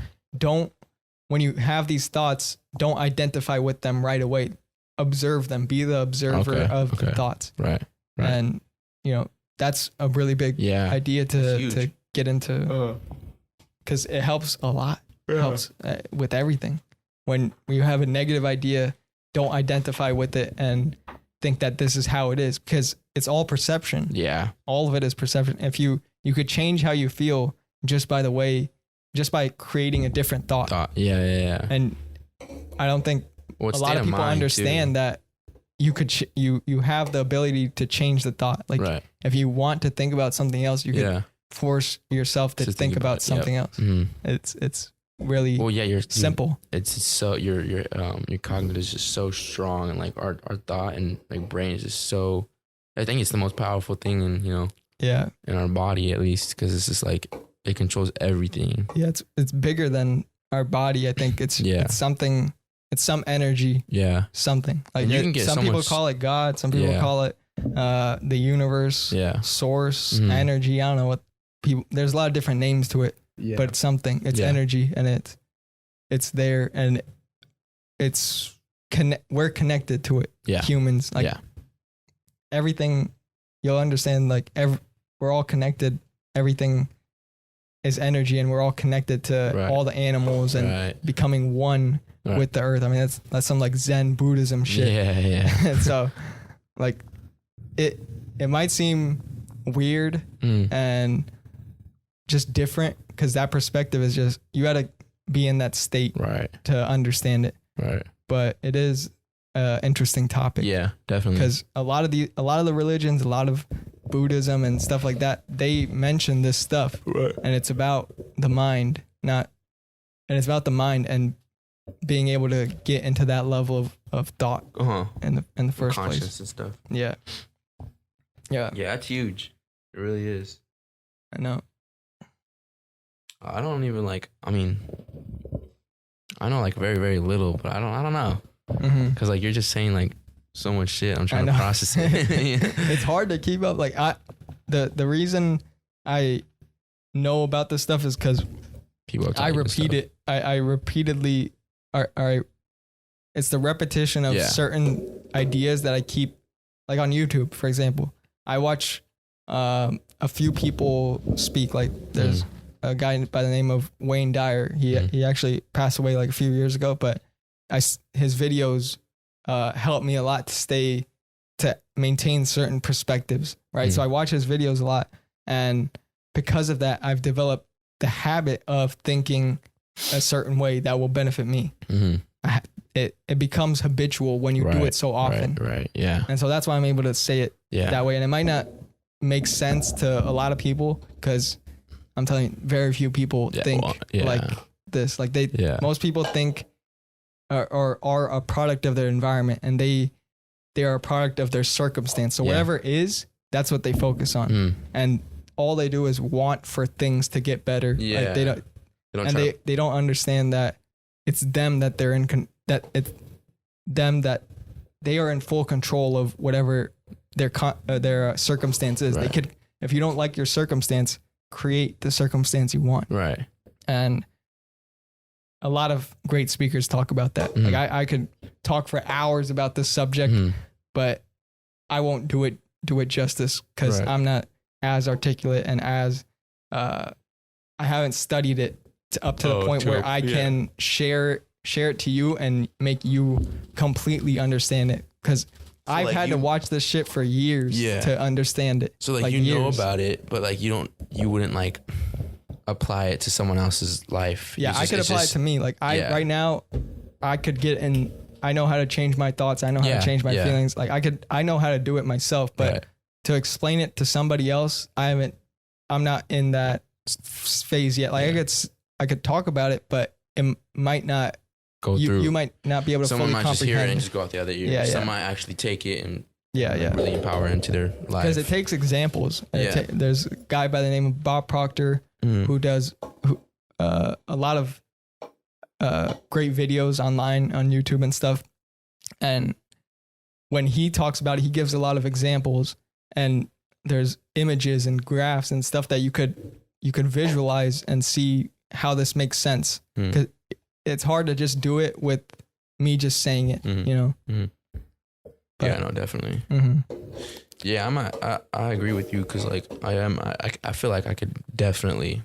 when you have these thoughts, don't identify with them right away. Observe them, be the observer of the thoughts. Right. And, you know, that's a really big idea to get into because it helps a lot. It helps with everything. When you have a negative idea, don't identify with it and think that this is how it is because it's all perception. Yeah. All of it is perception. If you could change how you feel just by creating a different thought. Yeah. And I don't think a lot of people understand that you could you have the ability to change the thought. Like if you want to think about something else, you could force yourself to think about something else. It's really simple. It's
so your cognitive is just so strong, and like our thought and like brain is just so. I think it's the most powerful thing in in our body, at least, because it's just like it controls everything.
Yeah, it's bigger than our body. I think it's something. It's some energy. Yeah. Something. Like some people call it God. Some people call it the universe. Yeah. Source. Energy. I don't know what people. There's a lot of different names to it. Yeah. But it's something. It's energy, and it's there, and we're connected to it. Yeah. Humans. Like everything. You'll understand. Like we're all connected. Everything is energy, and we're all connected to all the animals and becoming one. With the earth. I mean, that's some like Zen Buddhism shit. Yeah. And so like it might seem weird and just different because that perspective is just, you got to be in that state to understand it. Right. But it is an interesting topic. Yeah, definitely. Because a lot of the religions, a lot of Buddhism and stuff like that, they mention this stuff. Right. And it's about the mind, and and being able to get into that level of thought in the first place.
Conscious and stuff.
Yeah. Yeah.
Yeah, that's huge. It really is.
I know.
I don't even I know like very, very little, but I don't know. Because like you're just saying like so much shit. I'm trying to process it.
It's hard to keep up. Like the reason I know about this stuff is because I repeat it. I repeatedly it's the repetition of certain ideas that I keep, like on YouTube, for example. I watch a few people speak. Like there's a guy by the name of Wayne Dyer. He actually passed away like a few years ago, but his videos helped me a lot to maintain certain perspectives, right? So I watch his videos a lot, and because of that, I've developed the habit of thinking a certain way that will benefit me. It becomes habitual when you do it so often.
Right. Yeah.
And so that's why I'm able to say it that way. And it might not make sense to a lot of people, because I'm telling you, very few people think like this. Like most people think or are a product of their environment, and they are a product of their circumstance. So whatever it is, that's what they focus on. And all they do is want for things to get better. Like they don't understand that it's them that they're in that it's them that they are in full control of whatever their circumstance is. They could, if you don't like your circumstance, create the circumstance you want.
Right.
And a lot of great speakers talk about that. Like I could talk for hours about this subject, but I won't do it justice, because I'm not as articulate and as I haven't studied it up to the point where I can share it to you and make you completely understand it, because I've had to watch this shit for years to understand it.
So like you know about it, but like you wouldn't like apply it to someone else's life.
Yeah, I could apply it to me. Like right now I could get in. I know how to change my thoughts. I know how to change my feelings. Like I know how to do it myself, but to explain it to somebody else, I'm not in that phase yet. Like I could talk about it, but it might not go through. You might not be able to fully comprehend. Someone might just hear it and
just go out the other ear. Some might actually take it and really empower it into their life.
Because it takes examples. There's a guy by the name of Bob Proctor who does a lot of great videos online on YouTube and stuff. And when he talks about it, he gives a lot of examples, and there's images and graphs and stuff that you could visualize and see how this makes sense. Because it's hard to just do it with me just saying it, you know?
Yeah, no, definitely. Yeah, I agree with you, because like I feel like I could definitely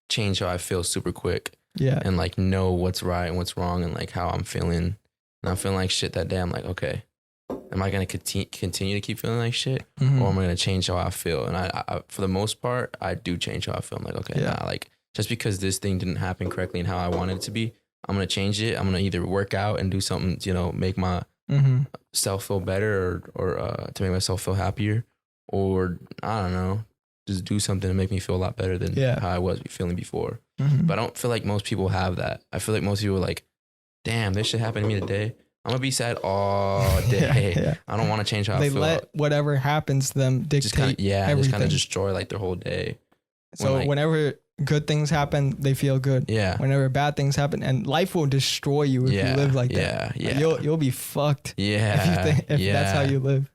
change how I feel super quick.
Yeah.
And like know what's right and what's wrong and like how I'm feeling. And I'm feeling like shit that day. I'm like, okay, am I going to continue to keep feeling like shit? Or am I going to change how I feel? And I for the most part, I do change how I feel. I'm like, okay, like just because this thing didn't happen correctly and how I wanted it to be, I'm going to change it. I'm going to either work out and do something, you know, make my self feel better or to make myself feel happier, or I don't know, just do something to make me feel a lot better than how I was feeling before. But I don't feel like most people have that. I feel like most people are like, damn, this shit happened to me today. I'm gonna be sad all day. I don't want to change how I feel. They let
whatever happens to them dictate everything.
Just kind of destroy like their whole day.
So whenever good things happen, they feel good.
Yeah.
Whenever bad things happen, and life will destroy you if you live like that.
Yeah.
You'll be fucked.
Yeah.
If that's how you live.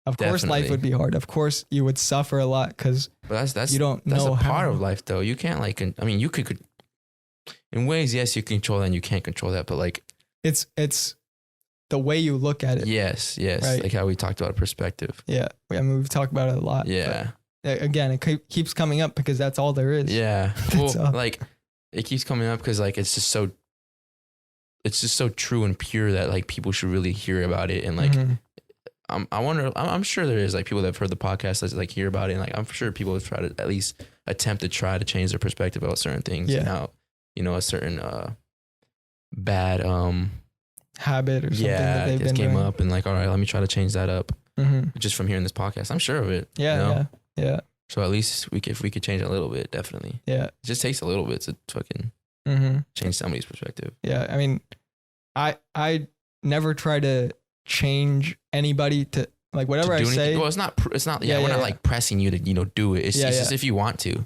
Of course, life would be hard. Of course, you would suffer a lot because you don't know.
That's a part of life, though. You can't like. I mean, you could. In ways, yes, you control that, and you can't control that. But like,
it's the way you look at it.
Yes. Right? Like how we talked about perspective.
Yeah, I mean, we've talked about it a lot.
Yeah.
Again, it keeps coming up because that's all there is.
Yeah. Well, like it keeps coming up because like it's just so true and pure that like people should really hear about it. And like I'm sure there is like people that have heard the podcast that like hear about it, and like I'm sure people have tried to at least attempt to try to change their perspective about certain things and how, you know, a certain bad
habit or something that they've been
came
doing.
up, and like, all right, let me try to change that up just from hearing this podcast. I'm sure of it.
Yeah.
So at least if we could change it a little bit, definitely.
Yeah.
It just takes a little bit to fucking change somebody's perspective.
Yeah. I mean, I never try to change anybody to like whatever I say.
Well, it's not. We're not like pressing you to, you know, do it. It's just if you want to,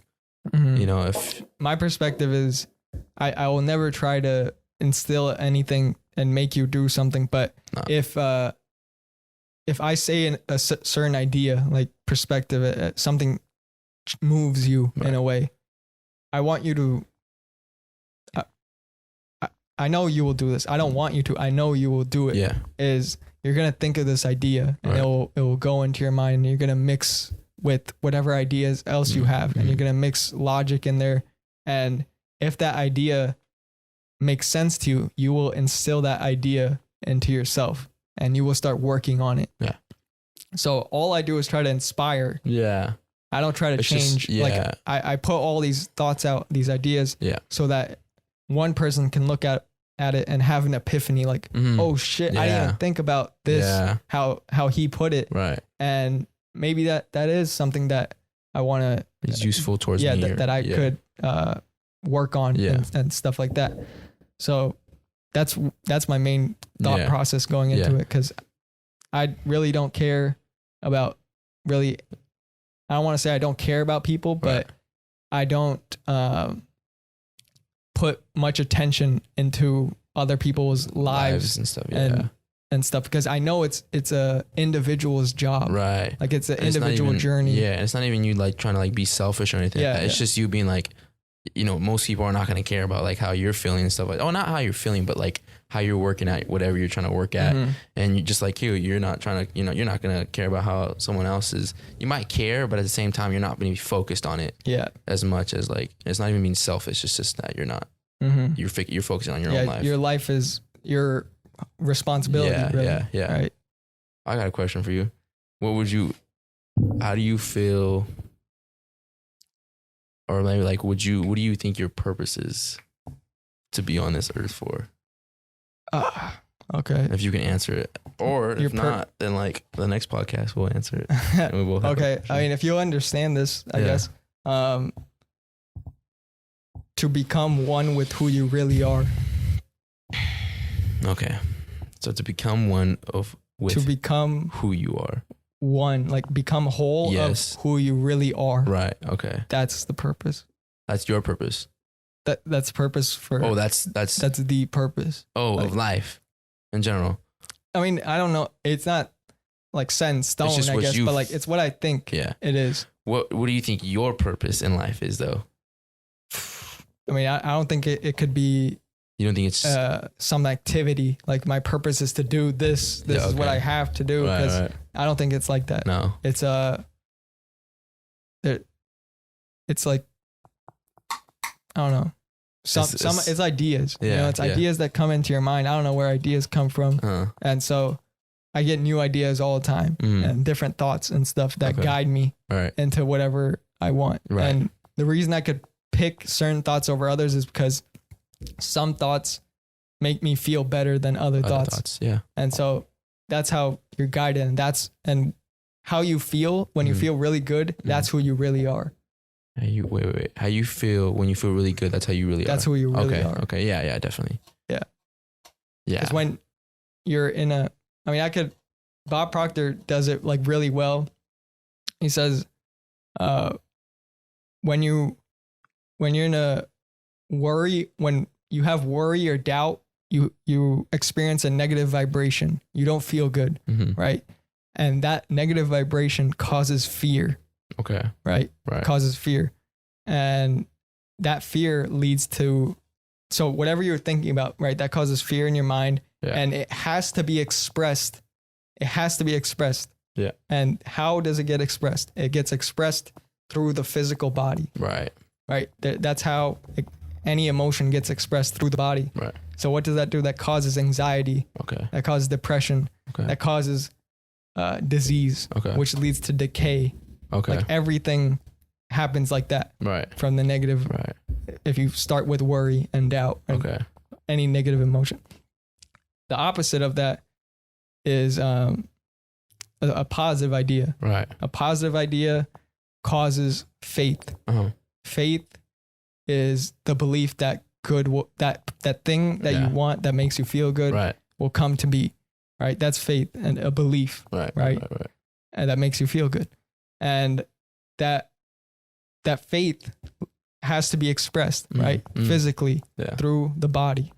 you know, if
my perspective is, I will never try to instill anything and make you do something. But if I say a certain idea, like perspective, something moves you in a way, I want you to, I know you will do this. I don't want you to. I know you will do it.
Yeah.
Is you're going to think of this idea and it will go into your mind, and you're going to mix with whatever ideas else you have, and you're going to mix logic in there. And if that idea makes sense to you, you will instill that idea into yourself and you will start working on it.
Yeah.
So all I do is try to inspire.
Yeah.
I don't try to change. Like I put all these thoughts out, these ideas, so that one person can look at it and have an epiphany, like, oh shit, I didn't even think about this, how he put it.
Right.
And maybe that is something that I want to,
it's useful towards me.
That I could work on and stuff like that. So that's my main thought process going into it. 'Cause I really don't care about I don't want to say I don't care about people, but I don't put much attention into other people's lives
and stuff.
And stuff, because I know it's a individual's job.
Right.
Like it's an individual journey.
Yeah. And it's not even you like trying to like be selfish or anything. Yeah. It's just you being like, you know, most people are not going to care about like how you're feeling and stuff like, oh, not how you're feeling, but like how you're working at whatever you're trying to work at. And you just like you're not trying to, you know, you're not going to care about how someone else is. You might care, but at the same time, you're not going to be focused on it as much as like, it's not even being selfish. It's just that you're not, you're focusing on your own life.
Your life is your responsibility.
Yeah.
Right.
I got a question for you. How do you feel, or maybe like, what do you think your purpose is to be on this earth for?
Okay.
If you can answer it, or if not, then like the next podcast we'll answer it. And we both
okay. I mean, if you'll understand this, I guess, to become one with who you really are.
Okay. So to become one with who you are.
One, like become whole of who you really are.
Right. Okay.
That's the purpose.
That's your purpose.
That's purpose for.
Oh, that's
the purpose.
Oh, like, of life in general.
I mean, I don't know. It's not like set in stone, I guess, but like it's what I think it is.
What do you think your purpose in life is, though?
I mean, I don't think it could be.
You don't think it's
some activity like my purpose is to do this. This is what I have to do, because I don't think it's like that.
No,
it's it's like, I don't know. It's ideas. You know, it's ideas that come into your mind. I don't know where ideas come from, and so I get new ideas all the time and different thoughts and stuff that guide me into whatever I want. And the reason I could pick certain thoughts over others is because some thoughts make me feel better than other thoughts. Yeah. And so that's how you're guided, and how you feel when you feel really good, that's who you really are.
Wait. How you feel when you feel really good, that's how you really are.
That's who you really are.
Okay. Yeah, definitely. Yeah.
Because when you're Bob Proctor does it like really well. He says, when you're in a worry, when you have worry or doubt, you experience a negative vibration. You don't feel good, right? And that negative vibration causes fear.
Okay.
Right? Causes fear. And that fear leads to, so whatever you're thinking about, right, that causes fear in your mind, and it has to be expressed. It has to be expressed. Yeah. And how does it get expressed? It gets expressed through the physical body. Right. That's how any emotion gets expressed, through the body. Right. So what does that do? That causes anxiety. Okay. That causes depression. Okay. That causes disease. Okay. Which leads to decay. Okay. Like everything happens like that. Right. From the negative. Right. If you start with worry and doubt. And any negative emotion. The opposite of that is a positive idea. Right. A positive idea causes faith. Faith is the belief that that thing that you want, that makes you feel good, will come to be. Right. That's faith, and a belief. Right. And that makes you feel good. And that faith has to be expressed, right? Physically, through the body.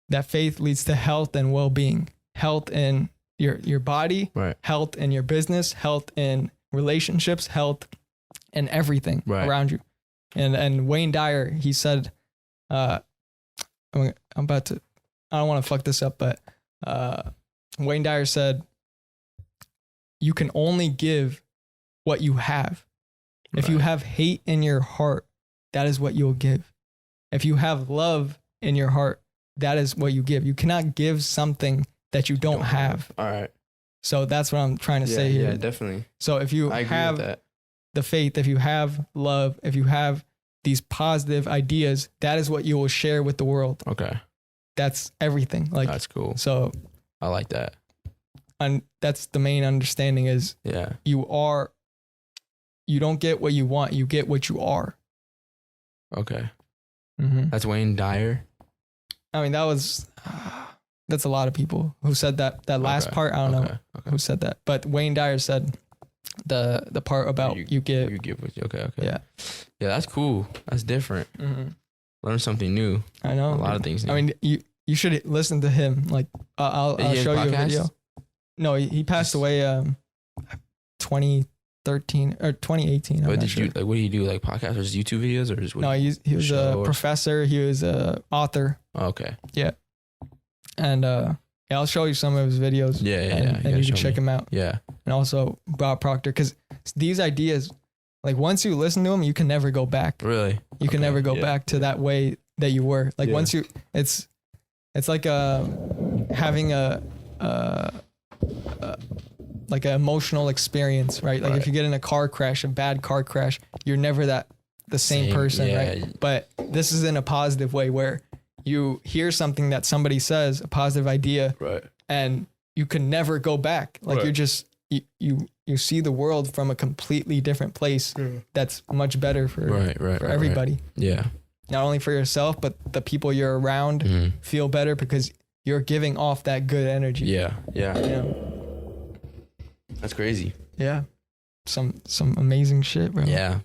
That faith leads to health and well-being. Health in your body, health in your business, health in relationships, health in everything around you. And Wayne Dyer, he said, I don't want to fuck this up, but Wayne Dyer said, you can only give what you have. If you have hate in your heart, that is what you'll give. If you have love in your heart, that is what you give. You cannot give something that you don't have.
All right.
So that's what I'm trying to say here.
Yeah, definitely.
So if you have the faith, if you have love, if you have these positive ideas, that is what you will share with the world.
Okay.
That's everything. Like,
that's cool.
So
I like that.
And that's the main understanding is you don't get what you want, you get what you are.
Okay. That's Wayne Dyer.
I mean, that's a lot of people who said that last part. I don't know who said that, but Wayne Dyer said the part about you give
what you, okay. Yeah, that's cool. That's different. Learn something new.
I know.
A lot of things new.
I mean, you should listen to him. Like, I'll show you a video. No, he passed away 2013 or 2018.
What did you like? What do you do? Like podcasts or just YouTube videos or just
no? He was a professor. He was a author.
Oh, okay.
Yeah. And I'll show you some of his videos. And you can check him out. Yeah. And also Bob Proctor, because these ideas, like once you listen to them, you can never go back.
Really?
You can never go back to that way that you were. Like once you, it's like having like an emotional experience, right? Like if you get in a car crash, a bad car crash, you're never the same person, right? But this is in a positive way where you hear something that somebody says, a positive idea, right? And you can never go back. Like you're just, you see the world from a completely different place that's much better for everybody. Yeah. Not only for yourself, but the people you're around feel better because you're giving off that good energy. Yeah. Yeah. You know?
That's crazy.
Yeah. Some amazing shit, bro.
Yeah.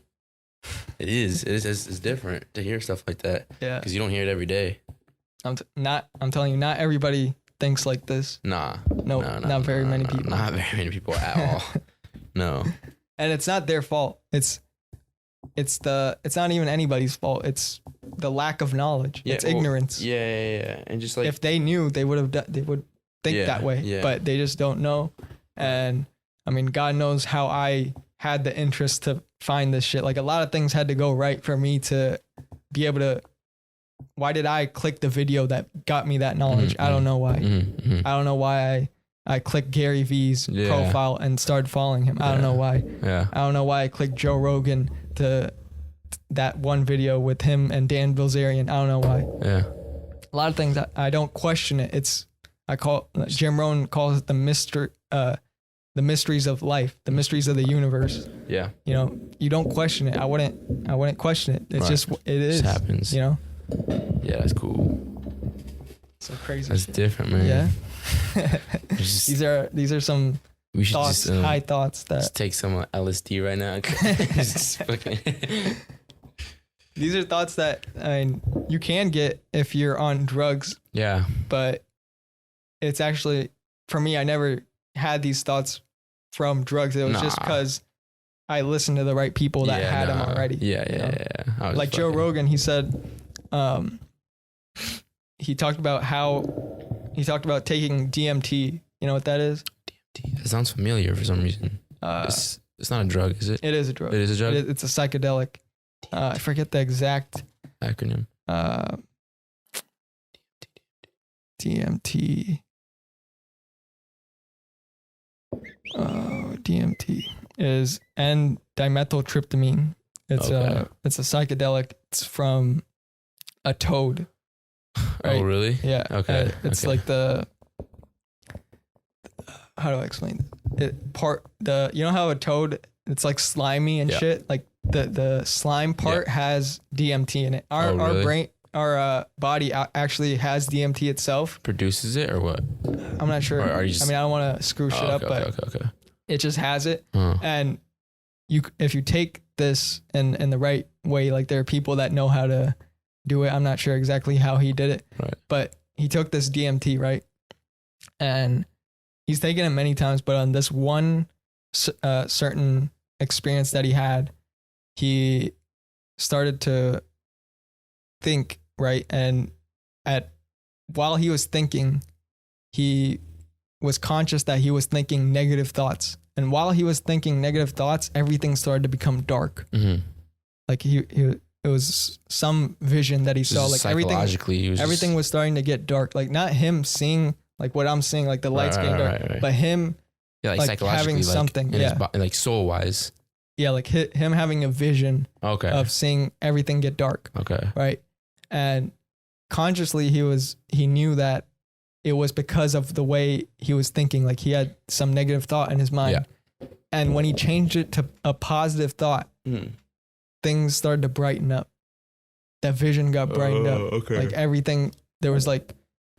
It is. It's different to hear stuff like that. Yeah. Because you don't hear it every day.
I'm telling you, not everybody thinks like this.
Nah.
No, not very many people.
Not very many people at all. No.
And it's not their fault. It's not even anybody's fault. It's the lack of knowledge. It's ignorance.
Yeah. And just like
if they knew, they would think that way. Yeah. But they just don't know. And I mean, God knows how I had the interest to find this shit. Like a lot of things had to go right for me to be able to. Why did I click the video that got me that knowledge? I don't know why. I don't know why I clicked Gary V's profile and started following him. I don't know why. Yeah. I don't know why I clicked Joe Rogan to that one video with him and Dan Bilzerian. I don't know why. Yeah. A lot of things I don't question it. Jim Rohn calls it the mysteries of life, the mysteries of the universe. Yeah. You know, you don't question it. I wouldn't question it. It's just, it is. It happens. You know?
Yeah, that's cool.
So crazy.
That's different, man.
Yeah. These are some thoughts, high thoughts that.
Just take some LSD right now.
These are thoughts that you can get if you're on drugs. Yeah. But it's actually, for me, I never had these thoughts from drugs. It was just because I listened to the right people that had them already. Yeah. Like Joe Rogan, he said, he talked about taking DMT. You know what that is?
DMT. That sounds familiar for some reason. It's not a drug, is it?
It is a drug.
It is a drug?
It's a psychedelic. I forget the exact
acronym.
DMT. DMT is N-dimethyltryptamine. It's a psychedelic. It's from a toad.
Right? Oh, really?
Yeah. Okay. It's like the. How do I explain it? You know how a toad, it's like slimy and shit. Like the slime part has DMT in it. Our brain, our body actually has DMT itself.
Produces it or what?
I'm not sure. I don't want to screw shit up, but it just has it. And if you take this in the right way, like there are people that know how to do it. I'm not sure exactly how he did it, but he took this DMT, right? And he's taken it many times, but on this one certain experience that he had, he started to think, right? And while he was thinking, he was conscious that he was thinking negative thoughts. And while he was thinking negative thoughts, everything started to become dark. Mm-hmm. Like it was some vision that he saw. Like everything was starting to get dark. Like not him seeing like what I'm seeing, like the lights getting dark. Right. But him,
like psychologically,
having something,
like soul wise.
Yeah, like him having a vision of seeing everything get dark.
Okay.
Right. And consciously he knew that it was because of the way he was thinking. Like he had some negative thought in his mind. Yeah. And when he changed it to a positive thought, things started to brighten up. That vision got brightened up. Okay. Like everything, there was like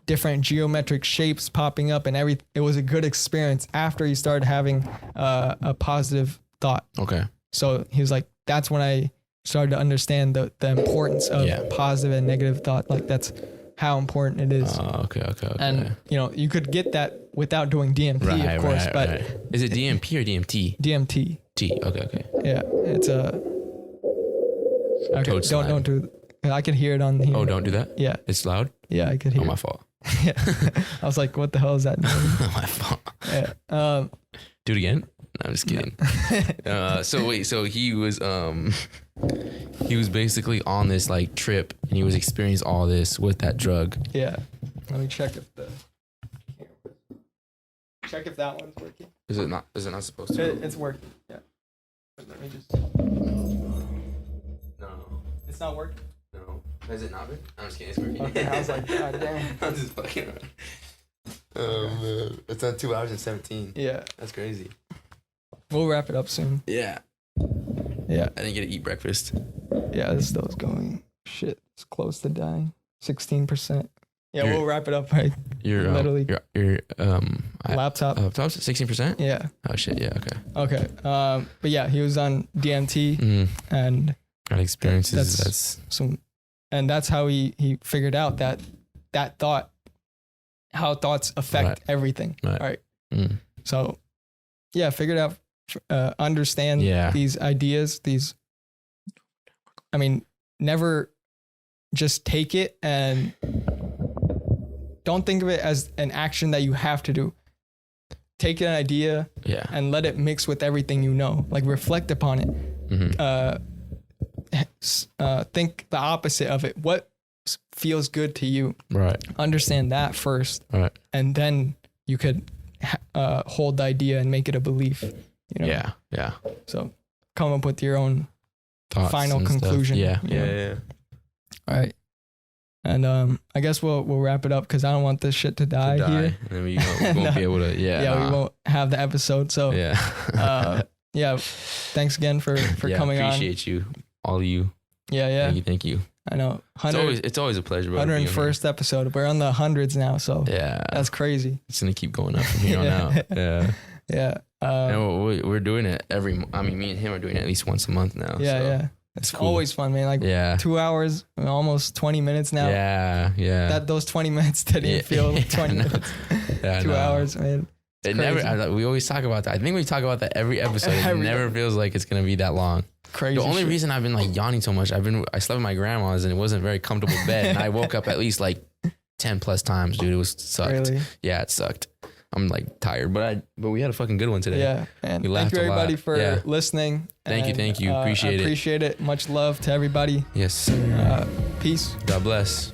different geometric shapes popping up and it was a good experience after he started having a positive thought.
Okay.
So he was like, that's when I started to understand the importance of positive and negative thought. Like that's how important it is.
Okay.
And you could get that without doing DMT, of course. But
is it DMP or DMT?
DMT.
Okay.
Yeah, it's a. Okay, don't do. I can hear it on here.
Oh, don't do that.
Yeah,
it's loud.
Yeah, I could hear.
Oh, my fault.
Yeah, I was like, what the hell is that?
My fault.
Yeah.
Do it again. No, I'm just kidding. So he was basically on this like trip and he was experiencing all this with that drug.
Yeah. Let me check if that one's working.
Is it not supposed to?
It's working. Yeah. Let me just.
No.
It's not working.
No. Has it not been? I'm just kidding. It's working.
Okay, I was like, God damn.
I'm just fucking around. Oh man, it's on 2 hours and 17.
Yeah.
That's crazy.
We'll wrap it up soon.
Yeah.
Yeah.
I didn't get to eat breakfast.
Yeah, this still's going. Shit, it's close to dying. 16%. Yeah, we'll wrap it up. Right.
Your
laptop.
Laptop's 16%.
Yeah.
Oh shit. Yeah. Okay.
Okay. But yeah, he was on DMT and
experiences.
That's some, and that's how he figured out that thought, how thoughts affect everything. Right. So. Yeah, figured out, understand these ideas, never just take it and don't think of it as an action that you have to do. Take an idea and let it mix with everything you know, like reflect upon it. Think the opposite of it. What feels good to you?
Right.
Understand that first.
Right.
And then you could hold the idea and make it a belief,
Yeah.
So come up with your own
thoughts
final conclusion.
Yeah.
All right. And I guess we'll wrap it up because I don't want this shit to die here.
And then we won't be able to.
We won't have the episode. So thanks again for coming on.
Appreciate you, all of you.
Yeah.
Thank you.
I know.
It's always a pleasure.
101st episode. We're on the hundreds now, so that's crazy.
It's gonna keep going up from here on out.
Yeah.
And we're doing it me and him are doing it at least once a month now.
Yeah. It's cool. Always fun, man. Like 2 hours, almost 20 minutes now.
Yeah.
Those 20 minutes didn't feel like 20 minutes. 2 hours, man.
It never. We always talk about that. I think we talk about that every episode. It never feels like it's gonna be that long.
Crazy.
The only reason I've been like yawning so much, I slept with my grandma's and it wasn't a very comfortable bed, and I woke up at least like 10 plus times, dude. It sucked.
Really?
Yeah, it sucked. I'm like tired, but we had a fucking good one today.
Yeah, and thank you everybody for listening.
Thank you. Appreciate it.
Appreciate it. Much love to everybody.
Yes.
Peace.
God bless.